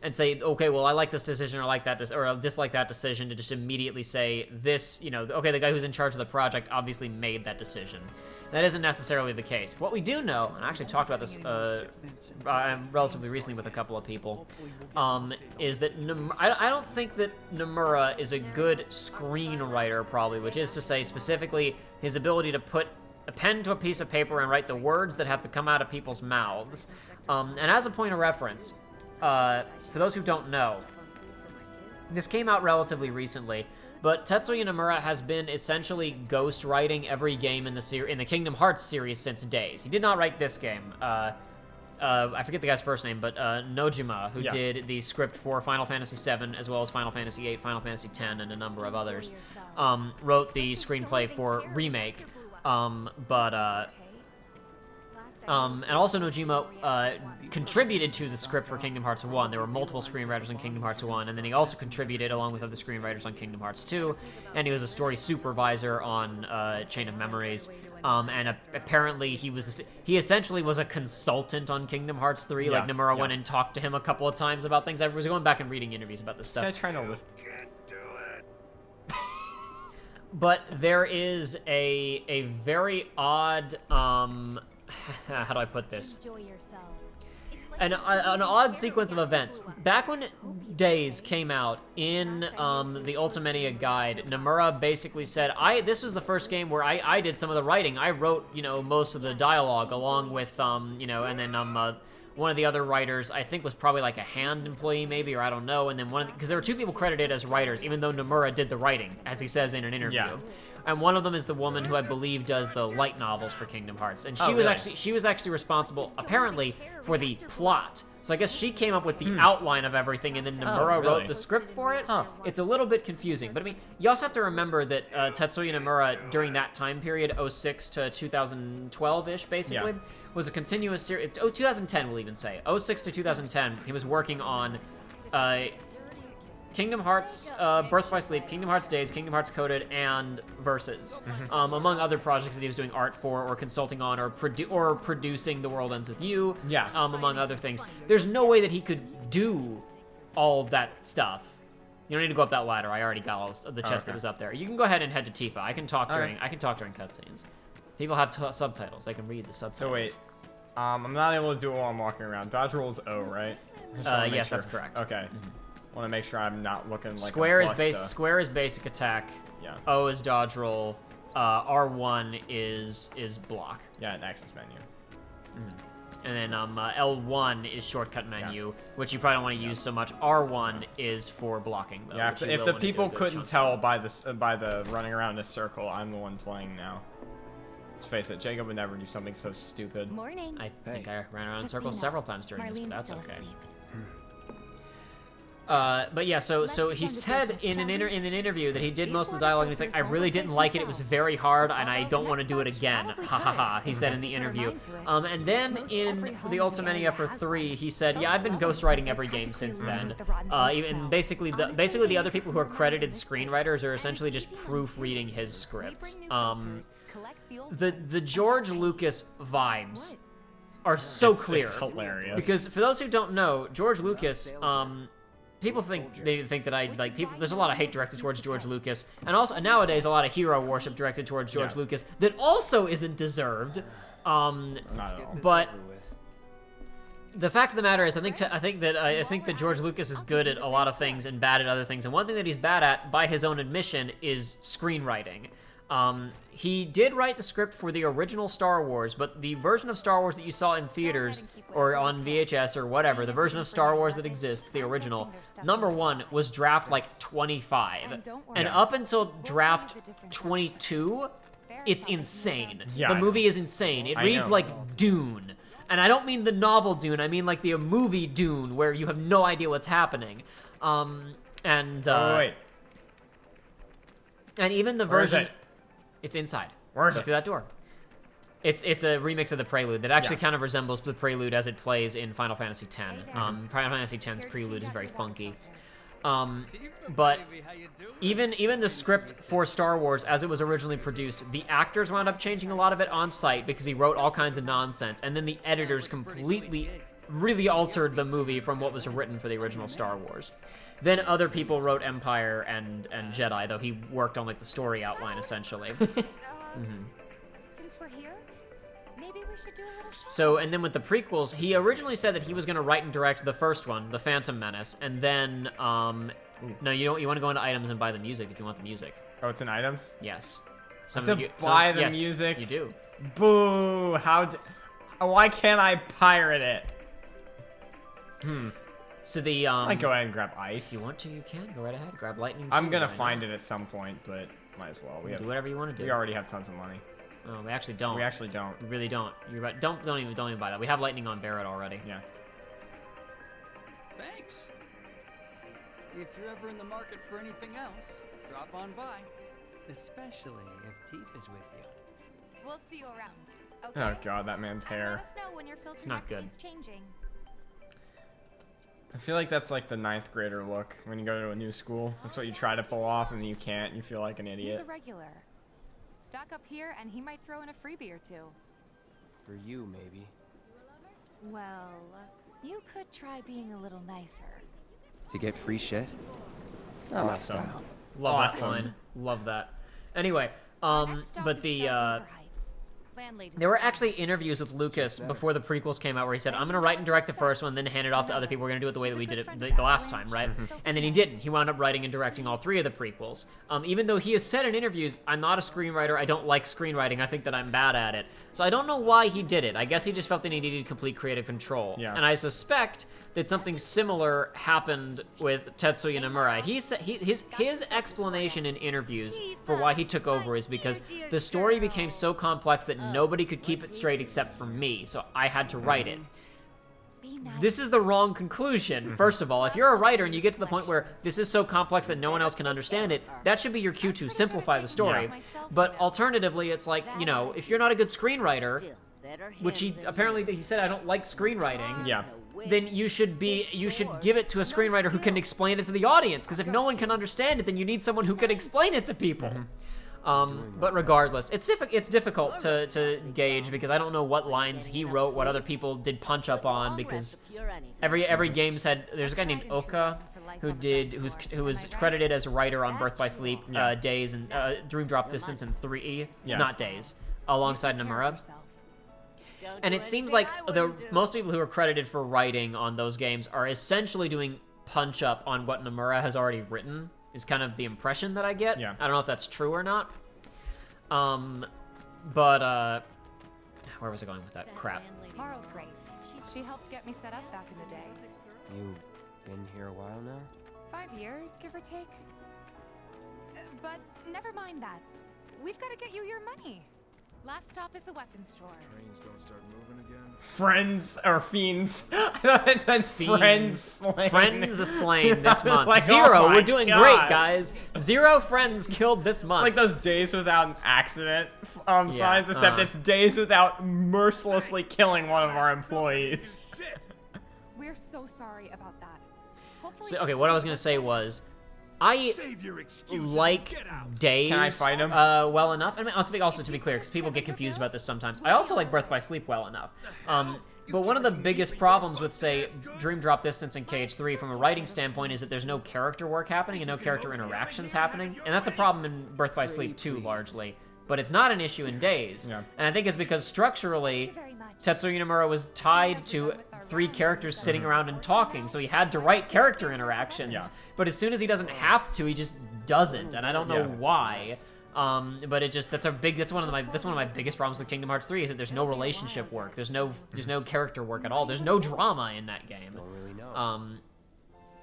and say, okay, well, I like this decision or I like that, or I dislike that decision, to just immediately say this, you know, okay, the guy who's in charge of the project obviously made that decision. That isn't necessarily the case. What we do know, and I actually talked about this relatively recently with a couple of people, is that I don't think that Nomura is a good screenwriter, probably, which is to say specifically his ability to put a pen to a piece of paper and write the words that have to come out of people's mouths. And as a point of reference, for those who don't know, this came out relatively recently, but Tetsuya Nomura has been essentially ghostwriting every game in the Kingdom Hearts series since days. He did not write this game. I forget the guy's first name, but Nojima, who did the script for Final Fantasy VII, as well as Final Fantasy VIII, Final Fantasy X, and a number of others, wrote the screenplay for Remake. And also Nojima contributed to the script for Kingdom Hearts 1. There were multiple screenwriters on Kingdom Hearts 1, and then he also contributed along with other screenwriters on Kingdom Hearts 2, and he was a story supervisor on Chain of Memories. And apparently he essentially was a consultant on Kingdom Hearts 3. Like Nomura went and talked to him a couple of times about things. I was going back and reading interviews about this stuff. This guy's trying to lift. But there is a very odd, how do I put this? An odd sequence of events. Back when Days came out in the Ultimania guide, Nomura basically said, this was the first game where I did some of the writing. I wrote, most of the dialogue along with, and then one of the other writers, I think, was probably like a hand employee maybe, or I don't know. And then because there were two people credited as writers, even though Nomura did the writing, as he says in an interview. Yeah. And one of them is the woman who I believe does the light novels for Kingdom Hearts, and she was actually responsible apparently for the plot. So I guess she came up with the outline of everything, and then Nomura wrote the script for it. It's a little bit confusing, but I mean, you also have to remember that Tetsuya Nomura during that time period, 06 to 2012-ish, basically, was a continuous series. 2010, we'll even say 06 to 2010. He was working on Kingdom Hearts, Birth by Sleep, Kingdom Hearts Days, Kingdom Hearts Coded, and Versus, among other projects that he was doing art for or consulting on or producing The World Ends With You, among other things. There's no way that he could do all of that stuff. You don't need to go up that ladder. I already got all the chest that was up there. You can go ahead and head to Tifa. I can talk during cutscenes. People have subtitles. They can read the subtitles. So wait, I'm not able to do it while I'm walking around. Dodge roll is O, right? Yes, that's correct. Okay. Want to make sure I'm not looking like Square is Square is basic attack. Yeah. O is dodge roll. R1 is block. Yeah, and X is menu. And then L1 is shortcut menu, which you probably don't want to use so much. R1 is for blocking, though. Yeah, if the people couldn't tell by the running around in a circle, I'm the one playing now. Let's face it, Jacob would never do something so stupid. Morning. I think I ran around in circles several times during this, but that's okay. But yeah, so he said in an interview that he did most of the dialogue, and he's like, I really didn't like it. It was very hard, and I don't want to do it again. Ha ha ha. He said in the interview. And then in the Ultimania for 3, he said, yeah, I've been ghostwriting every game since then. Even basically the other people who are credited screenwriters are essentially just proofreading his scripts. The George Lucas vibes are so clear. It's hilarious. Because for those who don't know, George Lucas, people think that I like people. There's a lot of hate directed towards George Lucas, and also nowadays a lot of hero worship directed towards George Lucas that also isn't deserved. But the fact of the matter is, I think that George Lucas is good at a lot of things and bad at other things, and one thing that he's bad at, by his own admission, is screenwriting. He did write the script for the original Star Wars, but the version of Star Wars that you saw in theaters or on VHS or whatever, the version of Star Wars that exists, the original, #1 was draft like 25. And up until draft 22, it's insane. Yeah, the movie is insane. It reads like Dune. And I don't mean the novel Dune, I mean like the movie Dune, where you have no idea what's happening. Wait. And even the version... Where is it? It's inside. Where is Go it? through that door. It's a remix of the Prelude that actually kind of resembles the Prelude as it plays in Final Fantasy X. Final Fantasy X's Prelude is very funky. But even the script for Star Wars as it was originally produced, the actors wound up changing a lot of it on site because he wrote all kinds of nonsense, and then the editors completely really altered the movie from what was written for the original Star Wars. Then other people wrote Empire and Jedi, though he worked on like the story outline essentially. Since we're here, maybe we should do a little shopping. So, and then with the prequels, he originally said that he was going to write and direct the first one, The Phantom Menace, and then, no, you don't. You want to go into items and buy the music if you want the music. Oh, it's in items? Yes. Buy the yes, music? You do. Boo! Why can't I pirate it? So the I might go ahead and grab ice. If you want to, you can go right ahead. Grab lightning. I'm gonna find it at some point, but might as well. Do whatever you want to do. We already have tons of money. Oh, we actually don't. We actually don't. We really don't. You're right. Don't even buy that. We have lightning on Barrett already. Yeah. Thanks. If you're ever in the market for anything else, drop on by. Especially if Teef is with you. We'll see you around. Okay? Oh god, that man's hair. Let us know when your filter It's not good. needs changing. I feel like that's like the 9th grader look when you go to a new school. That's what you try to pull off and you can't. You feel like an idiot. He's a regular. Stock up here and he might throw in a freebie or two. For you, maybe. Well, you could try being a little nicer. To get free shit? Not my style. Love that line. Love that. Anyway, but the there were actually interviews with Lucas before the prequels came out where he said, I'm going to write and direct the first one, then hand it off to other people. We're going to do it the way that we did it the last time, right? And then he didn't. He wound up writing and directing all 3 of the prequels. Even though he has said in interviews, I'm not a screenwriter, I don't like screenwriting, I think that I'm bad at it. So I don't know why he did it. I guess he just felt that he needed complete creative control. Yeah. And I suspect that something similar happened with Tetsuya Nomura. His explanation in interviews for why he took over is because the story became so complex that nobody could keep it straight except for me, so I had to write it. This is the wrong conclusion. First of all, if you're a writer and you get to the point where this is so complex that no one else can understand it, that should be your cue to simplify the story. Yeah. But alternatively, it's like, you know, if you're not a good screenwriter, which he apparently he said I don't like screenwriting. Yeah. then you should give it to a screenwriter who can explain it to the audience. Because if no one can understand it, then you need someone who can explain it to people. But regardless, it's difficult to gauge because I don't know what lines he wrote, what other people did punch up on, because every game's had. There's a guy named Oka who was credited as a writer on Birth by Sleep, Days, and Dream Drop Distance, and 3, not Days, alongside Nomura. And it seems like most people who are credited for writing on those games are essentially doing punch up on what Nomura has already written, is kind of the impression that I get. I don't know if that's true or not. But where was I going with that crap? Marl's great. She helped get me set up back in the day. You've been here a while now? 5 years, give or take. But never mind that. We've got to get you your money. Last stop is the weapons store. Trains don't start moving again. Friends or fiends. I thought it said friends slain. Friends slain this month. Like, 0. oh We're doing great, guys. 0 friends killed this month. It's like those days without an accident signs, except it's days without mercilessly killing one of our employees. We're so sorry about that. Hopefully So, okay, what I was gonna say was, I like Days Can I fight him? Well enough. I mean, also to be clear, because people get confused about this sometimes. I also like Birth by Sleep well enough. But one of the biggest problems with, say, Dream Drop Distance and KH3 from a writing standpoint is that there's no character work happening and no character interactions happening. And that's a problem in Birth by Sleep too, largely. But it's not an issue in Days. And I think it's because structurally, Tetsuya Nomura was tied to 3 characters sitting around and talking, so he had to write character interactions. But as soon as he doesn't have to, he just doesn't, and I don't know why. But that's one of my biggest problems with Kingdom Hearts 3 is that there's no relationship work. There's no character work at all. There's no drama in that game. Don't really know.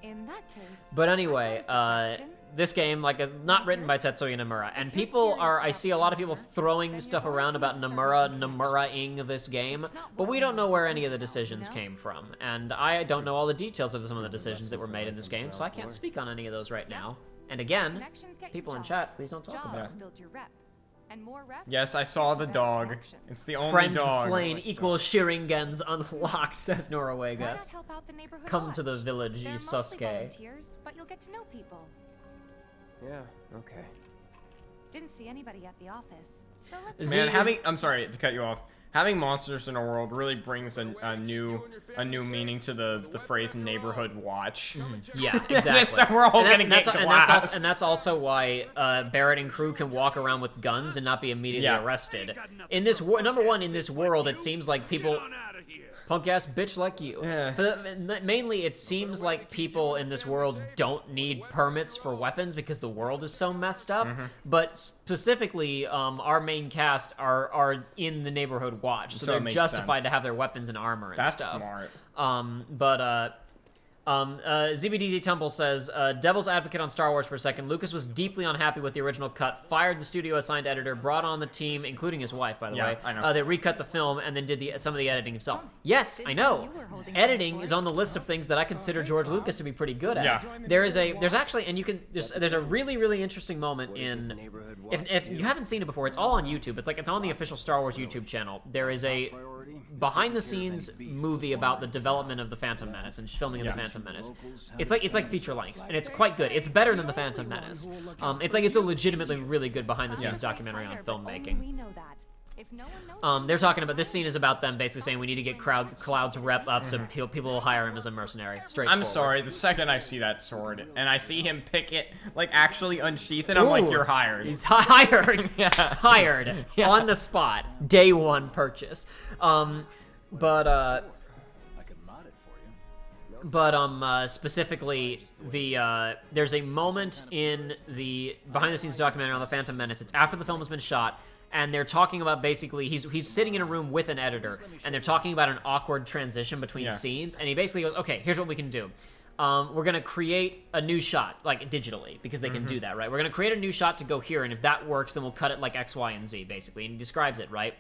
In that case. But anyway, this game, like, is not written by Tetsuya Nomura, and I see a lot of people throwing stuff around about Nomura-ing this game, but we don't know where any of the decisions came from, and I don't know all the details of some of the decisions that were made in this game, so I can't speak on any of those right now. And again, people in chat, please don't talk about it. Yes, I saw the dog. It's the only Friends dog. slain equals Sharingan's unlocked, says Noruega. Come to the village, you Sasuke. But you'll get to know people. Yeah, okay. Didn't see anybody at the office. So let's I'm sorry to cut you off. Having monsters in a world really brings a new meaning to the phrase neighborhood watch. Yeah, exactly. We're all gonna get glass. And that's also why Barrett and crew can walk around with guns and not be immediately arrested. In this number one, in this world, it seems like people. Punk ass bitch like you. Mainly, it seems like people in this world don't need permits for weapons because the world is so messed up. But specifically, our main cast are in the neighborhood watch, so they're justified to have their weapons and armor and stuff. That's smart. ZBDZ Tumble says, Devil's advocate on Star Wars for a second. Lucas was deeply unhappy with the original cut, fired the studio assigned editor, brought on the team, including his wife, by the way. I know. They recut the film and then did some of the editing himself. Yes, I know. Editing is on the list of things that I consider George Lucas to be pretty good at. There's a really, really interesting moment in, if you haven't seen it before, it's all on YouTube. It's on the official Star Wars YouTube channel. There is a behind-the-scenes movie about the development of the Phantom Menace and filming of the Phantom Menace. It's like feature length, and it's quite good. It's better than the Phantom Menace. It's a legitimately really good behind-the-scenes documentary on filmmaking. They're talking about, this scene is about them basically saying we need to get Cloud's rep up so people will hire him as a mercenary. I'm sorry, the second I see that sword and I see him pick it, like actually unsheath it, I'm like, you're hired. He's hired. Hired. On the spot. Day 1 purchase. Specifically, there's a moment in the behind-the-scenes documentary on the Phantom Menace. It's after the film has been shot, and they're talking about basically he's sitting in a room with an editor, and they're talking about an awkward transition between scenes, and he basically goes, okay, here's what we can do. We're gonna create a new shot, like digitally, because they can do that, right? We're gonna create a new shot to go here, and if that works, then we'll cut it like X, Y, and Z, basically, and he describes it, right?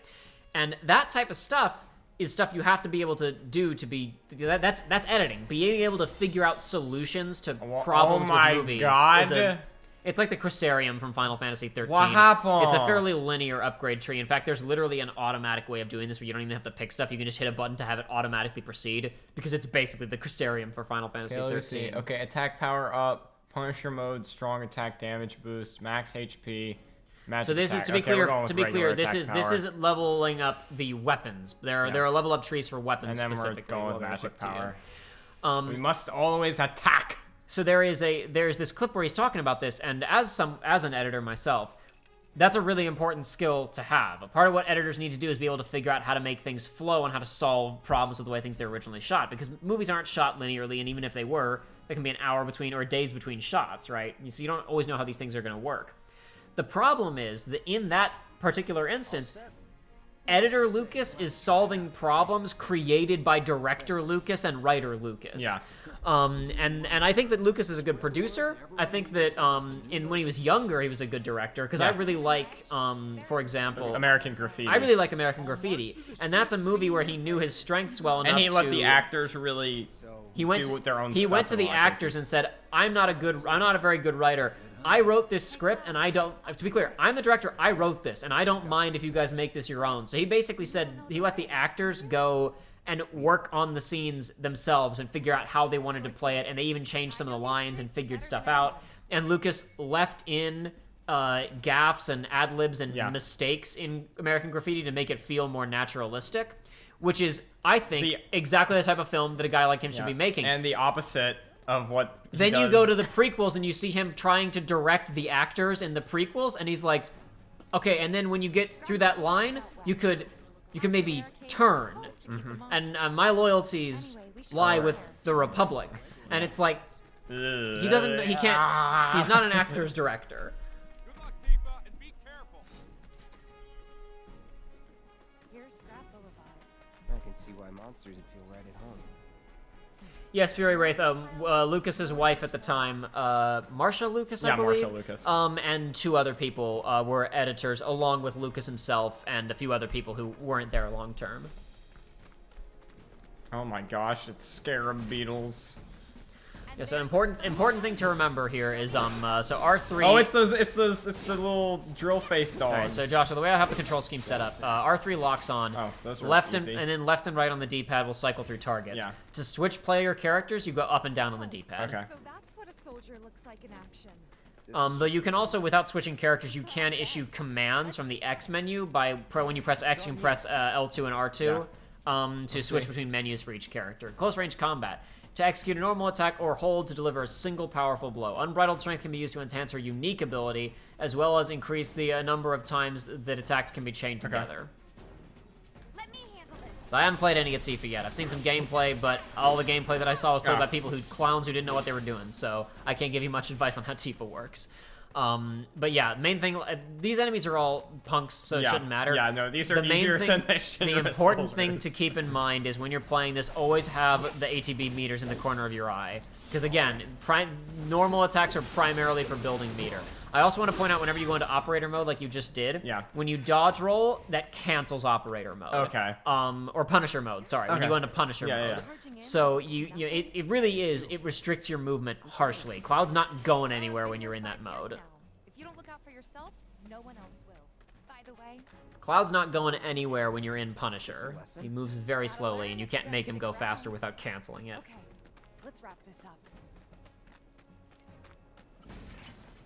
And that type of stuff is stuff you have to be able to do to be... That's editing. Being able to figure out solutions to problems with movies. It's like the Crystarium from Final Fantasy XIII. What happened? It's a fairly linear upgrade tree. In fact, there's literally an automatic way of doing this where you don't even have to pick stuff. You can just hit a button to have it automatically proceed, because it's basically the Crystarium for Final Fantasy XIII. Okay, attack power up, Punisher mode, strong attack damage boost, max HP. So this attack. is to be clear. To be clear, this power. is leveling up the weapons. There are level up trees for weapons and then specifically. we're going with magic power. We must always attack. So there's this clip where he's talking about this, and as an editor myself, that's a really important skill to have. A part of what editors need to do is be able to figure out how to make things flow and how to solve problems with the way things they were originally shot, because movies aren't shot linearly, and even if they were, there can be an hour between or days between shots, right? So you don't always know how these things are going to work. The problem is that in that particular instance, editor Lucas is solving problems created by director Lucas and writer Lucas. Yeah. And I think that Lucas is a good producer. I think that when he was younger, he was a good director, because I really like, for example, American Graffiti. I really like American Graffiti, and that's a movie where he knew his strengths well enough. And he let the actors really do their own stuff. He went to the actors and said, "I'm not a very good writer. I wrote this script, and I don't." To be clear, I'm the director. I wrote this, and I don't mind if you guys make this your own. So he basically said he let the actors go and work on the scenes themselves and figure out how they wanted to play it, and they even changed some of the lines and figured stuff out. And Lucas left in gaffes and ad-libs and mistakes in American Graffiti to make it feel more naturalistic, which is, I think, exactly the type of film that a guy like him should be making. And the opposite of what he you go to the prequels and you see him trying to direct the actors in the prequels, and he's like, okay, and then when you get through that line, you could maybe turn. And my loyalties lie with the Republic. And it's like, he's not an actor's director. I can see why monsters would feel right at home. Yes, Fury Wraith, Lucas's wife at the time, Marsha Lucas, I believe. Yeah, Marsha Lucas. And two other people were editors, along with Lucas himself and a few other people who weren't there long term. Oh my gosh, it's Scarab Beetles. Yeah, so important thing to remember here is so R3. Oh, it's the little drill face dogs. All right, so Joshua, the way I have the control scheme set up, R3 locks on. Oh, those were left easy. and then left and right on the D-pad will cycle through targets. Yeah. To switch player characters, you go up and down on the D-pad. Okay. So that's what a soldier looks like in action. Though you can also, without switching characters, you can issue commands from the X menu when you press X, you can press L2 and R2 to switch between menus for each character. Close range combat. To execute a normal attack or hold to deliver a single powerful blow. Unbridled Strength can be used to enhance her unique ability, as well as increase the number of times that attacks can be chained together. Let me handle this. So I haven't played any of Tifa yet. I've seen some gameplay, but all the gameplay that I saw was played by clowns who didn't know what they were doing, so I can't give you much advice on how Tifa works. But yeah, main thing, these enemies are all punks, so it shouldn't matter. Yeah, no, these are easier than the important thing to keep in mind is when you're playing this, always have the ATB meters in the corner of your eye. Because again, normal attacks are primarily for building meter. I also want to point out, whenever you go into operator mode like you just did, when you dodge roll, that cancels operator mode. Okay. Or Punisher mode, sorry, when you go into Punisher mode. So it really is, it restricts your movement harshly. Cloud's not going anywhere when you're in that mode. If you don't look out for yourself, no one else will. By the way, Cloud's not going anywhere when you're in Punisher. He moves very slowly, and you can't make him go faster without canceling it. okay, let's wrap this up.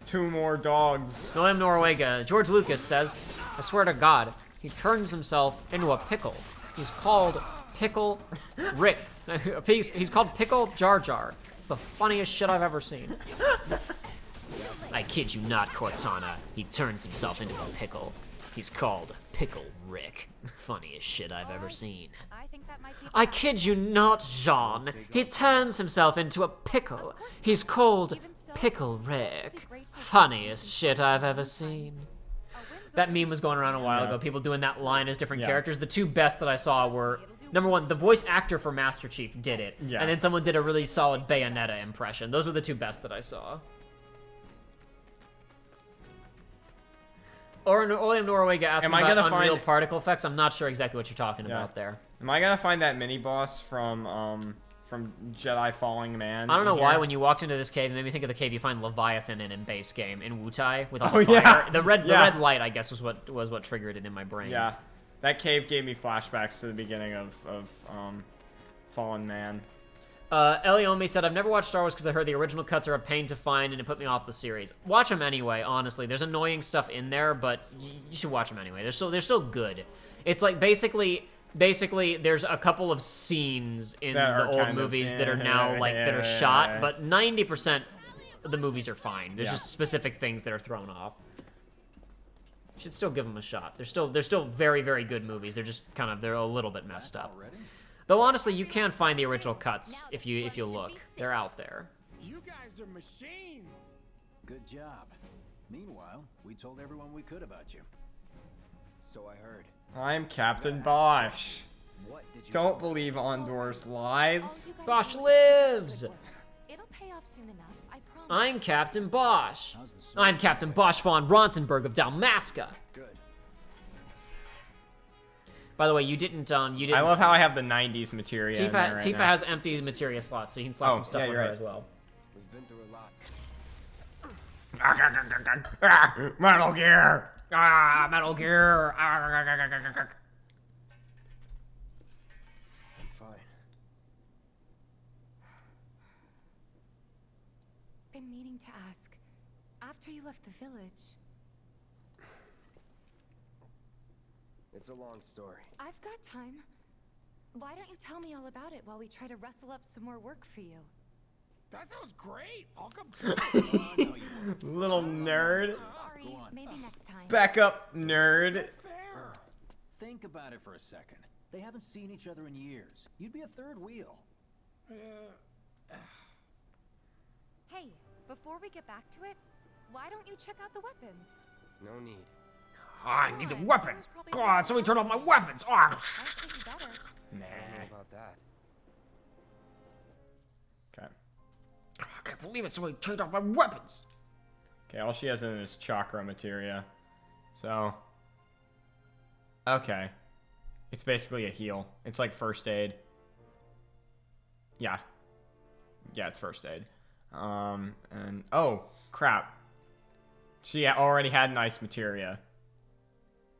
2 more dogs. William Norwega. George Lucas says, I swear to God, he turns himself into a pickle. He's called Pickle Rick. He's called Pickle Jar Jar. It's the funniest shit I've ever seen. I kid you not, Cortana. He turns himself into a pickle. He's called Pickle Rick. Funniest shit I've ever seen. I kid you not, Jean. He turns himself into a pickle. He's called Pickle Rick. Funniest shit I've ever seen. That meme was going around a while ago, people doing that line as different characters. The two best that I saw were, number one, the voice actor for Master Chief did it, and then someone did a really solid Bayonetta impression. Those were the two best that I saw. Or William Norwega asking about Unreal particle effects. I'm not sure exactly what you're talking about there. Am I gonna find that mini boss from from Jedi Falling Man. I don't know here. why when you walked into this cave, it made me think of the cave you find Leviathan in base game in Wutai with all Oh, the fire. yeah. The red Yeah. light, I guess, was what triggered it in my brain. Yeah, that cave gave me flashbacks to the beginning of Fallen Man. Eliomi said, I've never watched Star Wars because I heard the original cuts are a pain to find and it put me off the series. Watch them anyway, honestly. There's annoying stuff in there, but you should watch them anyway. They're still good. It's like basically there's a couple of scenes in the old movies that are now like that are shot, but 90% of the movies are fine. There's just specific things that are thrown off. You should still give them a shot. They're still very, very good movies. They're just they're a little bit messed up. Though honestly, you can find the original cuts if you look. They're out there. You guys are machines. Good job. Meanwhile, we told everyone we could about you. So I heard. I'm Captain Bosch. What did you Don't believe Ondor's lies. Bosch lives! It'll pay off soon enough, I promise. I'm Captain Bosch. I'm Captain Bosch von Ronsenberg of Dalmasca. Good. By the way, you didn't. I love how I have the 90s materia. in there right Tifa now. has empty materia slots, so you can slap some stuff on her as well. We've been through a lot. Metal Gear. Metal Gear. I'm fine. Been meaning to ask. After you left the village, It's a long story. I've got time. Why don't you tell me all about it while we try to rustle up some more work for you? That sounds great. I'll come too. Little nerd. Sorry, maybe next time. Back up, nerd. Think about it for a second. They haven't seen each other in years. You'd be a third wheel. Hey, before we get back to it, why don't you check out the weapons? No need. I need a weapon. God, somebody turn off my weapons. Oh. I don't know about that. Okay. I can't believe it. Somebody turned off my weapons. Okay, all she has in it is chakra materia. So. Okay. It's basically a heal. It's like first aid. Yeah. Yeah, it's first aid. And. Oh, crap. She already had nice materia.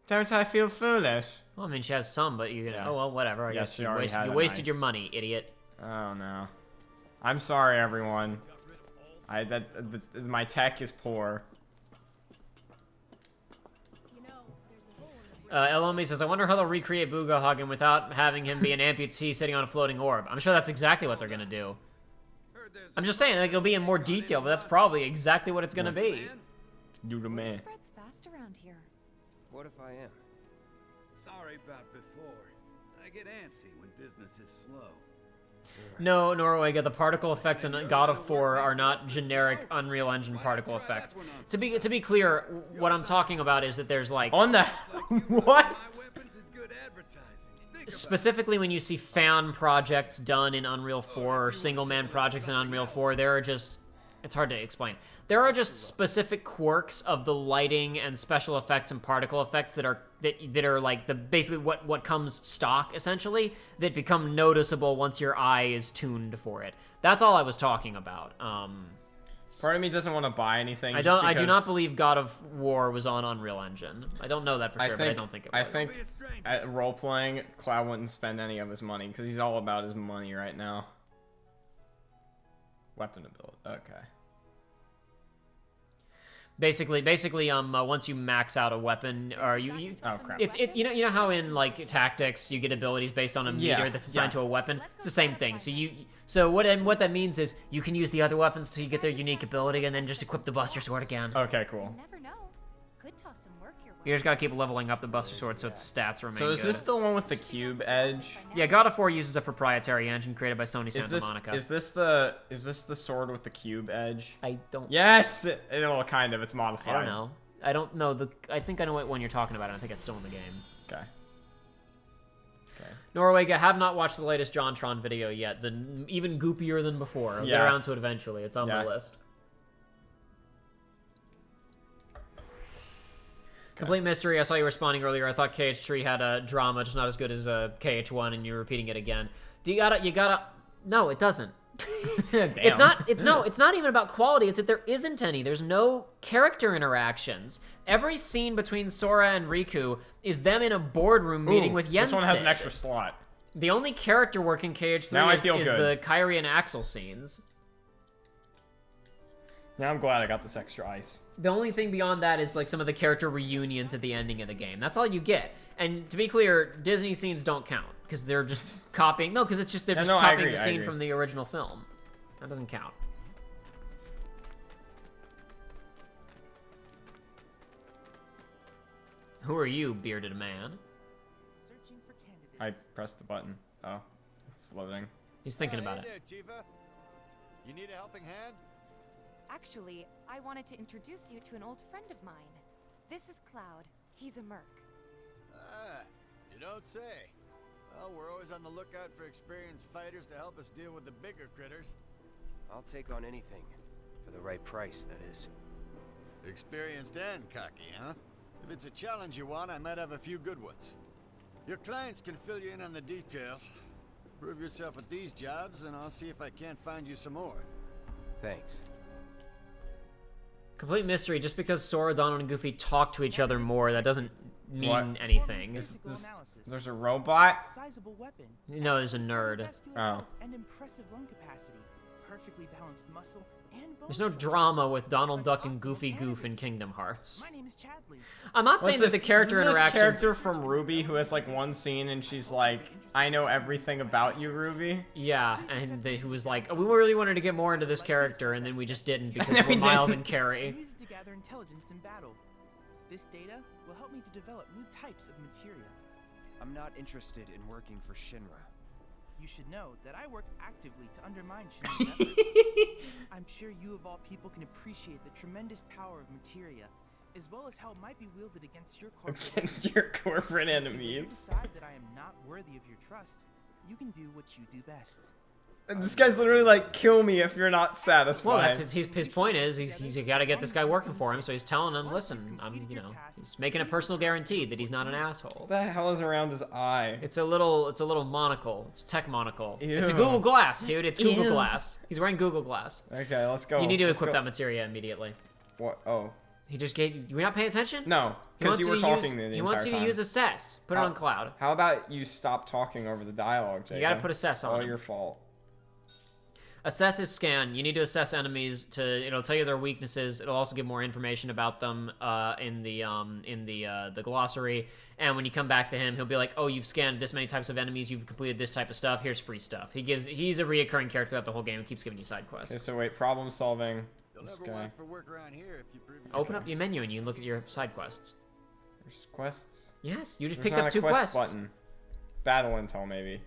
Don't I feel foolish? Well, I mean, she has some, but you can. Yeah. Oh well, whatever. I guess she you, already had you a wasted nice. your money, idiot. Oh no. I'm sorry, everyone. My tech is poor. Elomi says, I wonder how they'll recreate Boogahagen without having him be an amputee sitting on a floating orb. I'm sure that's exactly what they're gonna do. I'm just saying, like, it'll be in more detail, but that's probably exactly what it's gonna be. You the man. Spreads fast around here. What if I am? Sorry about before. I get antsy when business is slow. No, Norwega, the particle effects in God of War are not generic Unreal Engine particle effects. To be clear, what I'm talking about is that there's like on the what? Specifically, when you see fan projects done in Unreal 4 or single-man projects in Unreal 4, there are just it's hard to explain. There are just specific quirks of the lighting and special effects and particle effects that are like the basically what comes stock essentially that become noticeable once your eye is tuned for it. That's all I was talking about. Part of me doesn't want to buy anything. I do not believe God of War was on Unreal Engine. I don't know that for sure, but I don't think it was. I think at role playing, Cloud wouldn't spend any of his money because he's all about his money right now. Weapon ability. Okay. Basically, once you max out a weapon, or you oh crap, it's you know how in like tactics you get abilities based on a meter that's assigned to a weapon. It's the same thing. So what that means is you can use the other weapons till you get their unique ability, and then just equip the Buster Sword again. Okay, cool. Never know. Could toss some work your way. You just gotta keep leveling up the Buster Sword so its stats remain So is good. this the one with the cube edge? Yeah, God of War uses a proprietary engine created by Sony Santa Monica. Is this the sword with the cube edge? I don't. Yes, well, kind of. It's modified. I don't know. I don't know I think I know what one you're talking about. And I think it's still in the game. Okay. Norwega, have not watched the latest JonTron video yet. Even goopier than before. I'll get around to it eventually. It's on my list. Complete mystery. I saw you responding earlier. I thought KH3 had a drama, just not as good as KH1, and you're repeating it again. You gotta No, it doesn't. It's not even about quality. It's that there isn't any. There's no character interactions. Every scene between Sora and Riku is them in a boardroom meeting with Yensid. This one has an extra slot. The only character work in KH3 is the Kairi and Axel scenes. Now I'm glad I got this extra ice. The only thing beyond that is like some of the character reunions at the ending of the game. That's all you get. And to be clear, Disney scenes don't count because they're just copying. No, because it's just they're just copying the scene from the original film. That doesn't count. Who are you, bearded man? I pressed the button. Oh, it's loading. He's thinking about it. Hey there, Tifa. You need a helping hand? Actually, I wanted to introduce you to an old friend of mine. This is Cloud. He's a merc. Ah, you don't say. Well, we're always on the lookout for experienced fighters to help us deal with the bigger critters. I'll take on anything. For the right price, that is. Experienced and cocky, huh? If it's a challenge you want, I might have a few good ones. Your clients can fill you in on the details. Prove yourself at these jobs, and I'll see if I can't find you some more. Thanks. Complete mystery. Just because Sora, Donald, and Goofy talk to each other more, that doesn't mean anything. There's a robot? Sizable weapon. No, there's a nerd. Oh. And impressive lung capacity. Perfectly balanced muscle and bone There's no drama with Donald Duck and Goofy Goof in Kingdom Hearts. My name is Chadley. I'm not saying that the character interactions... This character from Ruby who has like one scene and she's like, I know everything about you, Ruby. Yeah, and who was like, oh, we really wanted to get more into this character, and then we just didn't because we're Miles and Carrie. Use it to gather intelligence in battle. This data will help me to develop new types of materia. I'm not interested in working for Shinra. You should know that I work actively to undermine Shinra's efforts. I'm sure you of all people can appreciate the tremendous power of materia, as well as how it might be wielded against your corporate enemies. If you decide that I am not worthy of your trust, you can do what you do best. And this guy's literally like, kill me if you're not satisfied. Well, that's his point is he's got to get this guy working for him, so he's telling him, listen, he's making a personal guarantee that he's not an asshole. What the hell is around his eye? It's a little monocle. It's a tech monocle. Ew. It's a Google Glass, dude. It's Google Glass. He's wearing Google Glass. Okay, let's go. You need to equip that materia immediately. What? Oh. He just gave you. You're not paying attention? No, because you were talking the entire time. He wants you to use assess. Put it on Cloud. How about you stop talking over the dialogue, Jacob? You gotta put assess on. It's all your fault. Assess is scan. You need to assess enemies it'll tell you their weaknesses. It'll also give more information about them in the glossary. And when you come back to him, he'll be like, "Oh, you've scanned this many types of enemies. You've completed this type of stuff. Here's free stuff." He's a reoccurring character throughout the whole game. He keeps giving you side quests. Okay, so wait, problem solving. This never guy. want for work around here if you prove Open up your menu and you can look at your side quests. There's quests. Yes, you just There's picked up 2 quests. Button. Battle intel maybe.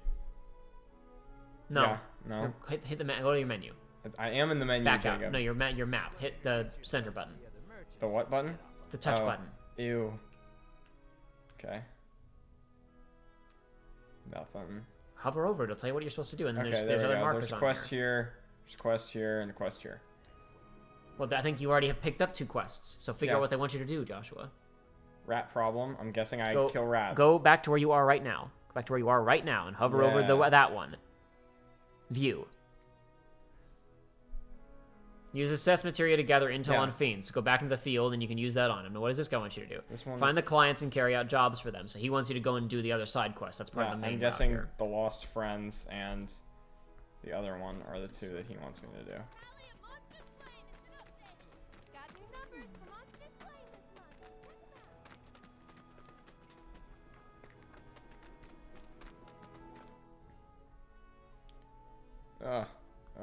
No. Yeah, no. Hit the go to your menu. I am in the menu. Back Jacob. out. No, your map. Hit the center button. The what button? The touch button. Ew. Okay. Nothing. Hover over it. It'll tell you what you're supposed to do, and then okay, there's other markers there's on quest here. There's quest here and a quest here. Well, I think you already have picked up 2 quests, so figure out what they want you to do, Joshua. Rat problem. I'm guessing I kill rats. Go back to where you are right now. Go back to where you are right now and hover over that one. View. Use assess materia to gather intel on fiends. So go back into the field and you can use that on him. Now, what does this guy want you to do? This one. Find the clients and carry out jobs for them. So he wants you to go and do the other side quest. That's part of the main I'm guessing here. the Lost Friends and the other one are the 2 that he wants me to do.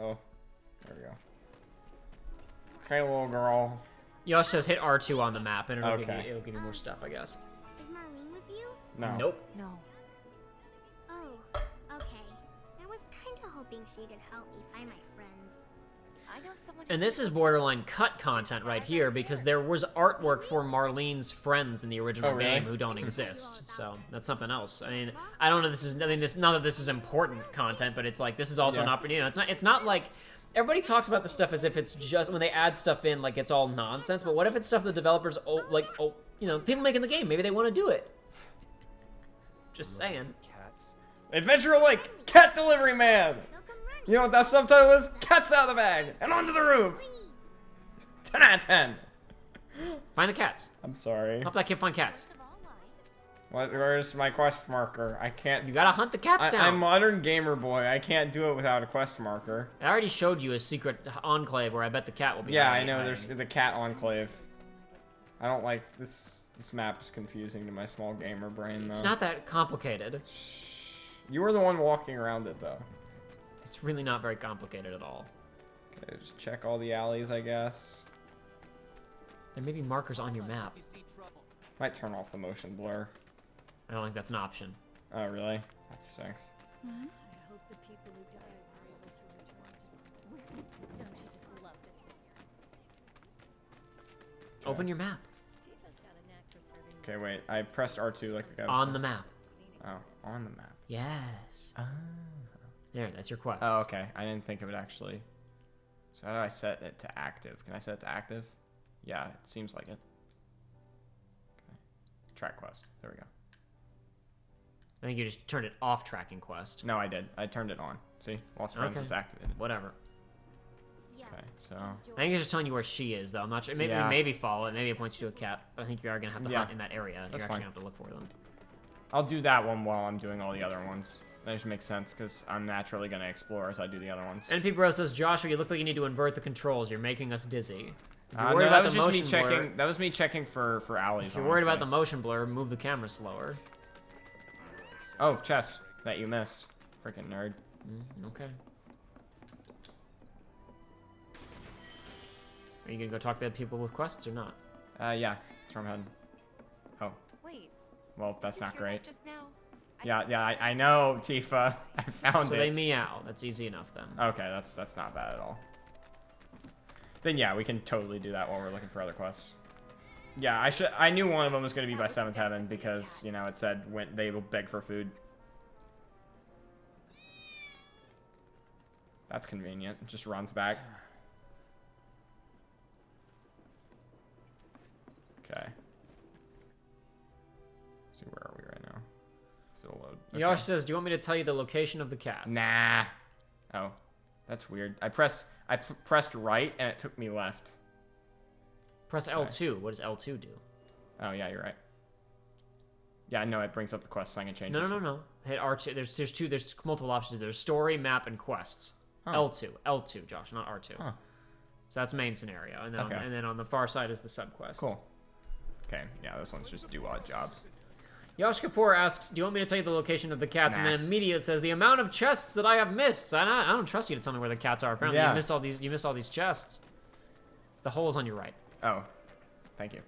Oh, there we go. Okay, little girl. Yosh says hit R2 on the map, and it'll give you more stuff, I guess. Is Marlene with you? No. Nope. No. Oh, okay. I was kind of hoping she could help me find my friends. I know someone. And this is borderline cut content right here because there was artwork for Marlene's friends in the original game who don't exist. So that's something else. I mean, I don't know. None of this is important content, but it's like this is also an opportunity. It's not like everybody talks about this stuff as if it's just when they add stuff in like it's all nonsense. But what if it's stuff the developers people making the game, maybe they want to do it. Just saying. Adventure Link, Cat Delivery Man. They'll come running. You know what that subtitle is? Cats out of the bag and onto the roof. 10 out of 10. Find the cats. I'm sorry. Help that kid find cats. Where's my quest marker? I can't. You gotta hunt the cats down. I'm modern gamer boy. I can't do it without a quest marker. I already showed you a secret enclave where I bet the cat will be. Yeah, I know. There's the cat enclave. I don't like this. This map is confusing to my small gamer brain, though. It's not that complicated. You were the one walking around it, though. It's really not very complicated at all. Okay, just check all the alleys, I guess. There may be markers on your map. Might turn off the motion blur. I don't think that's an option. Oh, really? That sucks. I hope the people who died were able to return. Don't you just love this? Open your map. Okay, wait. I pressed R2 like the guy was On saying. the map. Oh, on the map. Yes. Ah. There, that's your quest. Oh, okay. I didn't think of it, actually. So how do I set it to active? Can I set it to active? Yeah, it seems like it. Okay. Track quest. There we go. I think you just turned it off tracking quest. No, I did. I turned it on. See? Lost Friends is activated. Whatever. Okay, so... I think it's just telling you where she is, though. I'm not sure. Maybe follow it. Maybe it points you to a cat. But I think you are going to have to hunt in that area. You're actually going to have to look for them. I'll do that one while I'm doing all the other ones. That just makes sense, because I'm naturally going to explore as I do the other ones. NP Bro says, Joshua, you look like you need to invert the controls. You're making us dizzy. If you're No, worried that about was the just me motion blur, checking. That was me checking for alleys. if you're worried about the motion blur, move the camera slower. Oh, chest that you missed. Freaking nerd. Okay. Are you gonna go talk to people with quests or not? Yeah. That's where I'm heading. Oh. Wait. Well, that's not great. Just now? Yeah, I know, Tifa. I found it. So they meow. That's easy enough then. Okay, that's not bad at all. Then yeah, we can totally do that while we're looking for other quests. Yeah, I knew one of them was going to be by 7th Heaven because, you know, it said when they will beg for food. That's convenient. It just runs back. Okay. Let's see, where are we right now? Still load. Okay. Yosh says, do you want me to tell you the location of the cats? Nah. Oh, that's weird. I pressed right and it took me left. Press L2. What does L2 do? Oh yeah, you're right. Yeah, no, it brings up the quest so I can change it. No. Hit R2. There's multiple options. There's story, map, and quests. Oh. L2, Josh, not R2. Huh. So that's main scenario, and then on the far side is the subquest. Cool. Okay, yeah, this one's just do odd jobs. Yash Kapoor asks, do you want me to tell you the location of the cats? Nah. And then immediately it says, the amount of chests that I have missed. I don't trust you to tell me where the cats are. Apparently you missed all these chests. The hole is on your right. Oh, thank you.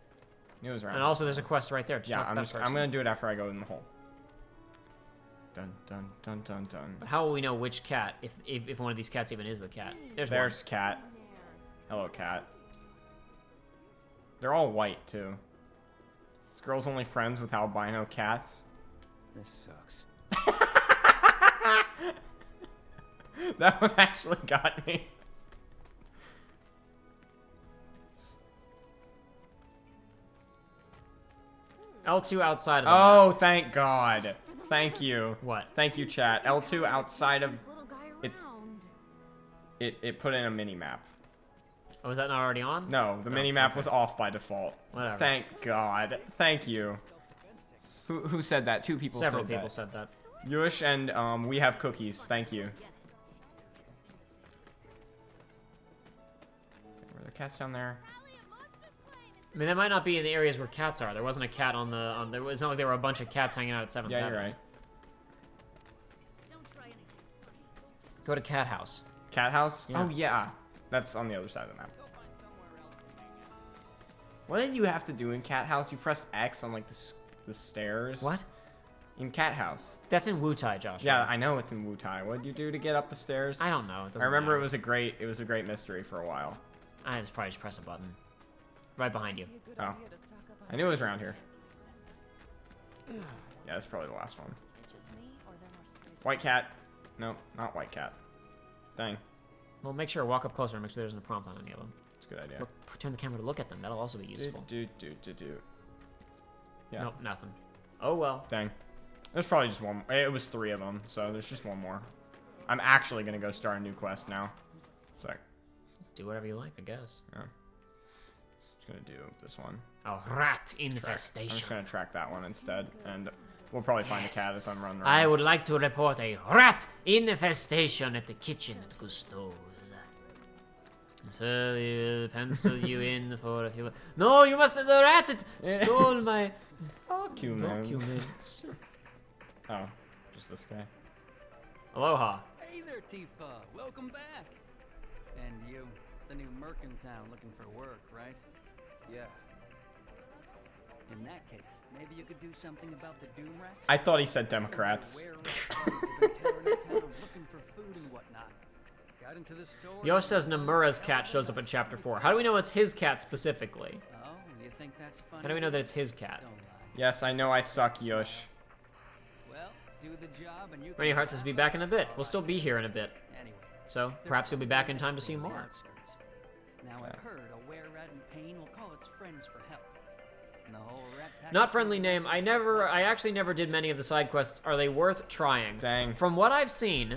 Knew it was around. And also there's a quest right there. Just yeah, I'm gonna do it after I go in the hole. Dun dun dun dun dun. But how will we know which cat, if one of these cats even is the cat? There's cat. Hello, cat. They're all white too. This girl's only friends with albino cats. This sucks. That one actually got me. L2 outside of the Oh, thank God. Thank you. What? Thank you, chat. L2 outside of... It put in a mini-map. Oh, was that not already on? No, the mini-map was off by default. Whatever. Thank God. Thank you. Who said that? Two people Several people said that. Yush and we have cookies. Thank you. Were there cats down there? I mean, that might not be in the areas where cats are. There wasn't a cat on the... There was not like there were a bunch of cats hanging out at 7th Yeah, Heaven. you're right. Go to Cat House. Cat House? Yeah. Oh, yeah. That's on the other side of the map. What did you have to do in Cat House? You pressed X on, like, the stairs. What? In Cat House. That's in Wutai, Josh. Yeah, I know it's in Wutai. What did you do to get up the stairs? I don't know. I remember it was a great mystery for a while. I just probably just press a button. Right behind you. Oh. I knew it was around here. Yeah, that's probably the last one. White cat. No, not white cat. Dang. Well, make sure, walk up closer and make sure there isn't a prompt on any of them. That's a good idea. Look, turn the camera to look at them. That'll also be useful. Yeah. Nope, nothing. Oh, well. Dang. There's probably just one. It was 3 of them, so there's just one more. I'm actually gonna go start a new quest now. So do whatever you like, I guess. Yeah. Just gonna do this one. A rat infestation. I'm just gonna track that one instead, and we'll probably find a cat as I'm running around. I would like to report a rat infestation at the kitchen at Gusto's. So we'll pencil you in for a few. No, you must. The rat stole my documents. Oh, just this guy. Aloha. Hey there, Tifa. Welcome back. And you, the new merc in town, looking for work, right? Yeah. In that case, maybe you could do something about the Doom Rats? I thought he said Democrats. Looking for food and whatnot. Got into the store. Yosh says Nomura's cat shows up in Chapter 4. How do we know it's his cat specifically? Oh, you think that's funny? How do we know that it's his cat? Yes, I know I suck, Yosh. Well, do the job and you Rainy Heart says be back in a bit. We'll still be here in a bit. So, perhaps you'll be back in time to see more. Now I've heard a were-rat in pain will call its friends for help. And the whole rat pack Not friendly name. I actually never did many of the side quests. Are they worth trying? Dang. From what I've seen,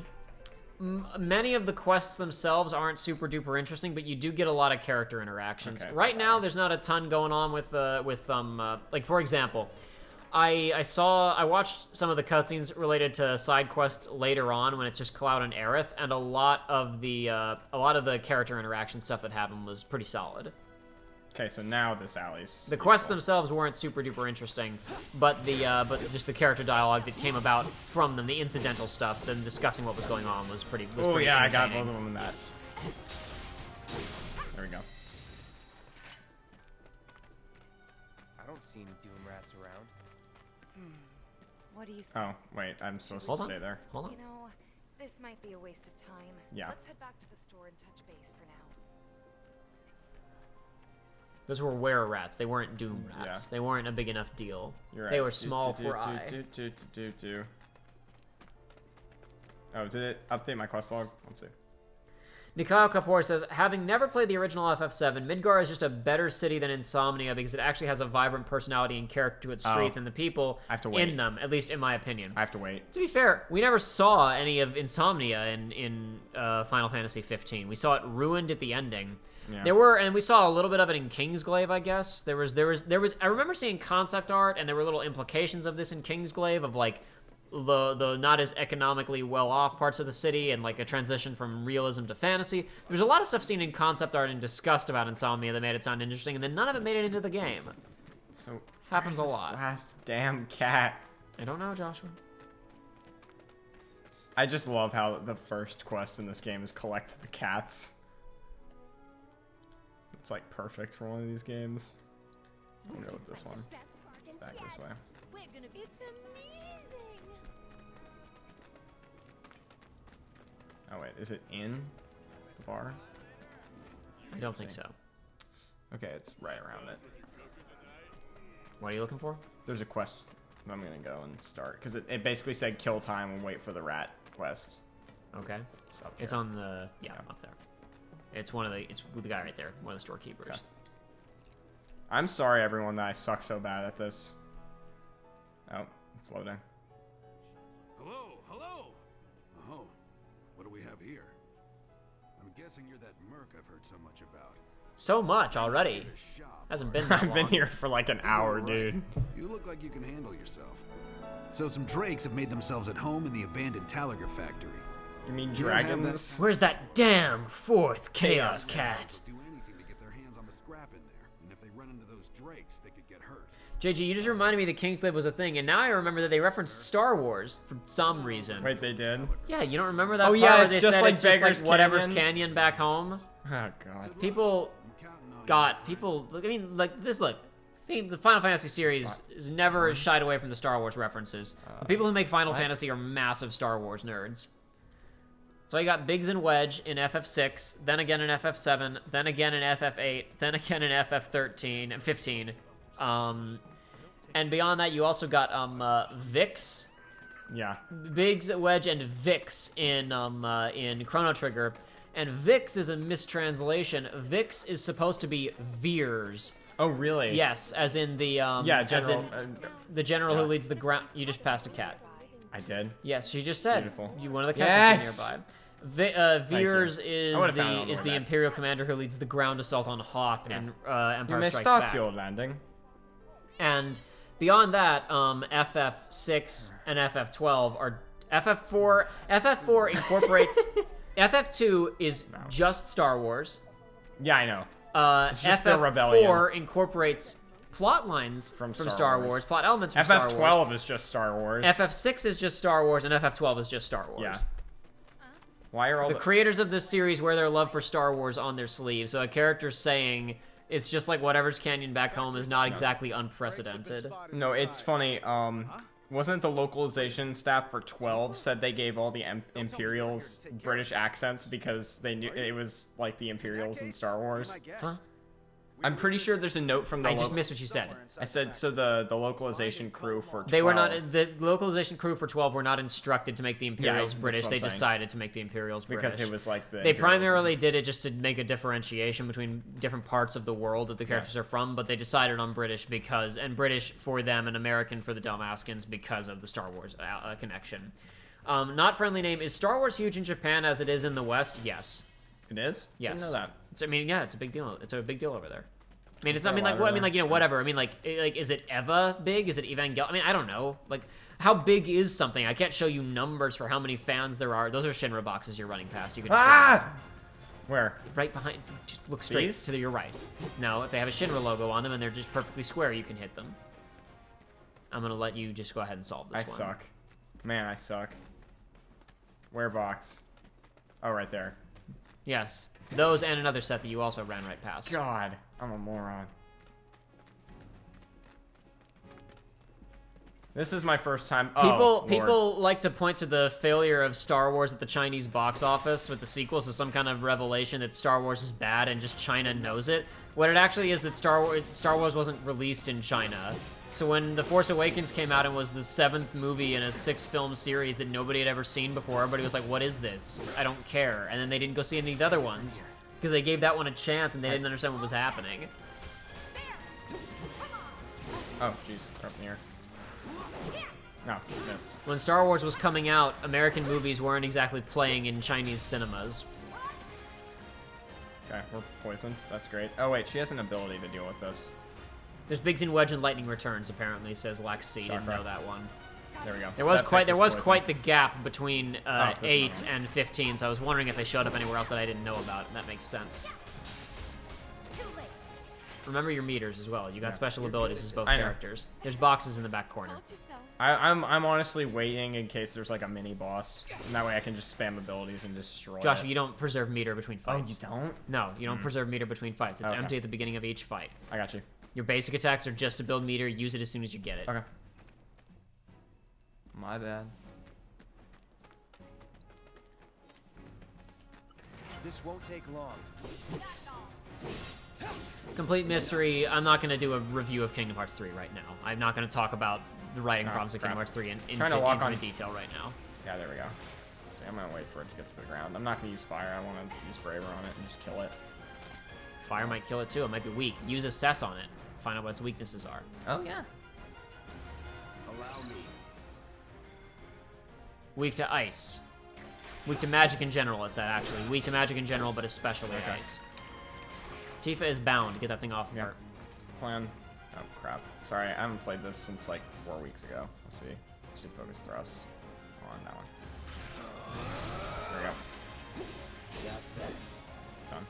many of the quests themselves aren't super duper interesting, but you do get a lot of character interactions. Okay, right now, there's not a ton going on with like for example, I watched some of the cutscenes related to side quests later on when it's just Cloud and Aerith, and a lot of the character interaction stuff that happened was pretty solid. Okay, so now this alley's The quests themselves weren't super duper interesting, but just the character dialogue that came about from them, the incidental stuff, them discussing what was going on was pretty. Oh yeah, I got entertaining. both of them in that. There we go. I don't see any Doom Rats around. What do you think? Oh wait, I'm supposed to stay there. Hold on. You know, this might be a waste of time. Yeah. Let's head back to the store and touch base for now. Those were were-rats. They weren't Doom Rats. They weren't a big enough deal. You're right. They were small fry. Oh, did it update my quest log? Let's see. Nikao Kapoor says, having never played the original FF7, Midgar is just a better city than Insomnia because it actually has a vibrant personality and character to its streets and the people in them, at least in my opinion. I have to wait. To be fair, we never saw any of Insomnia in Final Fantasy 15. We saw it ruined at the ending. Yeah. And we saw a little bit of it in Kingsglaive, I guess. There was. I remember seeing concept art, and there were little implications of this in Kingsglaive of like the not as economically well off parts of the city, and like a transition from realism to fantasy. There's a lot of stuff seen in concept art and discussed about Insomnia that made it sound interesting, and then none of it made it into the game. So happens a where's lot. This last damn cat. I don't know, Joshua. I just love how the first quest in this game is collect the cats. It's like perfect for one of these games. I'm gonna go with this one. It's back this way. It's amazing. Oh wait, is it in the bar? I don't think so. Okay, it's right around it. What are you looking for? There's a quest I'm gonna go and start because it basically said kill time and wait for the rat quest. Okay. It's on the up there. It's with the guy right there, one of the storekeepers. Okay. I'm sorry, everyone, that I suck so bad at this. Oh, it's loading. Hello, hello. Oh, what do we have here? I'm guessing you're that merc I've heard so much about. So much already. Hasn't been that long. I've been here for like an hour, dude. You look like you can handle yourself. So some drakes have made themselves at home in the abandoned Talaga factory. You mean dragons? Where's that damn fourth Chaos Cat? Do anything to get their hands on the scrap in there, and if they run into those drakes, they could get hurt. JG, you just reminded me that Kingsglaive was a thing, and now I remember that they referenced Star Wars for some reason. Wait, they did? Yeah, you don't remember that Oh part yeah, where it's they just said like it's just Beggar's like whatever's Canyon? canyon back home? Oh god. People, I mean, like this. Look, see, the Final Fantasy series is never shied away from the Star Wars references. The people who make Final Fantasy are massive Star Wars nerds. So you got Biggs and Wedge in FF6, then again in FF7, then again in FF8, then again in FF13 and 15. And beyond that, you also got Vix. Yeah. Biggs, Wedge, and Vix in Chrono Trigger. And Vix is a mistranslation. Vix is supposed to be Veers. Oh, really? Yes, as in the general. the general who leads the ground. You just passed a cat. I did? Yes, she just said. Beautiful. One of the captains Yes! nearby. Veers is the that. Imperial commander who leads the ground assault on Hoth in Empire You may Strikes start Back. your landing. And beyond that, FF6 and FF12 are... FF4 incorporates... FF2 is just Star Wars. Yeah, I know. It's just FF4 the rebellion. incorporates plot lines from Star Wars, plot elements from FF12 Star Wars. is just Star Wars. FF6 is just Star Wars, and FF12 is just Star Wars. Yeah. Why are all the creators of this series wear their love for Star Wars on their sleeve, so a character saying it's just like whatever's canon back home is not exactly unprecedented. No, it's funny. Wasn't the localization staff for 12 said they gave all the Imperials British accents because they knew it was like the Imperials in Star Wars? Huh? I'm pretty sure there's a note from the... I just missed what you said. I said, so the localization crew for 12... They were not... The localization crew for 12 were not instructed to make the Imperials British. They decided to make the Imperials British. Because it was like the... They primarily did it just to make a differentiation between different parts of the world that the characters are from, but they decided on British because... And British for them and American for the Dalmatians because of the Star Wars connection. Not friendly name. Is Star Wars huge in Japan as it is in the West? Yes. It is? Yes. Didn't know that. I mean, yeah, it's a big deal. It's a big deal over there. I mean, it's. I mean, like, whatever. I mean, like, is it Eva big? Is it Evangelion? I mean, I don't know. Like, how big is something? I can't show you numbers for how many fans there are. Those are Shinra boxes you're running past. You can. Just Where? Right behind. Just look straight to your right. No, if they have a Shinra logo on them and they're just perfectly square, you can hit them. I'm gonna let you just go ahead and solve this one. I suck. Man, I suck. Where box? Oh, right there. Yes. Those and another set that you also ran right past. God, I'm a moron. This is my first time. People like to point to the failure of Star Wars at the Chinese box office with the sequels as some kind of revelation that Star Wars is bad and just China knows it. What it actually is that Star Wars wasn't released in China. So when The Force Awakens came out and was the 7th movie in a 6-film series that nobody had ever seen before, everybody was like, what is this? I don't care. And then they didn't go see any of the other ones because they gave that one a chance and they didn't understand what was happening. Oh, jeez. They're up in the air. No, missed. When Star Wars was coming out, American movies weren't exactly playing in Chinese cinemas. Okay, we're poisoned. That's great. Oh, wait, she has an ability to deal with this. There's Biggs in Wedge and Lightning Returns, apparently, says Lax C. Didn't know that one. There we go. There was quite the gap between 8 and 15, so I was wondering if they showed up anywhere else that I didn't know about, and that makes sense. Remember your meters as well. You got special abilities as both characters. There's boxes in the back corner. I'm honestly waiting in case there's like a mini boss, and that way I can just spam abilities and destroy Joshua, it. you don't preserve meter between fights. Oh, you don't? No, you don't preserve meter between fights. It's empty at the beginning of each fight. I got you. Your basic attacks are just to build meter. Use it as soon as you get it. Okay. My bad. This won't take long. Complete mystery. I'm not going to do a review of Kingdom Hearts 3 right now. I'm not going to talk about the writing problems of Kingdom Hearts 3 in intimate detail right now. Yeah, there we go. See, I'm going to wait for it to get to the ground. I'm not going to use fire. I want to use Braver on it and just kill it. Fire might kill it too. It might be weak. Use Assess on it. Find out what its weaknesses are. Oh, yeah. Allow me. Weak to ice. Weak to magic in general, it's that actually. Weak to magic in general, but especially ice. Tifa is bound. Get that thing off of her. That's the plan. Oh, crap. Sorry, I haven't played this since like 4 weeks ago. Let's see. Should focus thrust on that one. There we go. That's that. Done.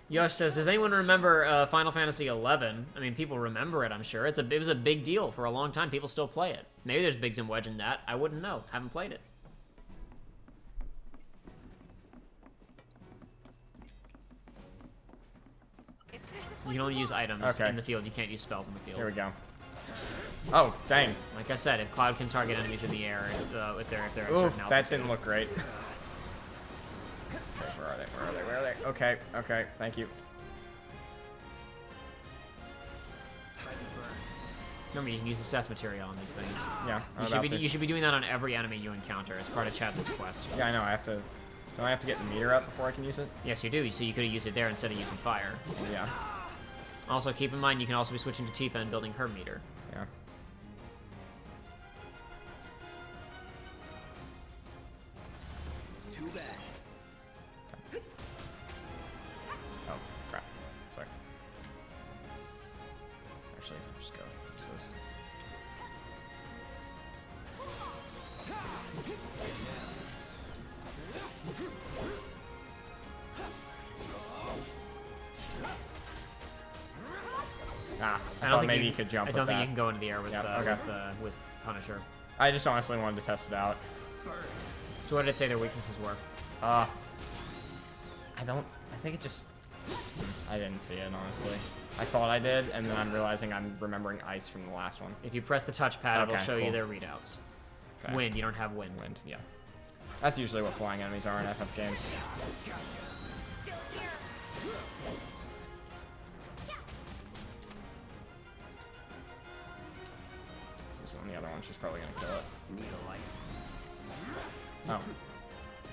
Yosh says, does anyone remember Final Fantasy XI? I mean, people remember it, I'm sure. It was a big deal for a long time. People still play it. Maybe there's Biggs and Wedge in that. I wouldn't know. Haven't played it. You can only use items in the field. You can't use spells in the field. Here we go. Oh, dang. Like I said, if Cloud can target enemies in the air, if they're at certain altitude. That didn't look great. Okay, where are they? Where are they? Where are they? Okay, okay, thank you. Remember, you can use assess material on these things. Yeah, you should be doing that on every enemy you encounter as part of Chad's quest. Yeah, I know. I have to. Don't I have to get the meter up before I can use it? Yes, you do. So you could have used it there instead of using fire. Yeah. Also, keep in mind you can also be switching to Tifa and building her meter. Yeah. Oh, crap. Sorry. Actually, just go. Use this. I thought maybe you could jump. I don't think you can go into the air with with Punisher. I just honestly wanted to test it out. So what did it say their weaknesses were? I think it just... I didn't see it, honestly. I thought I did, and then I'm realizing I'm remembering ice from the last one. If you press the touchpad, it'll show you their readouts. Okay. Wind, you don't have wind. Wind, yeah. That's usually what flying enemies are in FF games. So on the other one, she's probably gonna kill it. Oh,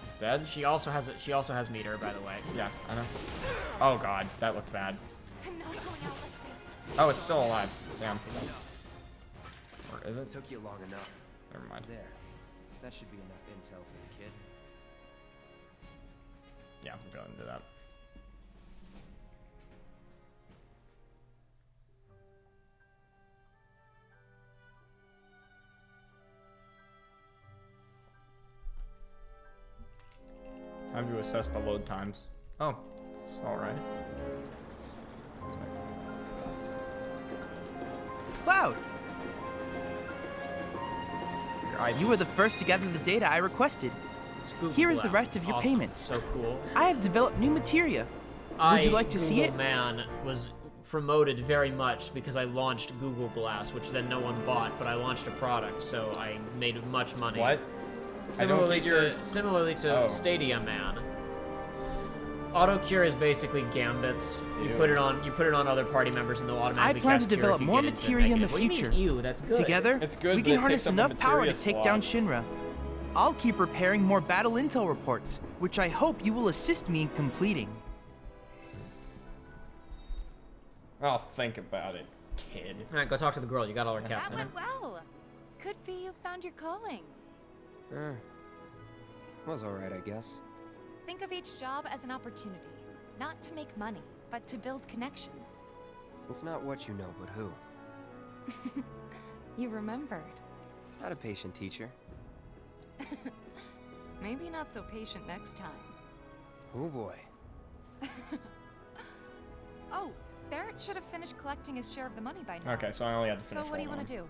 it's dead. She also has meter, by the way. Yeah, I know. Oh god, that looked bad. I'm not going out like this. Oh, it's still alive. Damn. Or is it? Took you long enough. Never mind. There. That should be enough intel for the kid. Yeah, we'll go ahead and do that. Time to assess the load times. Oh, it's alright. Cloud! You were the first to gather the data I requested. Here is the rest of your payment. So cool. I have developed new materia. Would you like to see it? Man was promoted very much because I launched Google Glass, which then no one bought, but I launched a product, so I made much money. What? Similarly to Stadia Man. Autocure is basically gambits. You put it on other party members and they'll automatically I plan to cast develop cure if you more get into materia in the negative. What do you future. mean, ew, that's good. Together, It's good, we but can it harness takes up enough the power to materia take slot. down Shinra. I'll keep preparing more battle intel reports, which I hope you will assist me in completing. I'll think about it, kid. All right, go talk to the girl. You got all her cats That in went well. Could be you found your calling. Was alright, I guess. Think of each job as an opportunity, not to make money, but to build connections. It's not what you know, but who. You remembered. Not a patient teacher. Maybe not so patient next time. Oh boy. Oh, Barrett should have finished collecting his share of the money by now. Okay, so I only had to finish So what do you one. want to do?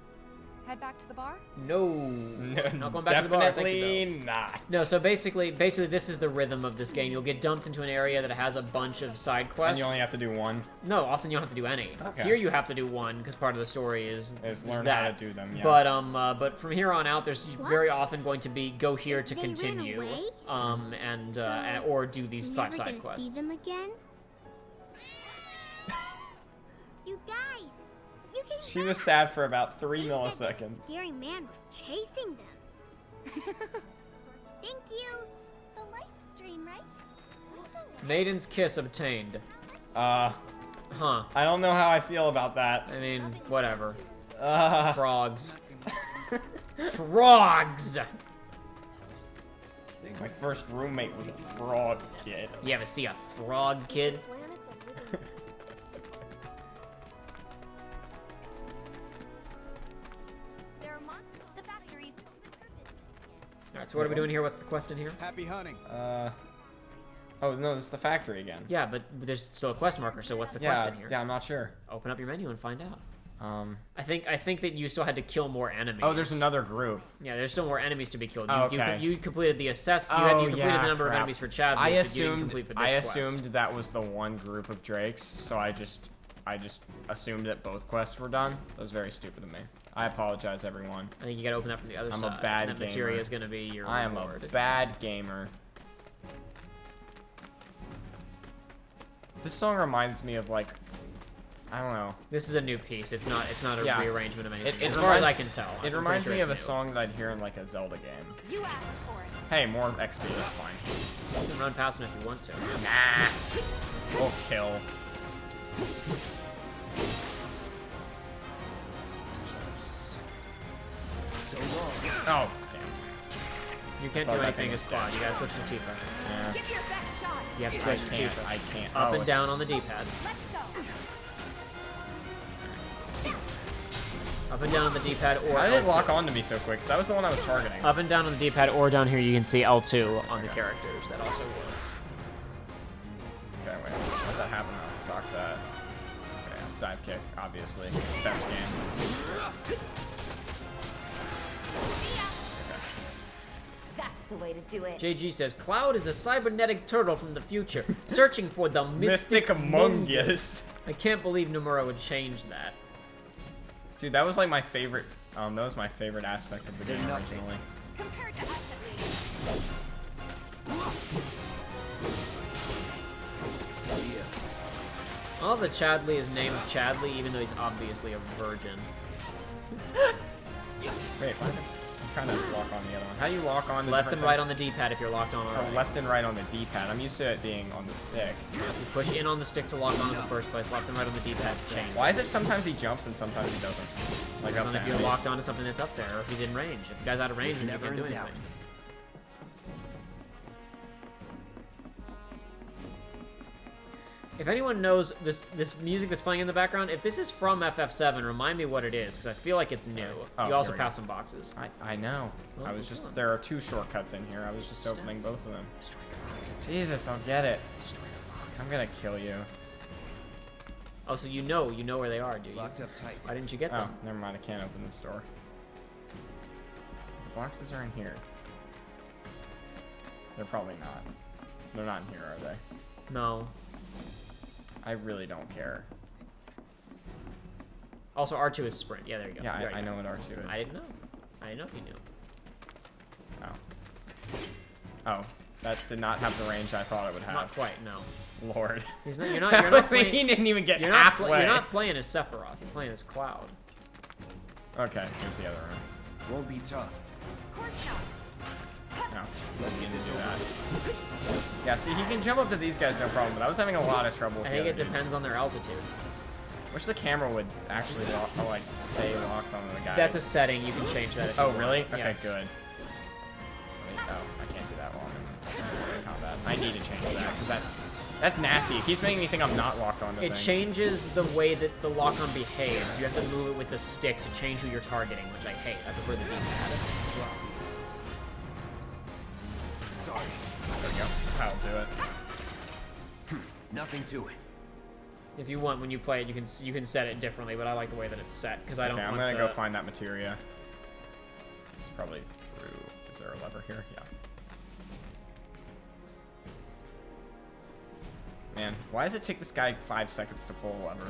Head back to the bar? No, not going back to the bar. Definitely not. No, so basically, this is the rhythm of this game. You'll get dumped into an area that has a bunch of side quests. And you only have to do one? No, often you don't have to do any. Okay. Here you have to do one because part of the story is learn that. how to do them. Yeah. But from here on out, there's very often going to be go here to continue, or do these 5 side quests. See them again? You guys, you came She was sad for about 3 They milliseconds. said that scary man was chasing them. Thank you. The life stream, right? Maiden's kiss obtained. Huh. I don't know how I feel about that. I mean, whatever. Frogs. Frogs! My first roommate was a frog kid. You ever see a frog kid? Alright, so what are we doing here? What's the quest in here? Happy hunting. Oh no, this is the factory again. Yeah, but there's still a quest marker, so what's the quest in here? Yeah, I'm not sure. Open up your menu and find out. I think that you still had to kill more enemies. Oh, there's another group. Yeah, there's still more enemies to be killed. Oh, okay. You completed the you completed the number of enemies for Chad. I but you didn't complete for this I quest. assumed that was the one group of Drakes, so I just assumed that both quests were done. That was very stupid of me. I apologize, everyone. I think you gotta open up from the other side. I'm a bad and gamer. materia is gonna be your I am reward. a bad gamer. This song reminds me of like, I don't know. This is a new piece. It's not a rearrangement of anything. As far as I can tell. It reminds me of a song that I'd hear in like a Zelda game. You asked for it. Hey, more XP, that's fine. You can run past them if you want to. Nah. We'll kill. Oh, damn. You can't do anything as Cloud. You gotta switch to Tifa. Yeah. Give your best shot. You have to switch to Tifa. I can't. Up and down on the D-pad. Let's go. Up and down on the D-pad or Why did it L2. lock onto me so quick? Because that was the one I was targeting. Up and down on the D-pad or down here you can see L2 on the characters. That also works. Okay, wait. Let that happen. I'll stock that. Okay, dive kick, obviously. Best game. That's the way to do it. JG says, Cloud is a cybernetic turtle from the future, searching for the Mystic Among Us. Us. I can't believe Nomura would change that. Dude, that was like my favorite. That was my favorite aspect of the game originally. Compared to us, at least. I love that Chadley is named Chadley, even though he's obviously a virgin. Wait, what? I'm trying to lock on the other one. How do you lock on? Left and right on the D-pad if you're locked on already. Oh, left and right on the D-pad. I'm used to it being on the stick. You push in on the stick to lock on in the first place. Left and right on the D-pad to change. Why is it sometimes he jumps and sometimes he doesn't? Like up to if you're locked onto something that's up there, or if he's in range. If the guy's out of range, then you can't do anything. If anyone knows this music that's playing in the background, if this is from FF7, remind me what it is, because I feel like it's new. Oh, you also passed some boxes. I know. Well, I was just there are 2 shortcuts in here. I was just opening both of them. Jesus, I'll get it. I'm gonna kill you. Oh, so you know where they are, do you? Locked up tight. Why didn't you get them? Oh, never mind. I can't open this door. The boxes are in here. They're probably not. They're not in here, are they? No. I really don't care. Also, R2 is sprint. Yeah, there you go. Yeah, There I you know go. what R2 is. I didn't know. I didn't know if you knew. Oh. Oh, that did not have the range I thought it would have. Not quite, no. Lord. You're not playing. He didn't even get you're halfway. You're not playing as Sephiroth. You're playing as Cloud. Okay, here's the other room. Won't be tough. No, let's get into that. Yeah, see, he can jump up to these guys no problem, but I was having a lot of trouble with I think it depends on their altitude. Wish the camera would actually like stay locked on the guy. That's a setting. You can change that. If you want. Really? Okay, Yes. good. Oh, I can't do that while I'm in combat. I need to change that because that's nasty. It keeps making me think I'm not locked on to It things. changes the way that the lock-on behaves. You have to move it with the stick to change who you're targeting, which I hate. I prefer the D-pad. Sorry. There we go. That'll do it. Nothing to it. If you want, when you play it, you can set it differently, but I like the way that it's set because I don't. Okay, I'm want gonna go find that materia. It's probably through. Is there a lever here? Yeah. Man, why does it take this guy 5 seconds to pull a lever?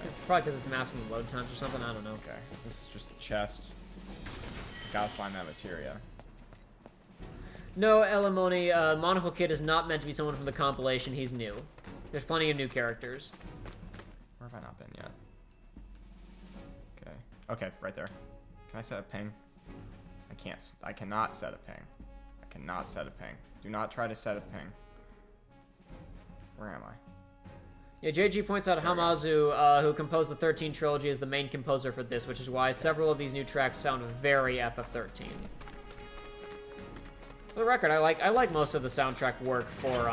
It's probably because it's masking load times or something. I don't know. Okay, this is just the chest. Gotta find that materia. No, Elamoni, Monocle Kid is not meant to be someone from the compilation. He's new. There's plenty of new characters. Where have I not been yet? Okay. Okay, right there. Can I set a ping? I can't. I cannot set a ping. I cannot set a ping. Do not try to set a ping. Where am I? Yeah, JG points out Hamazu, who composed the 13 trilogy, is the main composer for this, which is why several of these new tracks sound very FF13. For the record, I like most of the soundtrack work for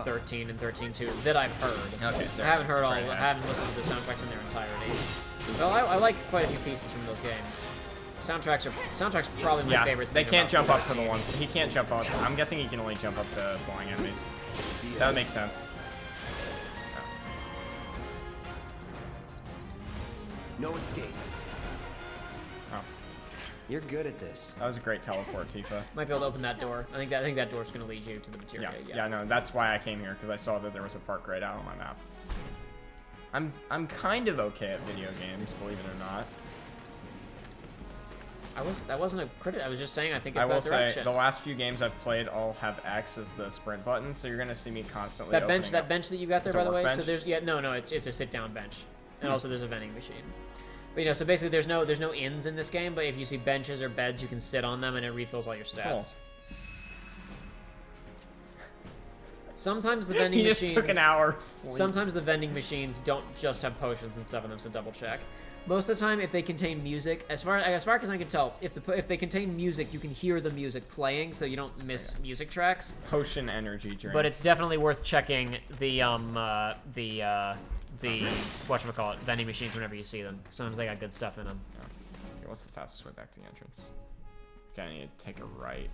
13 and 13-2 that I've heard. Okay, I haven't heard I haven't listened to the soundtracks in their entirety. But I like quite a few pieces from those games. Soundtrack's probably my favorite thing. They can't about jump up to the ones. He can't jump up. I'm guessing he can only jump up to flying enemies. That would make sense. No escape. Oh. You're good at this. That was a great teleport, Tifa. Might be able to open that door. I think that door's gonna lead you to the materia. Yeah, no, that's why I came here, because I saw that there was a park right out on my map. I'm kind of okay at video games, believe it or not. That wasn't a critic. I was just saying I think it's I will that direction. say the last few games I've played all have X as the sprint button, so you're gonna see me constantly. That bench that you got there, by the way. Bench? So there's it's a sit down bench, and also there's a vending machine. But so basically there's no inns in this game, but if you see benches or beds, you can sit on them and it refills all your stats. Cool. Sometimes the vending he machines just took an hour. Sometimes the vending machines don't just have potions in some of them, so double check. Most of the time, if they contain music, as far as I can tell, if they contain music, you can hear the music playing, so you don't miss music tracks. Potion energy drink. But it's definitely worth checking the whatchamacallit, vending machines whenever you see them. Sometimes they got good stuff in them. Okay, what's the fastest way back to the entrance? Okay, I need to take a right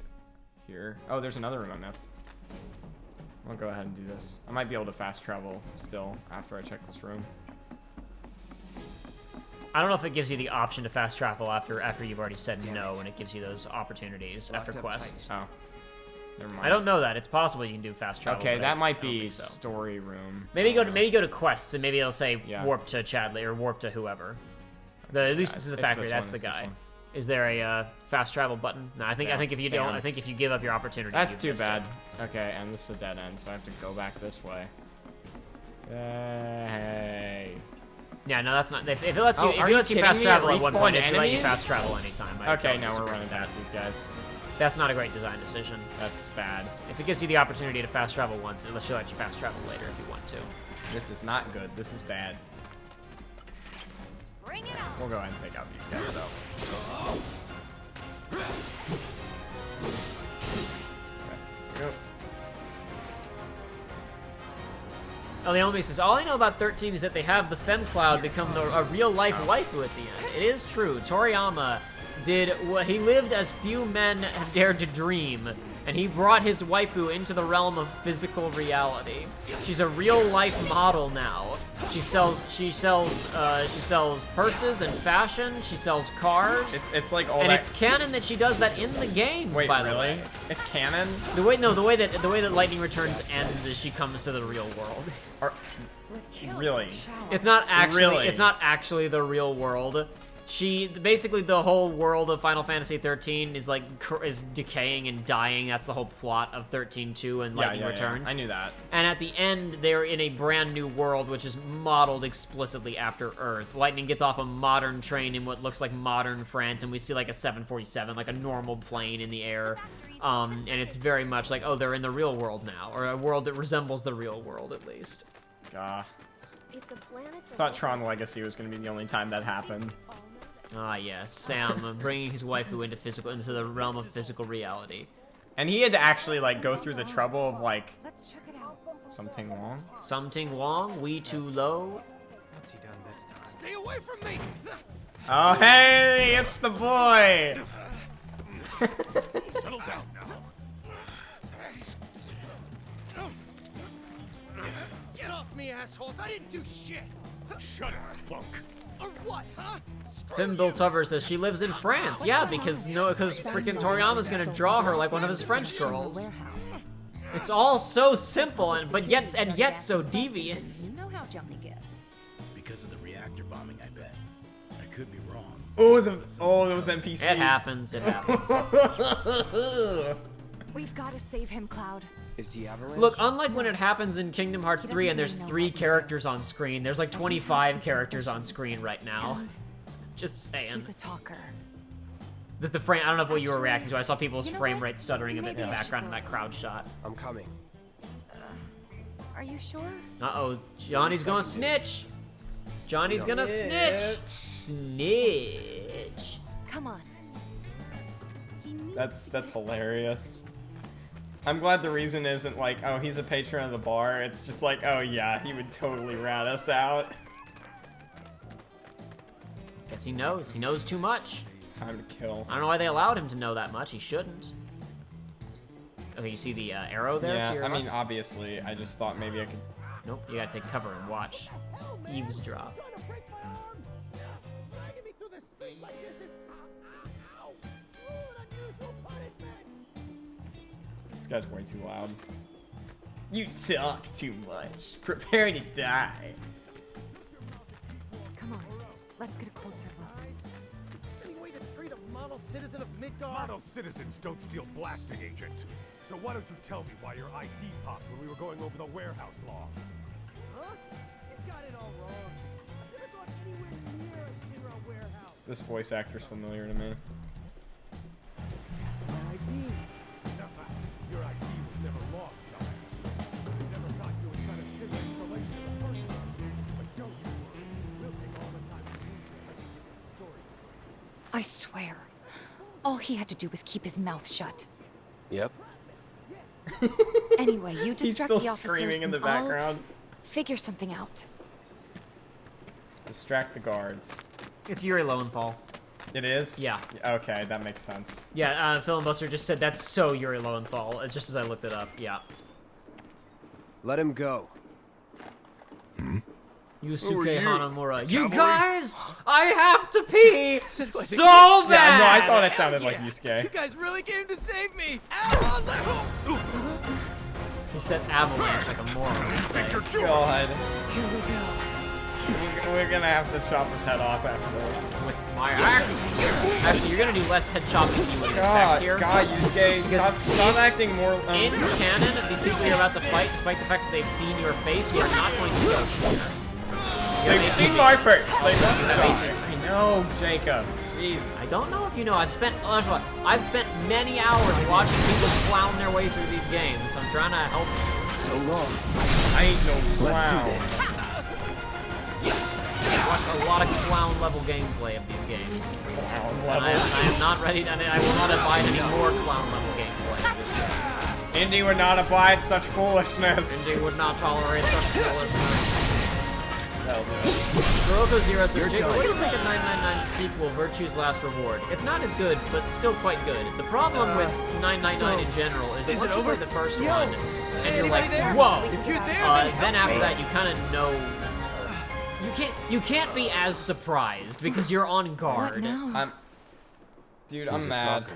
here. Oh, there's another room I missed. I'll go ahead and do this. I might be able to fast travel still after I check this room. I don't know if it gives you the option to fast travel after you've already said no, and it gives you those opportunities after quests. Oh, never mind. I don't know that. It's possible you can do fast travel. Okay, that might be story room. Maybe go to quests, and maybe it'll say warp to Chadley or warp to whoever. At least this is the factory. That's the guy. Is there a fast travel button? No, I think if you don't, I think if you give up your opportunity, that's too bad. Okay, and this is a dead end, so I have to go back this way. Hey. Yeah, no, that's not. If it lets you fast travel at one point, it should let you fast travel anytime. Okay, now we're running past these guys. That's not a great design decision. That's bad. If it gives you the opportunity to fast travel once, it should let you fast travel later if you want to. This is not good. This is bad. Bring it on. We'll go ahead and take out these guys, though. Okay, go. Oh, the only says, all I know about 13 is that they have the Fem Cloud become a real-life waifu at the end. It is true. Toriyama did what he lived as few men have dared to dream, and he brought his waifu into the realm of physical reality. She's a real-life model now. She sells purses and fashion. She sells cars. It's like all and that. It's canon that she does that in the games. Wait, by the really? way. It's canon? The way that Lightning Returns ends is she comes to the real world. Really? It's not actually. Really? It's not actually the real world. Basically the whole world of Final Fantasy 13 is is decaying and dying. That's the whole plot of 13-2 and Lightning Returns. I knew that. And at the end, they're in a brand new world, which is modeled explicitly after Earth. Lightning gets off a modern train in what looks like modern France, and we see like a 747, like a normal plane in the air. And it's very much like, oh, they're in the real world now, or a world that resembles the real world at least. I thought Tron Legacy was going to be the only time that happened. Ah, yes, Sam bringing his waifu into the realm of physical reality. And he had to actually go through the trouble of Let's check it out. Something Wong. Something Wong, we too low. What's he done this time? Stay away from me! Oh, hey, it's the boy. Settle down now. Get off me, assholes! I didn't do shit! Shut up, punk. Or what, huh? Thimble says she lives in France. Yeah, because freaking Toriyama's gonna draw her like one of his French girls. It's all so simple but yet so devious. You know how Johnny gets. It's because of the reactor bombing, I bet. I could be wrong. Oh, those NPCs. It happens. It happens. We've got to save him, Cloud. Is he Avalanche? Look, unlike when it happens in Kingdom Hearts 3 and there's 3 characters on screen, there's like 25 characters on screen right now. Just saying. He's a talker. The frame, I don't know what you were reacting to. I saw people's frame rate stuttering a bit in the background in that crowd shot. I'm coming. Are you sure? Uh-oh, Johnny's gonna snitch. Johnny's gonna snitch. Snitch. Come on. That's hilarious. I'm glad the reason isn't like, oh, he's a patron of the bar. It's just like, oh yeah, he would totally rat us out. Guess he knows. He knows too much. Time to kill. I don't know why they allowed him to know that much. He shouldn't. Okay, you see the arrow there? Yeah, to your I mean, left? obviously, I just thought maybe I could... Nope, you gotta take cover and watch. Eavesdrop. This guy's way too loud. You talk too much. Prepare to die. Come on. Let's get a closer look. Any way to treat a model citizen of Midgar? Model citizens don't steal blasting, Agent. So why don't you tell me why your ID popped when we were going over the warehouse logs? Huh? You got it all wrong. I've never gone anywhere near a Shinra warehouse. This voice actor's familiar to me. Your ID was never logged, John. We never thought you would try to Shinra installation in the first place. But don't you worry. We'll take all the time we need to I swear. All he had to do was keep his mouth shut. Yep. Anyway, you distract He's the still officers screaming in the and I'll background. figure something out. Distract the guards. It's Yuri Lowenthal. It is? Yeah. Okay, that makes sense. Yeah, Phil and Buster just said that's so Yuri Lowenthal, just as I looked it up. Yeah. Let him go. Yusuke you? Hanamura. The You cowboy? guys, I have to pee so Yeah, bad. no, I thought it sounded like Yusuke. You guys really came to save me! Ow, level! He said avalanche like a moron. God. Here we go. We're gonna have to chop his head off after this. With my axe. Actually, you're gonna do less head chopping than you would expect here. God, Yusuke, stop acting more. In canon, these people you're about to fight, despite the fact that they've seen your face, you are not going to kill them. They've seen my face. I know, Jacob. Jeez. I don't know if you know. I've spent many hours watching people clown their way through these games. I'm trying to help. So long. I ain't no clown. Let's do this. I watched a lot of clown level gameplay of these games. Clown And level. I am not ready. I will not abide any more clown level gameplay of this game. Indy would not abide such foolishness. Indy would not tolerate such foolishness. That'll do it. Kuroko Zero says, Jacob, what do you think of 999's sequel, Virtue's Last Reward? It's not as good, but still quite good. The problem with 999 in general is that once you play the first one, and you're like, whoa, If you're there, then after that you kind of know. You can't be as surprised because you're on guard. What now? I'm mad.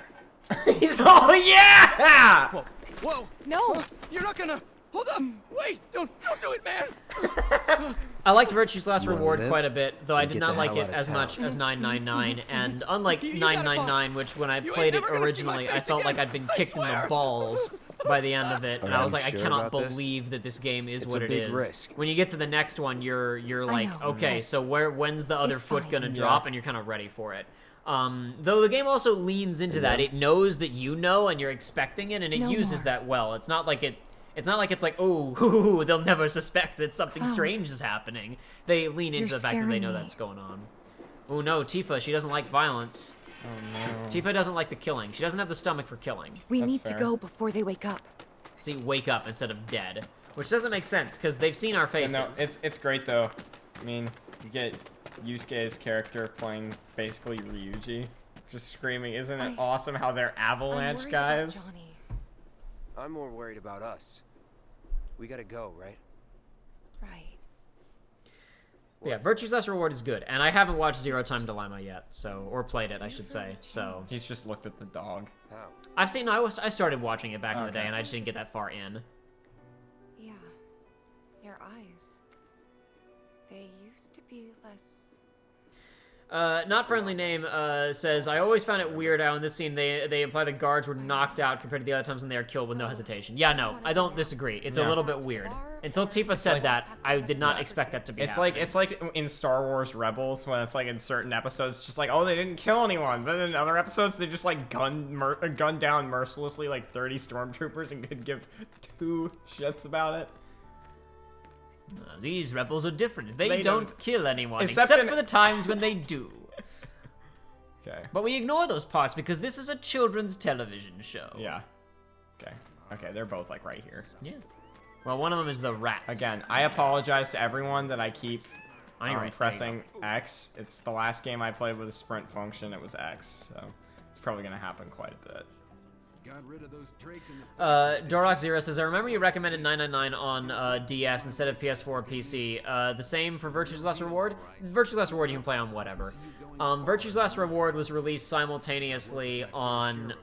Oh yeah! Whoa, whoa! No! You're not gonna. Hold up! Wait! Don't do it, man! I liked Virtue's Last Reward live? quite a bit, though I And did get not the like hell it out of as town. much as 999. And unlike You got it, 999, which when I You played ain't it never gonna see my originally, I face felt again. like I'd been I kicked in the swear. balls by the end of it, and I was you like, I sure cannot about this? believe that this game is It's what a it big is. risk. When you get to the next one, you're like, know, okay, but so when's the other it's foot fine. gonna drop, and you're kind of ready for it. Though the game also leans into that. It knows that you know, and you're expecting it, and it No uses more. that well. It's not like it's like, oh, they'll never suspect that something Clown. strange is happening. They lean into You're the fact that they scaring know me. that's going on. Oh no, Tifa, she doesn't like violence. Oh no. Tifa doesn't like the killing. She doesn't have the stomach for killing. We That's need fair. to go before they wake up. See, wake up instead of dead. Which doesn't make sense, because they've seen our faces. No, it's great though. I mean, you get Yusuke's character playing basically Ryuji, just screaming. Isn't it awesome how they're avalanche I'm worried guys? about Johnny. I'm more worried about us. We gotta go, right? Right. Yeah, Virtue's Last Reward is good, and I haven't watched Zero Time Dilemma yet, or played it, I should say. So He's just looked at the dog. How? I've seen. I started watching it back in the day, and I just didn't get that far in. Yeah. Your eyes. They used to be less. Not Friendly Name says, I always found it weird how in this scene they imply the guards were knocked out compared to the other times when they are killed with no hesitation. Yeah, no, I don't disagree. It's a little bit weird. Until Tifa said that, I did not expect that to be It's happening. like in Star Wars Rebels when it's like in certain episodes, it's just like, oh, they didn't kill anyone, but in other episodes they just like gun down mercilessly like 30 stormtroopers and could give two shits about it. These rebels are different. They They don't don't- kill anyone, Except except in- for the times when they do. Okay. But we ignore those parts because this is a children's television show. Yeah. Okay, they're both like right here. Yeah. Well, one of them is the rats. Again, I apologize to everyone that I keep Right, pressing X. It's the last game I played with a sprint function. It was X, so it's probably gonna happen quite a bit. Got rid of those drakes in the Dorok Zero says, I remember you recommended 999 on DS instead of PS4 or PC. The same for Virtue's Last Reward? Virtue's Last Reward you can play on whatever. Virtue's Last Reward was released simultaneously on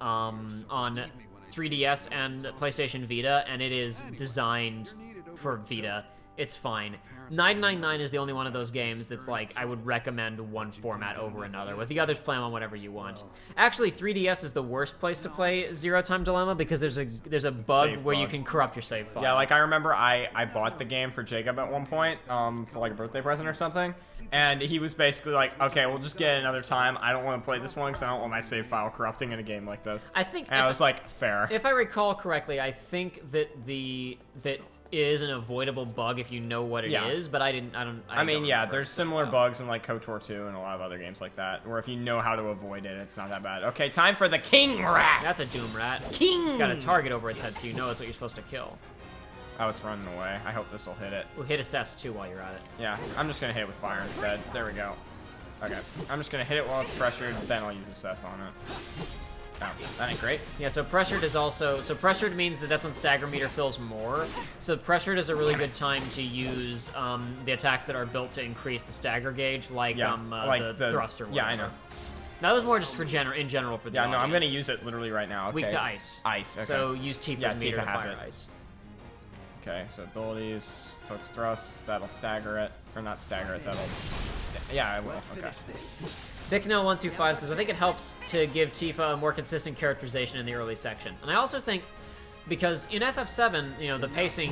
3DS and PlayStation Vita, and it is designed for Vita. It's fine. 999 is the only one of those games that's like, I would recommend one format over another. With the others, play them on whatever you want. Actually, 3DS is the worst place to play Zero Time Dilemma because there's a bug Save where you bug. can corrupt your save file. Yeah, like I remember I bought the game for Jacob at one point, for like a birthday present or something, and he was basically like, okay, we'll just get it another time. I don't want to play this one because I don't want my save file corrupting in a game like this. I think, and I was like, fair. If I recall correctly, I think that is an avoidable bug if you know what it is, but I mean, yeah, there's similar bugs in like KOTOR 2 and a lot of other games like that, where if you know how to avoid it, it's not that bad. Okay, time for the king rat. That's a Doom rat. King. It's got a target over its head, so you know it's what you're supposed to kill. Oh, it's running away. I hope this will hit it. We'll hit assess too while you're at it. Yeah, I'm just gonna hit it with fire instead. There we go. Okay, I'm just gonna hit it while it's pressured, then I'll use assess on it. Oh, that ain't great. Yeah, so pressured is also... So pressured means that that's when stagger meter fills more. So pressured is a really good time to use the attacks that are built to increase the stagger gauge, like, the thruster one. Yeah, I know. That was more just for in general for the Yeah, no, I'm audience. gonna use it literally right now. Okay. Weak to ice. Ice, okay. So use Tifa's meter to Tifa has fire it. ice. Okay, so abilities, focus thrust, that'll stagger it. Or not stagger it, that'll... Yeah, I will, okay. Bicknell125 says, I think it helps to give Tifa a more consistent characterization in the early section. And I also think, because in FF7, you know, the pacing,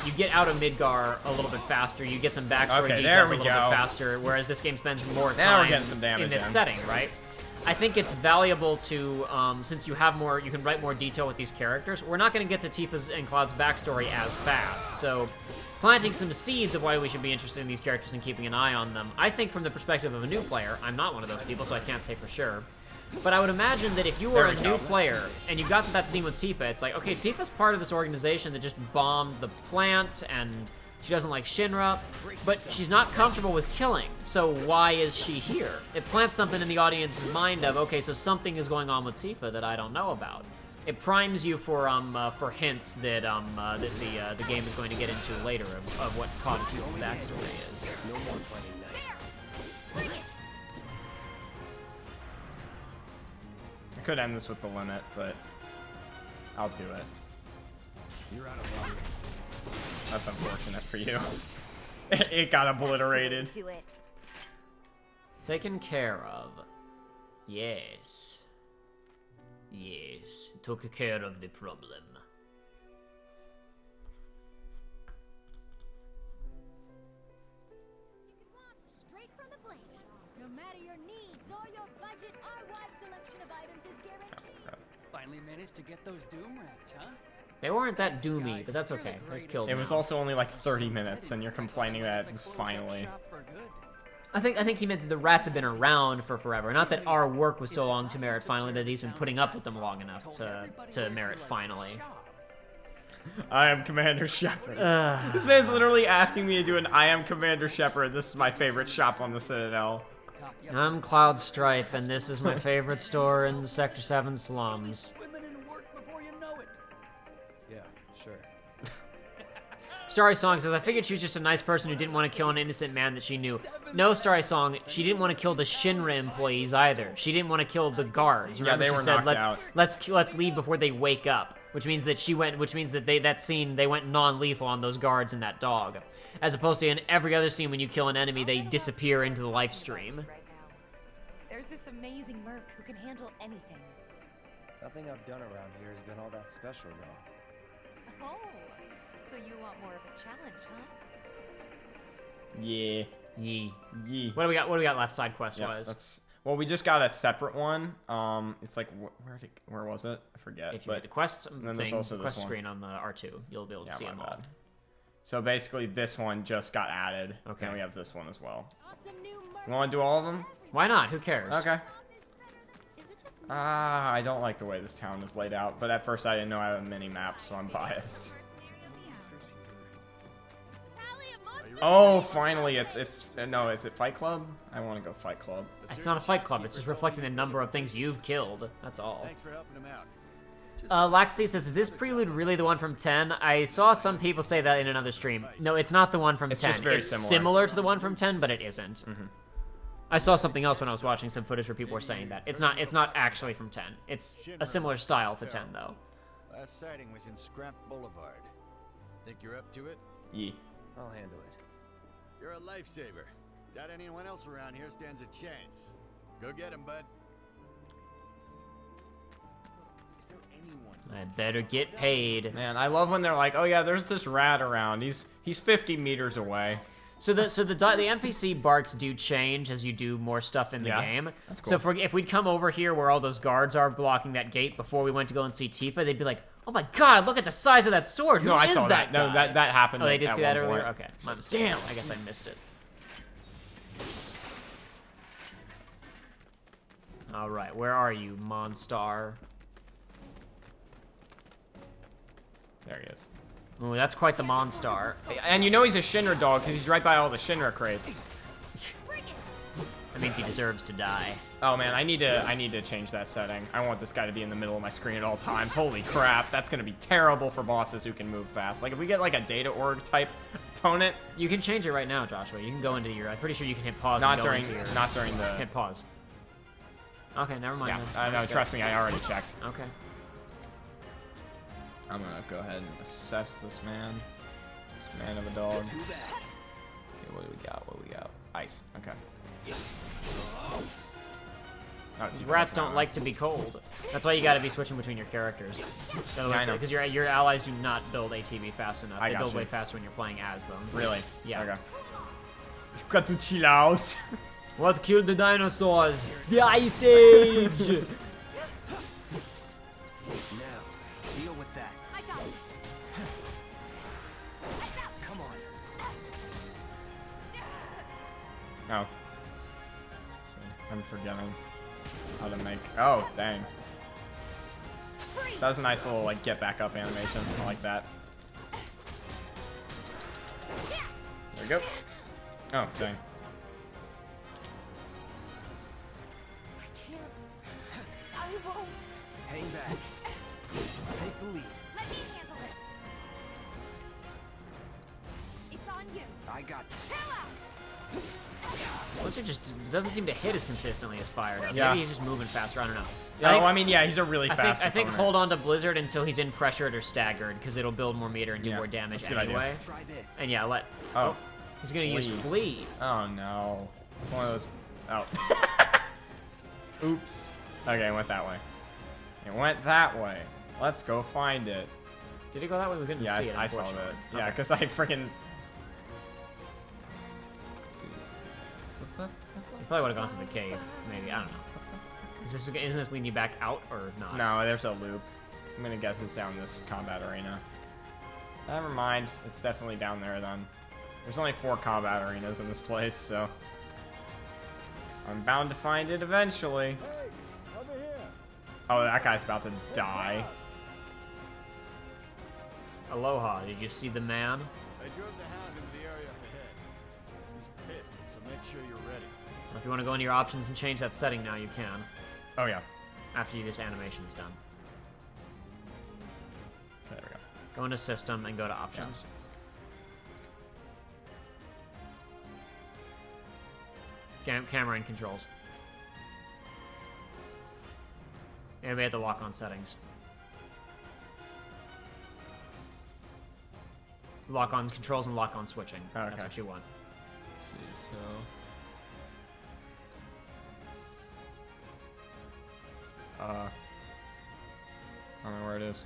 you get out of Midgar a little bit faster, you get some backstory details a little bit faster, whereas this game spends more time in this setting, right? I think it's valuable to, since you have more, you can write more detail with these characters. We're not going to get to Tifa's and Cloud's backstory as fast, so planting some seeds of why we should be interested in these characters and keeping an eye on them. I think from the perspective of a new player, I'm not one of those people, so I can't say for sure. But I would imagine that if you were a new player and you got to that scene with Tifa, it's like, okay, Tifa's part of this organization that just bombed the plant and she doesn't like Shinra, but she's not comfortable with killing, so why is she here? It plants something in the audience's mind of, okay, so something is going on with Tifa that I don't know about. It primes you for hints that the game is going to get into later of what Tifa's backstory is. No more playing nice. I could end this with the limit, but I'll do it. You're out of luck. That's unfortunate for you. It got obliterated. Do it. Taken care of. Yes. Yes, took care of the problem. Straight from the blade. No matter your needs or your budget, our wide selection of items is guaranteed. Finally managed to get those Doom rats, huh? They weren't that doomy, but that's okay. They killed them. It was also only like 30 minutes, and you're complaining that it was finally. I think he meant that the rats have been around for forever. Not that our work was so long to merit finally, that he's been putting up with them long enough to merit finally. I am Commander Shepard. This man's literally asking me to do an I am Commander Shepard. This is my favorite shop on the Citadel. I'm Cloud Strife, and this is my favorite store in the Sector 7 slums. Yeah, sure. Starry Song says, I figured she was just a nice person who didn't want to kill an innocent man that she knew. No, Starry Song, she didn't want to kill the Shinra employees either. She didn't want to kill the guards. Remember, yeah, they were she said, knocked out. let's leave before they wake up. Which means that they went non-lethal on those guards and that dog. As opposed to in every other scene when you kill an enemy, they disappear into the life stream. There's this amazing merc who can handle anything. Nothing I've done around here has been all that special, though. Oh, so you want more of a challenge, huh? Yeah. Yeah. What do we got left side quest-wise? Well, we just got a separate one. It's like, where was it? I forget. If you hit the quest also quest screen on the R2, you'll be able to see them all. So basically, this one just got added. Okay. And we have this one as well. You want to do all of them? Why not? Who cares? Okay. I don't like the way this town is laid out, but at first I didn't know I had a mini-map, so I'm biased. Oh, finally, it's no, is it Fight Club? I want to go Fight Club. It's not a Fight Club, it's just reflecting the number of things you've killed. That's all. Thanks for helping him out. Laxi says, is this prelude really the one from 10? I saw some people say that in another stream. No, it's not the one from 10. Just very it's similar. Similar to the one from 10, but it isn't. Mm-hmm. I saw something else when I was watching some footage where people were saying that. It's not actually from 10. It's a similar style to 10, though. Last sighting was in Scrap Boulevard. Think you're up to it? Yeah. I'll handle it. You're a lifesaver. Doubt anyone else around here stands a chance. Go get him, bud. I better get paid. Man, I love when they're like, oh yeah, there's this rat around. He's 50 meters away. So the NPC barks do change as you do more stuff in the game. That's cool. So if we'd come over here where all those guards are blocking that gate before we went to go and see Tifa, they'd be like, Oh my god, look at the size of that sword. Who No, I is saw that. No, guy? that happened. Oh, they did at see that one earlier? point. Okay, my mistake. Damn. I guess I missed it. Alright, where are you, Monstar? There he is. Ooh, that's quite the Monstar. And you know he's a Shinra dog because he's right by all the Shinra crates. That means he deserves to die. Oh man, I need to change that setting. I want this guy to be in the middle of my screen at all times. Holy crap, that's gonna be terrible for bosses who can move fast. Like if we get like a data org type opponent, you can change it right now, Joshua. You can go into your. I'm pretty sure you can hit pause. Not and go during, into your, not during the. Hit pause. Okay, never mind. Yeah, then. no, trust me, I already checked. Okay. I'm gonna go ahead and assess this man. This man of a dog. Okay, what do we got? What do we got? Ice. Okay. Oh, These rats don't like to be cold. That's why you got to be switching between your characters. Because your allies do not build ATB fast enough. They build way faster when you're playing as them. Really? Yeah. Okay. You've got to chill out. What killed the dinosaurs? The Ice Age! Now, deal with that. I got this. Come on. Oh. See, I'm forgetting how to make. Oh, dang. That was a nice little like get back up animation. I like that. There we go. Oh, dang. I won't. Hang back. Take the lead. Let me handle this. It's on you. I got this. Chill out. Blizzard just doesn't seem to hit as consistently as Fire does. Yeah. Maybe he's just moving faster. I don't know. Yeah, I mean, yeah, he's a really fast I think opponent. hold on to Blizzard until he's in pressured or staggered, because it'll build more meter and do more damage that's a good anyway. idea. Try this. And yeah, Oh. He's gonna use Flee. Oh no. It's one of those. Oh. Oops. Okay, it went that way. It went that way. Let's go find it. Did it go that way? We couldn't Yeah, see it. I saw that. Unfortunately. Yeah, Okay. because I freaking. You probably would have gone through the cave. Maybe I don't know. Isn't this leading you back out or not? No, there's a loop. I'm gonna guess it's down this combat arena. Never mind. It's definitely down there then. There's only 4 combat arenas in this place, so I'm bound to find it eventually. Hey, over here. Oh, that guy's about to die. Aloha. Did you see the man? I drove the hound into the area up ahead. He's pissed, so make sure you're ready. Well, if you want to go into your options and change that setting now, you can. Oh yeah. After this animation is done. There we go. Go into system and go to options. Camera and controls. And we have to lock on settings. Lock on controls and lock on switching. Okay. That's what you want. Let's see, so. I don't know where it is.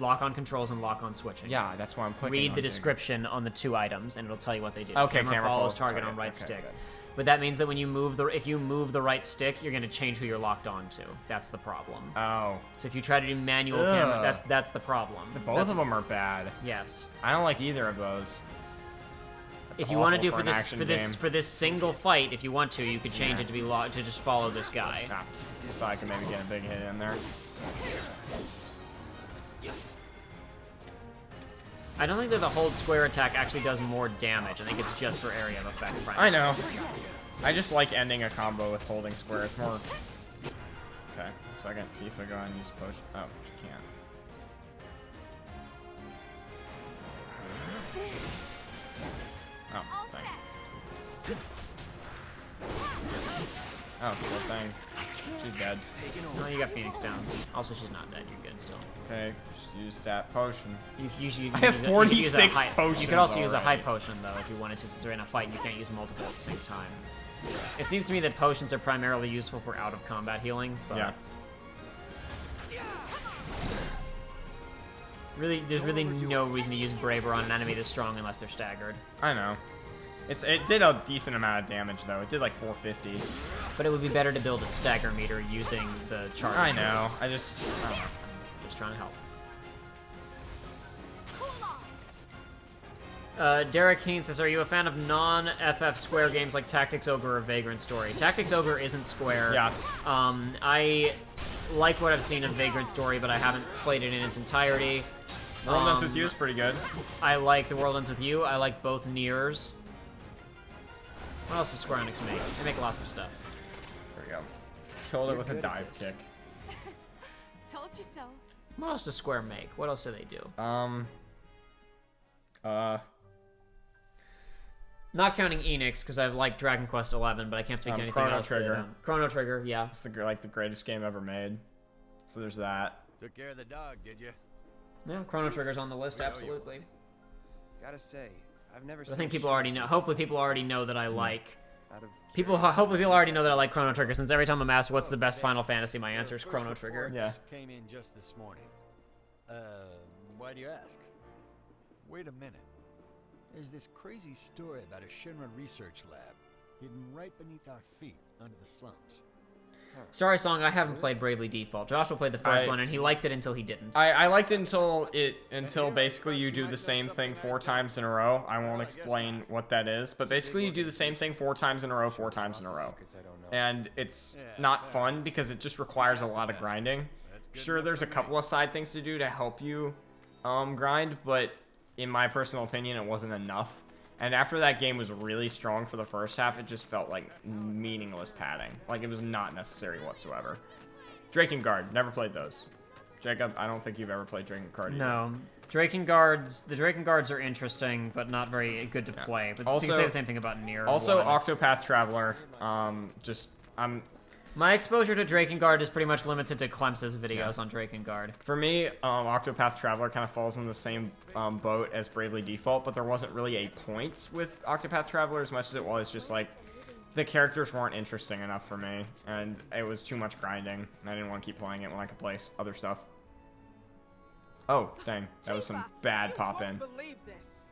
Lock on controls and lock on switching. Yeah, that's why I'm clicking Read on the it. description on the 2 items, and it'll tell you what they do. Okay, camera camera follows follows target on target. right Okay, stick. good. But that means that when you move if you move the right stick, you're going to change who you're locked on to. That's the problem. Oh. So if you try to do manual Ugh. camera, that's the problem. Both of them are bad. Yes. I don't like either of those. If you want to do for for this single fight, if you want to, you could change it to be to just follow this guy. Ah, just thought I could maybe get a big hit in there. I don't think that the hold square attack actually does more damage. I think it's just for area of effect. I know. I just like ending a combo with holding square. It's more. Okay, so I got Tifa go and use push. Oh, she can't. Oh, dang. Oh, poor thing. She's dead. No, you got Phoenix Downs. Also, she's not dead. You're good still. Okay, just use that potion. You I have 46 potions. You could also use a high already. potion, though, if you wanted to, since you're in a fight and you can't use multiple at the same time. It seems to me that potions are primarily useful for out-of-combat healing, but... Yeah. Really, there's really no reason to use Braver on an enemy this strong unless they're staggered. I know. It did a decent amount of damage, though. It did like 450. But it would be better to build its stagger meter using the chart. I know. I don't know. Just trying to help. Derek Heen says, are you a fan of non-FF Square games like Tactics Ogre or Vagrant Story? Tactics Ogre isn't Square. Yeah. I like what I've seen of Vagrant Story, but I haven't played it in its entirety. World Ends With You is pretty good. I like The World Ends With You. I like both Niers. What else does Square Enix make? They make lots of stuff. There we go. Killed it with a dive kick. Told you so. What else does Square make? What else do they do? Not counting Enix, because I like Dragon Quest XI, but I can't speak to anything Chrono else. Trigger. Chrono Trigger, yeah. It's the greatest game ever made. So there's that. Took care of the dog, did you? Yeah, Chrono Trigger's on the list, absolutely. Gotta say, I've never. I think people already know. Hopefully, people already know that I like. Hopefully, people already know that I like Chrono Trigger. Since every time I'm asked what's the best Final Fantasy, my answer is Chrono Trigger. Yeah. Came in just this morning. Why do you ask? Wait a minute. There's this crazy story about a Shinra research lab hidden right beneath our feet under the slums. Sorry, Song, I haven't played Bravely Default. Joshua played the first one, and he liked it until he didn't. I liked it until basically you do the same thing 4 times in a row. I won't explain what that is, but basically you do the same thing 4 times in a row, 4 times in a row. And it's not fun because it just requires a lot of grinding. Sure, there's a couple of side things to do to help you grind, but in my personal opinion, it wasn't enough. And after that game was really strong for the first half, it just felt like meaningless padding. Like, it was not necessary whatsoever. Drakengard, never played those. Jacob, I don't think you've ever played Drakengard either. No. The Drakenguards are interesting, but not very good to play. But also, you can say the same thing about Nier. Also, Octopath Traveler, My exposure to Drakengard is pretty much limited to Clems's videos on Drakengard. For me, Octopath Traveler kind of falls in the same boat as Bravely Default, but there wasn't really a point with Octopath Traveler as much as it was just like the characters weren't interesting enough for me, and it was too much grinding, and I didn't want to keep playing it when I could play other stuff. Oh, dang. That was some bad pop-in. Believe this.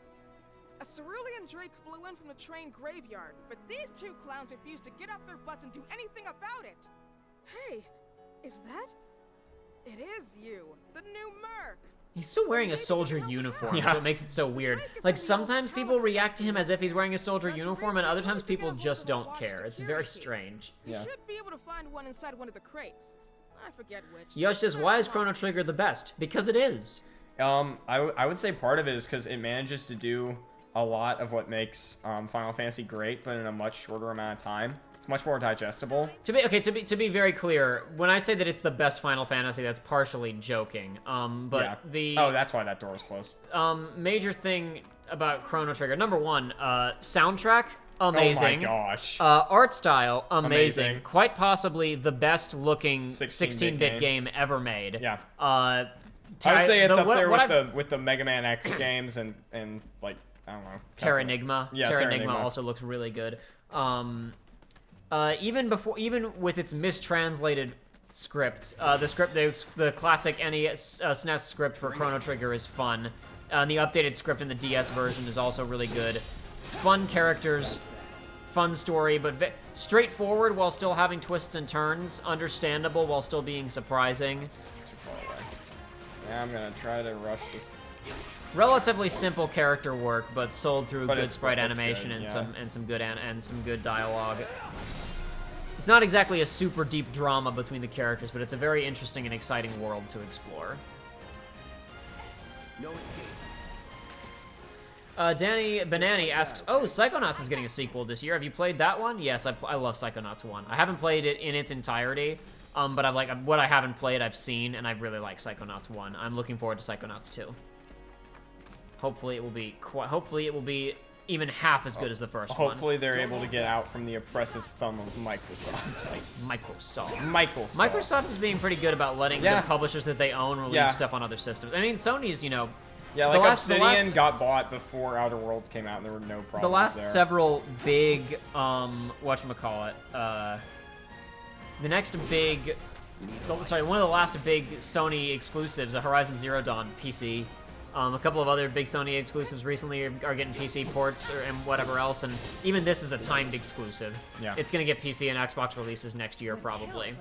A cerulean Drake flew in from the train graveyard, but these 2 clowns refused to get up their butts and do anything about it. Hey, is that? It is you, the new Merc. He's still wearing a soldier uniform, so it makes it so weird. Like, sometimes people react to him as if he's wearing a soldier uniform, and other times people just don't care. It's very strange. You should be able to find one inside one of the crates. I forget which. Yosh says, why is Chrono Trigger the best? Because it is. I would say part of it is because it manages to do a lot of what makes Final Fantasy great, but in a much shorter amount of time. It's much more digestible. To be very clear, when I say that it's the best Final Fantasy, that's partially joking. But that's why that door is closed. Major thing about Chrono Trigger, number 1, soundtrack, amazing. Oh my gosh. Art style, amazing. Quite possibly the best looking 16-bit game ever made. Yeah. I would say it's up there with the Mega Man X games and like, I don't know. Terranigma. Yeah, Terranigma also looks really good. Even with its mistranslated script, the classic NES SNES script for Chrono Trigger is fun. The updated script in the DS version is also really good. Fun characters, fun story, but straightforward while still having twists and turns. Understandable while still being surprising. Too far away. Yeah, I'm gonna try to rush this. Relatively simple character work, but sold through good sprite animation and some good dialogue. It's not exactly a super deep drama between the characters, but it's a very interesting and exciting world to explore. No escape. Danny Banani asks, oh, Psychonauts is getting a sequel this year. Have you played that one? Yes, I love Psychonauts 1. I haven't played it in its entirety, but what I haven't played, I've seen, and I really like Psychonauts 1. I'm looking forward to Psychonauts 2. Hopefully it will be even half as good as the first one. Hopefully they're able to get out from the oppressive thumb of Microsoft. Microsoft is being pretty good about letting the publishers that they own release stuff on other systems. I mean, Sony's, Yeah, like Obsidian got bought before Outer Worlds came out, and there were no problems The last there. several big, whatchamacallit, one of the last big Sony exclusives, Horizon Zero Dawn PC, A couple of other big Sony exclusives recently are getting PC ports and whatever else, and even this is a timed exclusive. Yeah. It's going to get PC and Xbox releases next year, probably.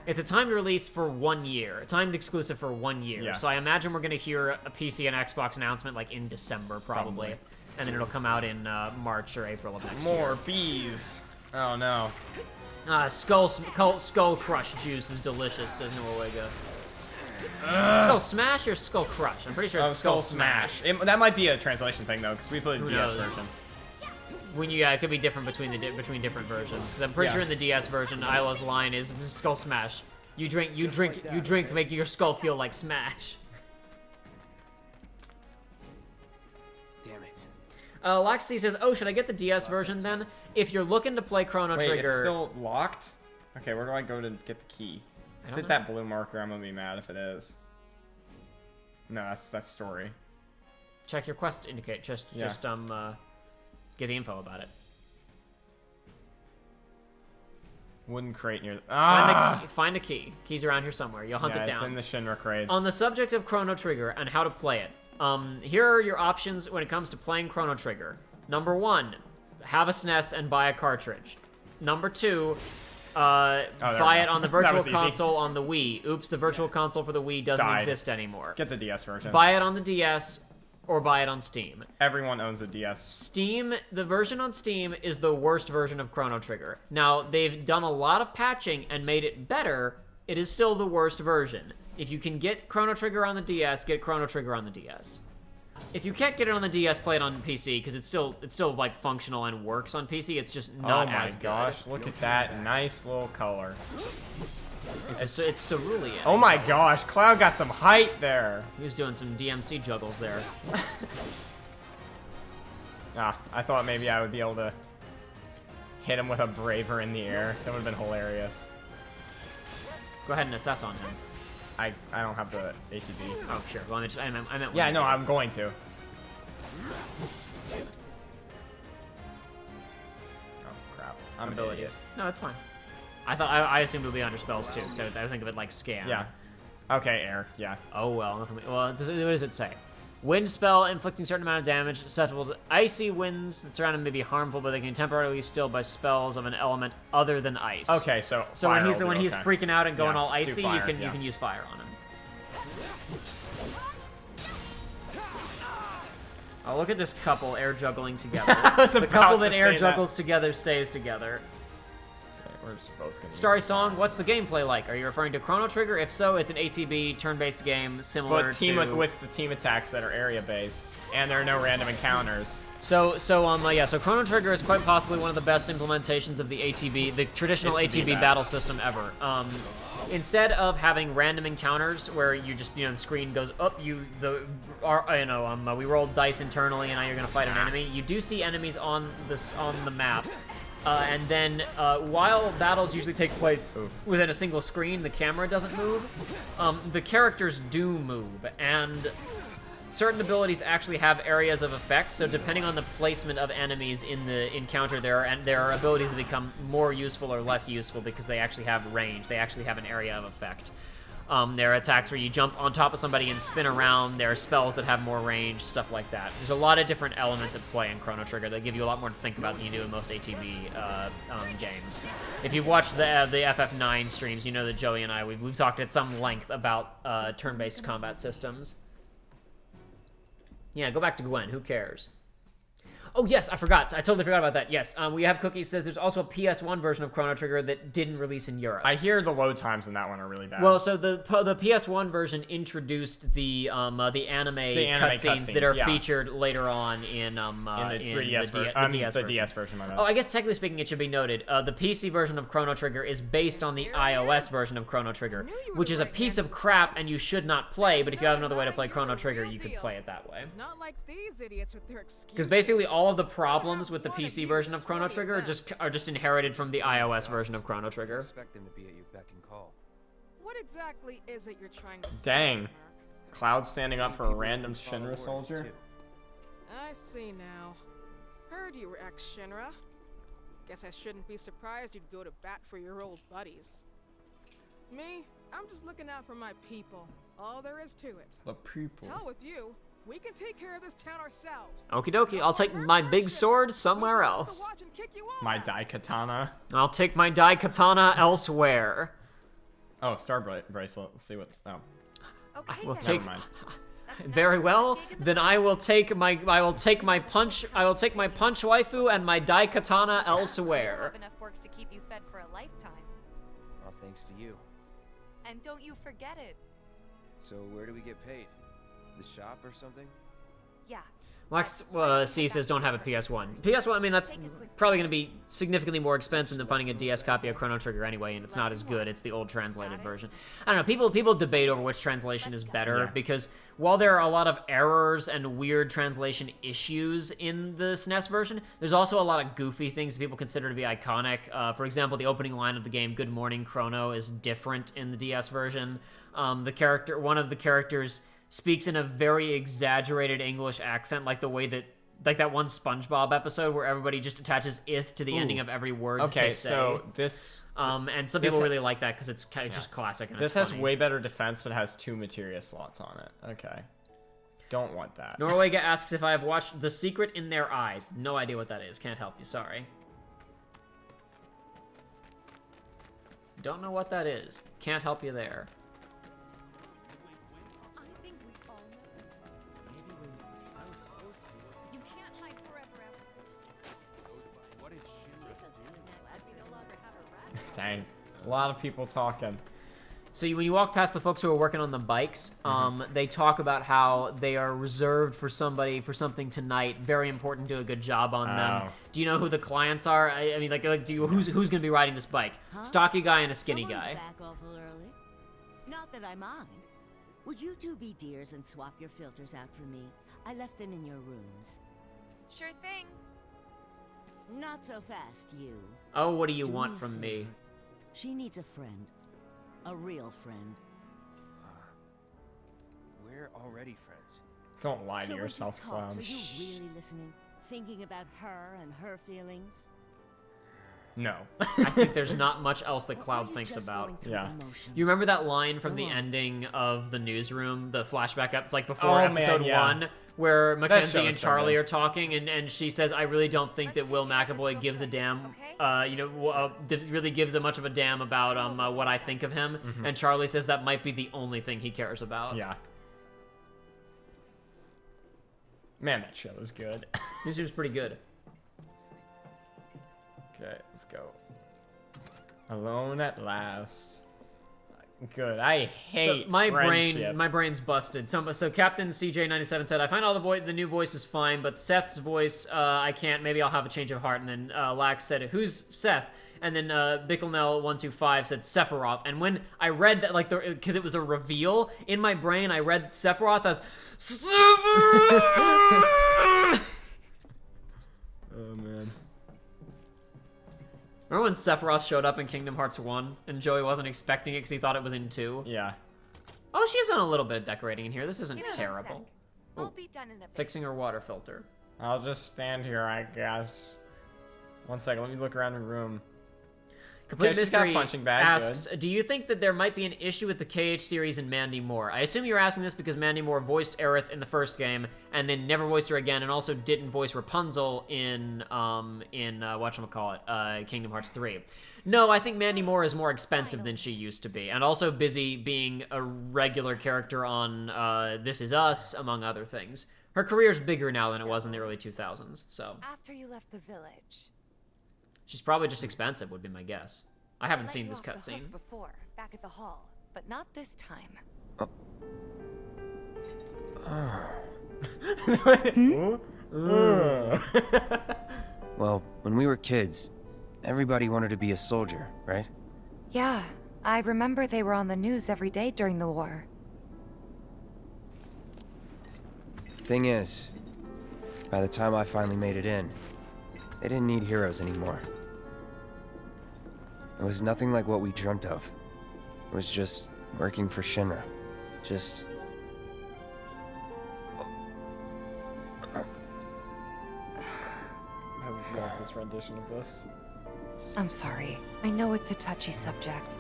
It's a timed release for 1 year. A timed exclusive for 1 year. Yeah. So I imagine we're going to hear a PC and Xbox announcement like in December, probably. And then it'll come out in March or April of next year. More bees. Oh, no. Skull Crush juice is delicious, says Norwega. Skull Smash or Skull Crush? I'm pretty sure it's Skull Smash. That might be a translation thing, though, because we played the DS version. It could be different between different versions. Because I'm pretty sure in the DS version, Isla's line is, "This is Skull Smash. You drink, making your skull feel like Smash." Damn it. Laxi says, "Oh, should I get the DS version then? If you're looking to play Chrono Trigger..." Wait, it's still locked? Okay, where do I go to get the key? Is it that blue marker? I'm gonna be mad if it is. No, that's story. Check your quest indicate. Just get the info about it. Wooden crate near. Find a key. Key's around here somewhere. You'll hunt it down. It's in the Shinra crates. On the subject of Chrono Trigger and how to play it, here are your options when it comes to playing Chrono Trigger. Number 1, have a SNES and buy a cartridge. Number 2. Buy it on the Virtual Console on the Wii. Oops, the Virtual Console for the Wii doesn't exist anymore. Get the DS version. Buy it on the DS or buy it on Steam. Everyone owns a DS. Steam, the version on Steam is the worst version of Chrono Trigger. Now, they've done a lot of patching and made it better. It is still the worst version. If you can get Chrono Trigger on the DS, get Chrono Trigger on the DS. If you can't get it on the DS, play it on PC because it's still like functional and works on PC. It's just not as good. Oh my gosh! Look at that nice little color. It's cerulean. Oh my gosh! Cloud got some height there. He was doing some DMC juggles there. I thought maybe I would be able to hit him with a braver in the air. That would have been hilarious. Go ahead and assess on him. I don't have the ATB. Oh, sure. Well, I meant yeah, no, I'm going to. Oh, crap. I'm abilities. No, that's fine. I assumed it would be under spells, too, because I think of it like scan. Yeah. Okay, air. Yeah. Oh, well. Well, what does it say? Wind spell inflicting certain amount of damage, susceptible to icy winds that surround him may be harmful, but they can temporarily be stilled by spells of an element other than ice. Okay, so when he's freaking out and going all icy, you can use fire on him. Oh, look at this couple air juggling together. The couple that air juggles together stays together. We're just both gonna Starry Song, what's the gameplay like? Are you referring to Chrono Trigger? If so, it's an ATB turn-based game similar to... with the team attacks that are area-based, and there are no random encounters. So Chrono Trigger is quite possibly one of the best implementations of the ATB, the traditional ATB battle system ever. Instead of having random encounters where you just, the screen goes up, we rolled dice internally and now you're gonna fight an enemy. You do see enemies on the map. And then, while battles usually take place within a single screen, the camera doesn't move. The characters do move, and certain abilities actually have areas of effect. So depending on the placement of enemies in the encounter, there are abilities that become more useful or less useful because they actually have range. They actually have an area of effect. There are attacks where you jump on top of somebody and spin around. There are spells that have more range, stuff like that. There's a lot of different elements at play in Chrono Trigger that give you a lot more to think about than you do in most ATB games. If you've watched the FF9 streams, you know that Joey and I, we've talked at some length about turn-based combat systems. Yeah, go back to Gwen. Who cares? Oh, yes, I forgot. I totally forgot about that. Yes, we have Cookies says there's also a PS1 version of Chrono Trigger that didn't release in Europe. I hear the load times in that one are really bad. Well, so the PS1 version introduced the anime cutscenes that are featured later on in the DS version. Oh, I guess technically speaking, it should be noted, the PC version of Chrono Trigger is based on the iOS version of Chrono Trigger, which is a piece of crap and you should not play, but if you have another way to play Chrono Trigger, you could play it that way. Not like these idiots with their excuses. Because basically all of the problems with the PC version of Chrono Trigger are just inherited from the iOS version of Chrono Trigger. Expect them to be at your beck and call. What exactly is it you're trying to say? Dang. Cloud standing up for a random Shinra soldier. I see now. Heard you were ex-Shinra. Guess I shouldn't be surprised you'd go to bat for your old buddies. Me, I'm just looking out for my people. All there is to it. The people. Hell with you. We can take care of this town ourselves. Okie dokie, I'll take my big sword somewhere else. My Daikatana. I'll take my Daikatana elsewhere. Oh, star bracelet. Let's see what. Oh. I will take. Very well. Then I will take my punch waifu and my Daikatana elsewhere. Have enough work to keep you fed for a lifetime. All thanks to you. And don't you forget it. So where do we get paid? The shop or something? Yeah. Lex C says don't have a PS1. PS1, I mean, that's probably going to be significantly more expensive than finding a DS copy of Chrono Trigger anyway, and it's not as good. It's the old translated version. I don't know, people debate over which translation is better, because while there are a lot of errors and weird translation issues in the SNES version, there's also a lot of goofy things that people consider to be iconic. For example, the opening line of the game, Good Morning Chrono, is different in the DS version. One of the characters speaks in a very exaggerated English accent, like the way that, like that one SpongeBob episode where everybody just attaches "ith" to the ending of every word they say. So this... and some people really like that because it's kind of just classic and this it's has funny. way better defense, but has 2 materia slots on it. Okay. Don't want that. Norwega asks if I have watched The Secret in Their Eyes. No idea what that is. Can't help you. Sorry. Don't know what that is. Can't help you there. Dang. A lot of people talking. So when you walk past the folks who are working on the bikes, they talk about how they are reserved for something tonight. Very important. Do a good job on them. Do you know who the clients are? I mean, who's going to be riding this bike? Huh? Stocky guy and a skinny Someone's guy. Back awful early. Not that I mind. Would you two be dears and swap your filters out for me? I left them in your rooms. Sure thing. Not so fast, you. Oh, what do you want from me? She needs a friend. A real friend. We're already friends. Don't lie to So yourself, when she talks, clown. are you really listening? Thinking about her and her feelings? No. I think there's not much else that Cloud thinks just about. going through Yeah. the motions? You remember that line from Go the on. ending of the newsroom, the flashback up, it's like before Oh, man, episode yeah. 1, where Mackenzie show and is so Charlie good. are talking, and she says, "I really don't think that Will McAvoy gives a damn, really gives a much of a damn about what I think of him." And Charlie says that might be the only thing he cares about. Yeah. Man, that show is good. This was pretty good. Okay, let's go. Alone at last. Good. I hate my friendship. brain's busted. So Captain CJ97 said, "I find all the new voices fine, but Seth's voice, I can't. Maybe I'll have a change of heart." And then Lax said, "Who's Seth?" And then Bicklenell125 said Sephiroth. And when I read that, because it was a reveal in my brain, I read Sephiroth as Sephiroth. Oh man. Remember when Sephiroth showed up in Kingdom Hearts 1 and Joey wasn't expecting it because he thought it was in 2? Yeah. Oh, she has done a little bit of decorating in here. This isn't Give me 1 terrible. sec. I'll be done in a bit. Fixing her water filter. I'll just stand here, I guess. 1 second, let me look around the room. Complete Okay, she's got a Mystery punching bag, asks, "Do you think that there might be an issue with the KH series and Mandy Moore? I assume you're asking this because Mandy Moore voiced Aerith in the first game and then never voiced her again, and also didn't voice Rapunzel in whatchamacallit, Kingdom Hearts 3. No, I think Mandy Moore is more expensive than she used to be, and also busy being a regular character on This Is Us, among other things. Her career's bigger now than it was in the early 2000s, so After you left the village. she's probably just expensive, would be my guess. I haven't seen this Let you off the hook cutscene. before, back at the hall, but not this time. Well, when we were kids, everybody wanted to be a soldier, right? Yeah, I remember they were on the news every day during the war. Thing is, by the time I finally made it in, they didn't need heroes anymore. It was nothing like what we dreamt of. It was just working for Shinra. Just... I love this rendition of this. I'm sorry. I know it's a touchy subject.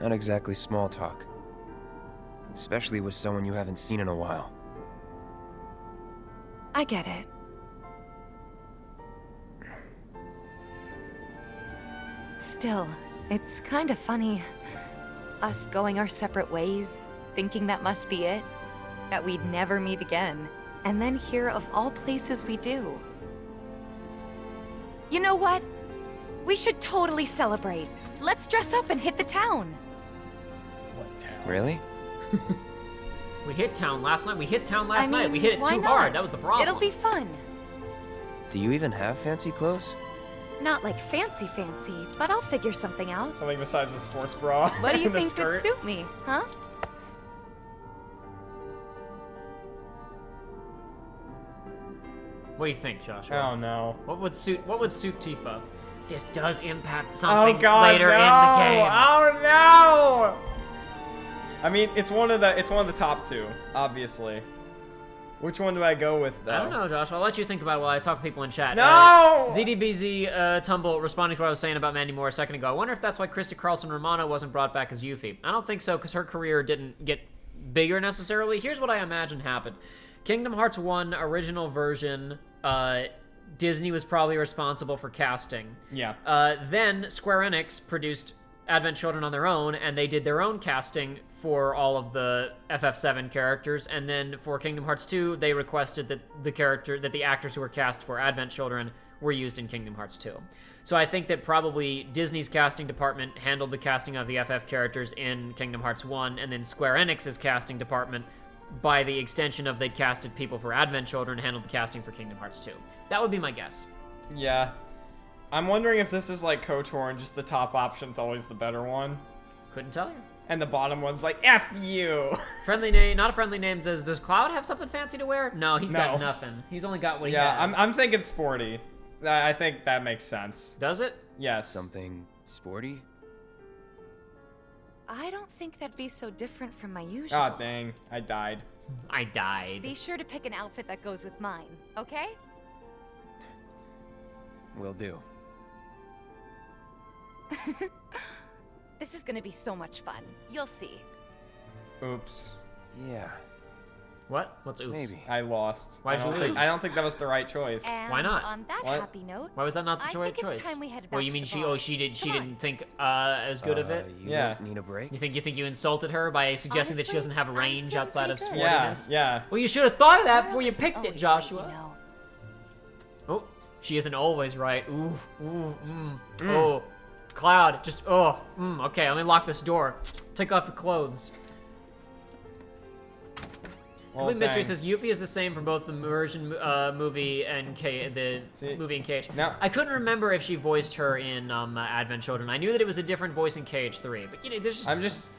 Not exactly small talk. especially with someone you haven't seen in a while. I get it. Still, it's kind of funny. Us going our separate ways, thinking that must be it, that we'd never meet again, and then here of all places we do. You know what? We should totally celebrate. Let's dress up and hit the town. What town? Really? We hit town last night. We hit town last night. We hit it why too not? hard. That was the problem. It'll be fun. Do you even have fancy clothes? Not like fancy, but I'll figure something out. Something besides the sports bra. What do you and the think would skirt. suit me, huh? What do you think, Joshua? Oh no. What would suit Tifa? This does impact something Oh god, later no! in the game. Oh no! I mean, it's one of the top two, obviously. Which one do I go with, though? I don't know, Josh. I'll let you think about it while I talk to people in chat. No! ZDBZ Tumble responding to what I was saying about Mandy Moore a second ago. I wonder if that's why Krista Carlson Romano wasn't brought back as Yuffie. I don't think so, because her career didn't get bigger necessarily. Here's what I imagine happened. Kingdom Hearts 1 original version, Disney was probably responsible for casting. Yeah. Then Square Enix produced Advent Children on their own, and they did their own casting for all of the FF7 characters. And then for Kingdom Hearts 2, they requested that the actors who were cast for Advent Children were used in Kingdom Hearts 2. So I think that probably Disney's casting department handled the casting of the FF characters in Kingdom Hearts 1, and then Square Enix's casting department, by the extension of they'd casted people for Advent Children, handled the casting for Kingdom Hearts 2. That would be my guess. Yeah. I'm wondering if this is like KOTOR and just the top option's always the better one. Couldn't tell you. And the bottom one's like, F you! Friendly name, not a friendly name, says, does Cloud have something fancy to wear? No, he's got nothing. He's only got what he has. Yeah, I'm thinking sporty. I think that makes sense. Does it? Yes. Something sporty? I don't think that'd be so different from my usual. Ah, dang. I died. I died. Be sure to pick an outfit that goes with mine, okay? Will do. This is gonna be so much fun. You'll see. Oops. Yeah. What? What's oops? Maybe. I lost. Why'd you lose? I don't think that was the right choice. And Why not? on that What? happy note, Why was that not the I right think choice? it's time we headed Well, back you to mean the she bar. she Come on. didn't think as good of it? You Yeah. need a break? You think you insulted her by suggesting that she Honestly, doesn't have a I'm range feeling outside of pretty good. sportiness? Yeah. Well, you should have thought of that before Morale you isn't picked it, always Joshua. right, you know. Oh, she isn't always right. Oh, Cloud, just, okay, let me lock this door. Take off your clothes. Well, Complete Mystery dang. says Yuffie is the same for both the version movie and movie and KH. Now- I couldn't remember if she voiced her in Advent Children. I knew that it was a different voice in KH3, but you know, there's just...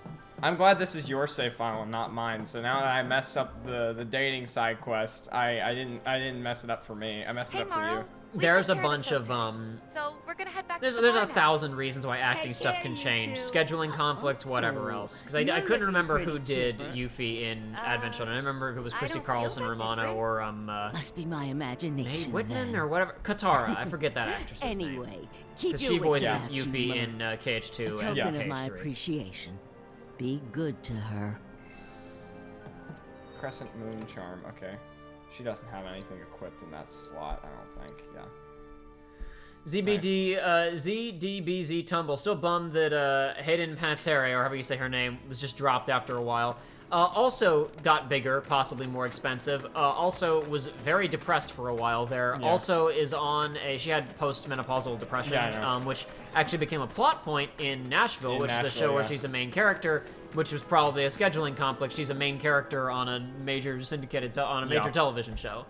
I'm glad this is your save file and not mine. So now that I messed up the dating side quest, I didn't mess it up for me. I messed it Hey, up for Morrow, you. we There's took a care bunch the of filters, so we're gonna head back There's to the a bar now. thousand reasons why acting Take stuff care, can you change. two. Scheduling conflicts, whatever else. Because I You're couldn't looking remember who pretty did chipper. Yuffie in Advent Children. I remember if it was I Christy don't Carlson feel that Romano different. or Must be my Mae imagination. Whitman then. or whatever. Katara. I forget that actress's name. Anyway, keep Because your she wits voices about you, Yuffie Monk. in A KH2 and token of my KH3. appreciation. Be good to her. Crescent Moon Charm. Okay. She doesn't have anything equipped in that slot, I don't think. Yeah. ZDBZ Tumble. Still bummed that Hayden Panettiere, or however you say her name, was just dropped after a while. Also got bigger, possibly more expensive. Also was very depressed for a while there. Yeah. Also is on she had postmenopausal depression, Yeah, I know. which actually became a plot point in Nashville, which is a show where yeah. she's a main character, which was probably a scheduling conflict. She's a main character on a major syndicated major television show.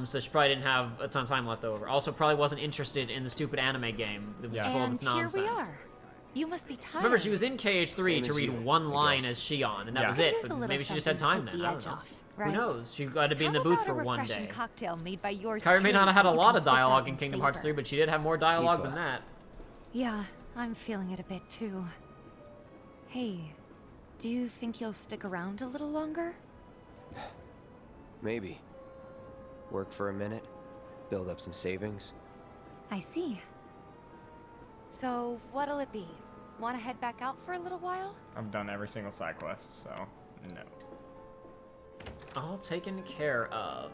So she probably didn't have a ton of time left over. Also, probably wasn't interested in the stupid anime game that was full of And its here nonsense. we are. You must be tired. Remember, she was in KH3 Same to as read you, one I line guess. as Shion, and that Yeah. was Could it. use a But little maybe she just had something time to take then. the I don't edge know. off, right? Who knows? She got to be in the How booth about for a one refreshing day. cocktail made by yours Kyrie may not truly have had a you lot can of sit back dialogue in and Kingdom Hearts savor. 3, but she did have more dialogue Tifa. than that. Yeah, I'm feeling it a bit too. Hey, do you think you'll stick around a little longer? Maybe. Work for a minute, build up some savings. I see. So, what'll it be? Want to head back out for a little while? I've done every single side quest, so No. All taken care of.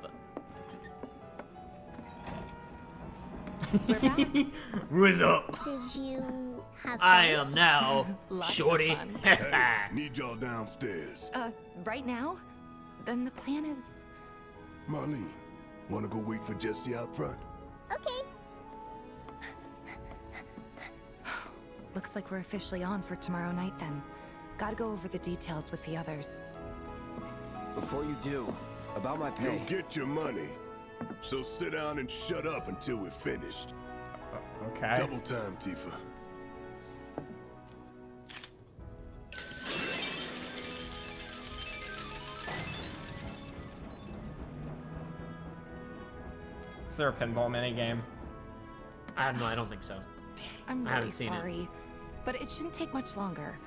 What's up? Did you have I fun? am now Lots of Shorty. fun. Hey, need y'all downstairs. Right now? Then the plan is... Marlene, wanna go wait for Jesse out front? Okay. Looks like we're officially on for tomorrow night then. Gotta go over the details with the others. Before you do, about my pay. You'll get your money. So sit down and shut up until we're finished. Okay. Double time, Tifa. Is there a pinball mini game? I don't know. I don't think so. I'm I really haven't seen it. sorry, but it shouldn't take much longer.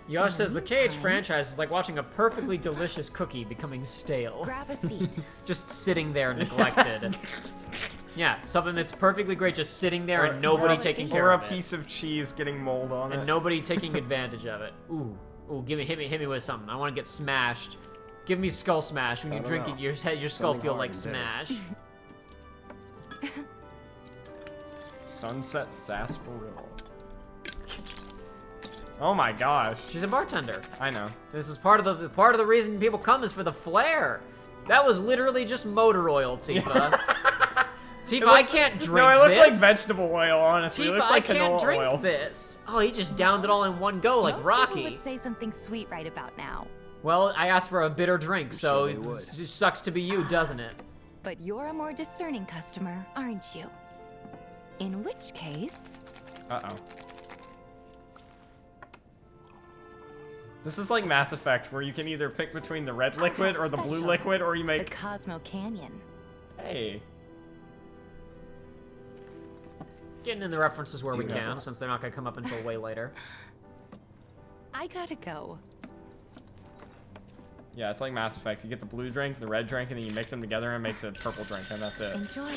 Yosh says the KH meantime- franchise is like watching a perfectly delicious cookie becoming stale. Grab a seat. Just sitting there neglected. Yeah, something that's perfectly great just sitting there and nobody taking care or of a it. piece of cheese getting mold on it. And nobody taking advantage of it. Ooh, hit me with something. I want to get smashed. Give me skull smash. When you drink it, your skull Something feel hard like and bitter. smash. Sunset sarsaparilla. Oh my gosh. She's a bartender. I know. This is part of the reason people come is for the flair. That was literally just motor oil, Tifa. Tifa, I can't drink No, it looks this. like vegetable oil, honestly. Tifa, It looks like I can't canola drink oil. this. Oh, he just downed it all in one go like Most Rocky. people would say something sweet right about now. Well, I asked for a bitter drink, so sure they it would. sucks to be you, doesn't it? But you're a more discerning customer, aren't you? In which case... Uh-oh. This is like Mass Effect, where you can either pick between the red liquid or the blue special. liquid, or you The make... Cosmo Canyon. Hey. Getting in the references where we Beautiful. can, since they're not going to come up until way later. I gotta go. Yeah, it's like Mass Effect. You get the blue drink, the red drink, and then you mix them together and it makes a purple drink, and that's it. Enjoy.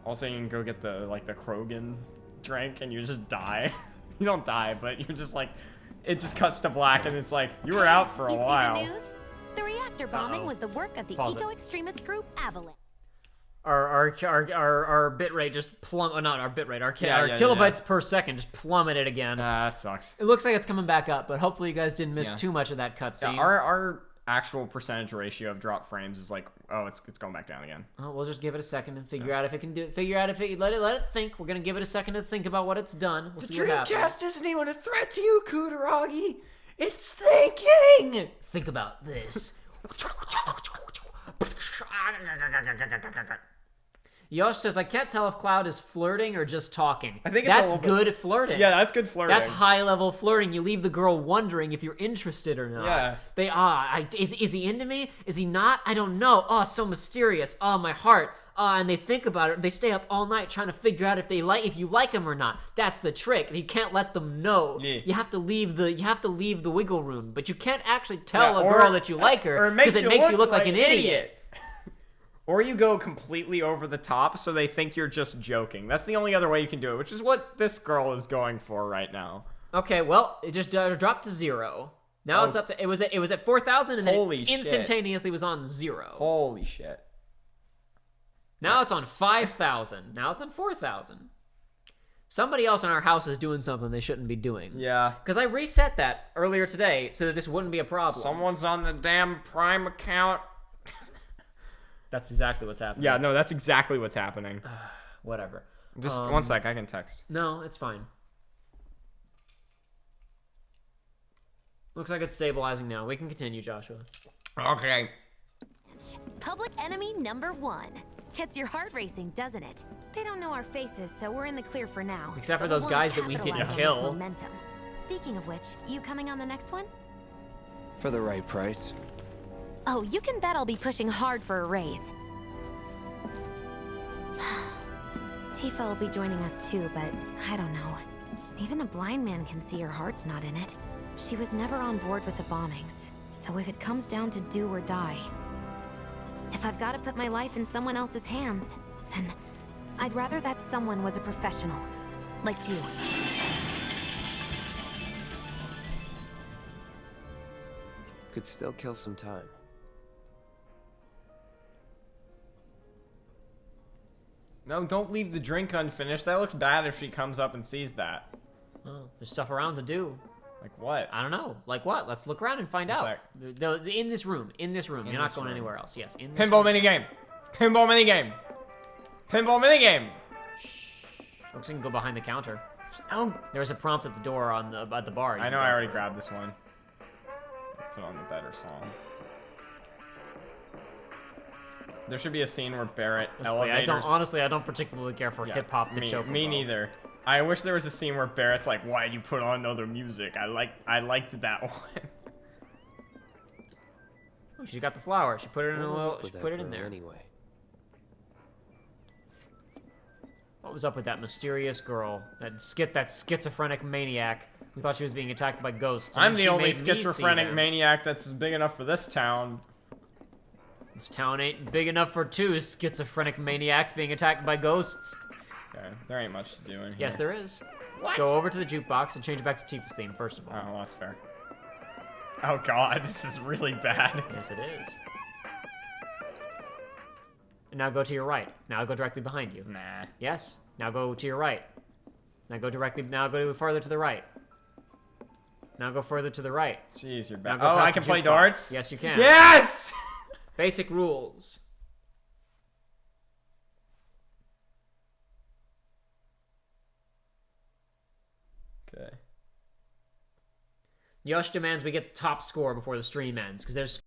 Also, you can go get the Krogan drink, and you just die. You don't die, but you're just like... It just cuts to black, and it's like, you were out for a You while. see the news? The reactor bombing was the work of the Pause it. eco-extremist group Avalanche. Our bitrate just not our bitrate, our Yeah, kilobytes per second just plummeted again. That sucks. It looks like it's coming back up, but hopefully you guys didn't miss Yeah. too much of that cutscene. Yeah, our actual percentage ratio of drop frames is like, oh, it's going back down again. Oh, we'll just give it a second and figure out if it can do it. Figure out if it let it think. We're gonna give it a second to think about what it's done. We'll see what happens. isn't even a threat to you, Kutaragi. It's thinking. Think about this. Yosh says, I can't tell if Cloud is flirting or just talking. I think it's that's a little bit- good flirting. Yeah, that's good flirting. That's high-level flirting. You leave the girl wondering if you're interested or not. Yeah. Is he into me? Is he not? I don't know. Oh, it's so mysterious. Oh, my heart. And they think about it. They stay up all night trying to figure out if you like him or not. That's the trick. You can't let them know. Yeah. You have to leave the wiggle room. But you can't actually tell Yeah, a or- girl that you like her or it because makes it makes you look like an idiot. idiot. Or you go completely over the top so they think you're just joking. That's the only other way you can do it, which is what this girl is going for right now. Okay, well, it just dropped to 0. Now it's up to it was at 4,000 and then Holy it shit. instantaneously was on 0. Holy shit. Now it's on 5,000. Now it's on 4,000. Somebody else in our house is doing something they shouldn't be doing. Yeah. Because I reset that earlier today so that this wouldn't be a problem. Someone's on the damn Prime account. That's exactly what's happening. Yeah, no, that's exactly what's happening. Whatever. Just one sec, I can text. No, it's fine. Looks like it's stabilizing now. We can continue, Joshua. Okay. Public enemy number 1. Gets your heart racing, doesn't it? They don't know our faces, so we're in the clear for now. Except for But we those wanna guys that we didn't capitalize on kill. this momentum. Speaking of which, you coming on the next one? For the right price. Oh, you can bet I'll be pushing hard for a raise. Tifa will be joining us too, but I don't know. Even a blind man can see her heart's not in it. She was never on board with the bombings, so if it comes down to do or die, if I've got to put my life in someone else's hands, then I'd rather that someone was a professional, like you. Could still kill some time. No, don't leave the drink unfinished. That looks bad if she comes up and sees that. Oh, there's stuff around to do. Like what? I don't know. Like what? Let's look around and find out. In this room. In this room. You're not going anywhere else. Yes. In this Pinball room. minigame. Pinball minigame. Pinball minigame. Looks like you can go behind the counter. No. There's a prompt at the door on the at the bar. I know. I already grabbed this one. Put on the better song. There should be a scene where Barrett elevators. Honestly, I don't particularly care for hip hop to choke. Me neither. I wish there was a scene where Barrett's like, "Why'd you put on other music?" I liked that one. Oh, she got the flower. She put it in a little. She put it in there. Anyway. What was up with that mysterious girl? That schizophrenic maniac who thought she was being attacked by ghosts. I'm the only schizophrenic maniac that's big enough for this town. This town ain't big enough for two schizophrenic maniacs being attacked by ghosts. Okay, there ain't much to do in here. Yes, there is. What? Go over to the jukebox and change it back to Tifa's theme, first of all. Oh, well, that's fair. Oh god, this is really bad. Yes, it is. And now go to your right. Now go directly behind you. Nah. Yes. Now go to your right. Now go further to the right. Now go further to the right. Jeez, you're bad. Oh, I can play darts? Yes, you can. Yes! Basic rules. Okay. Yosh demands we get the top score before the stream ends, because there's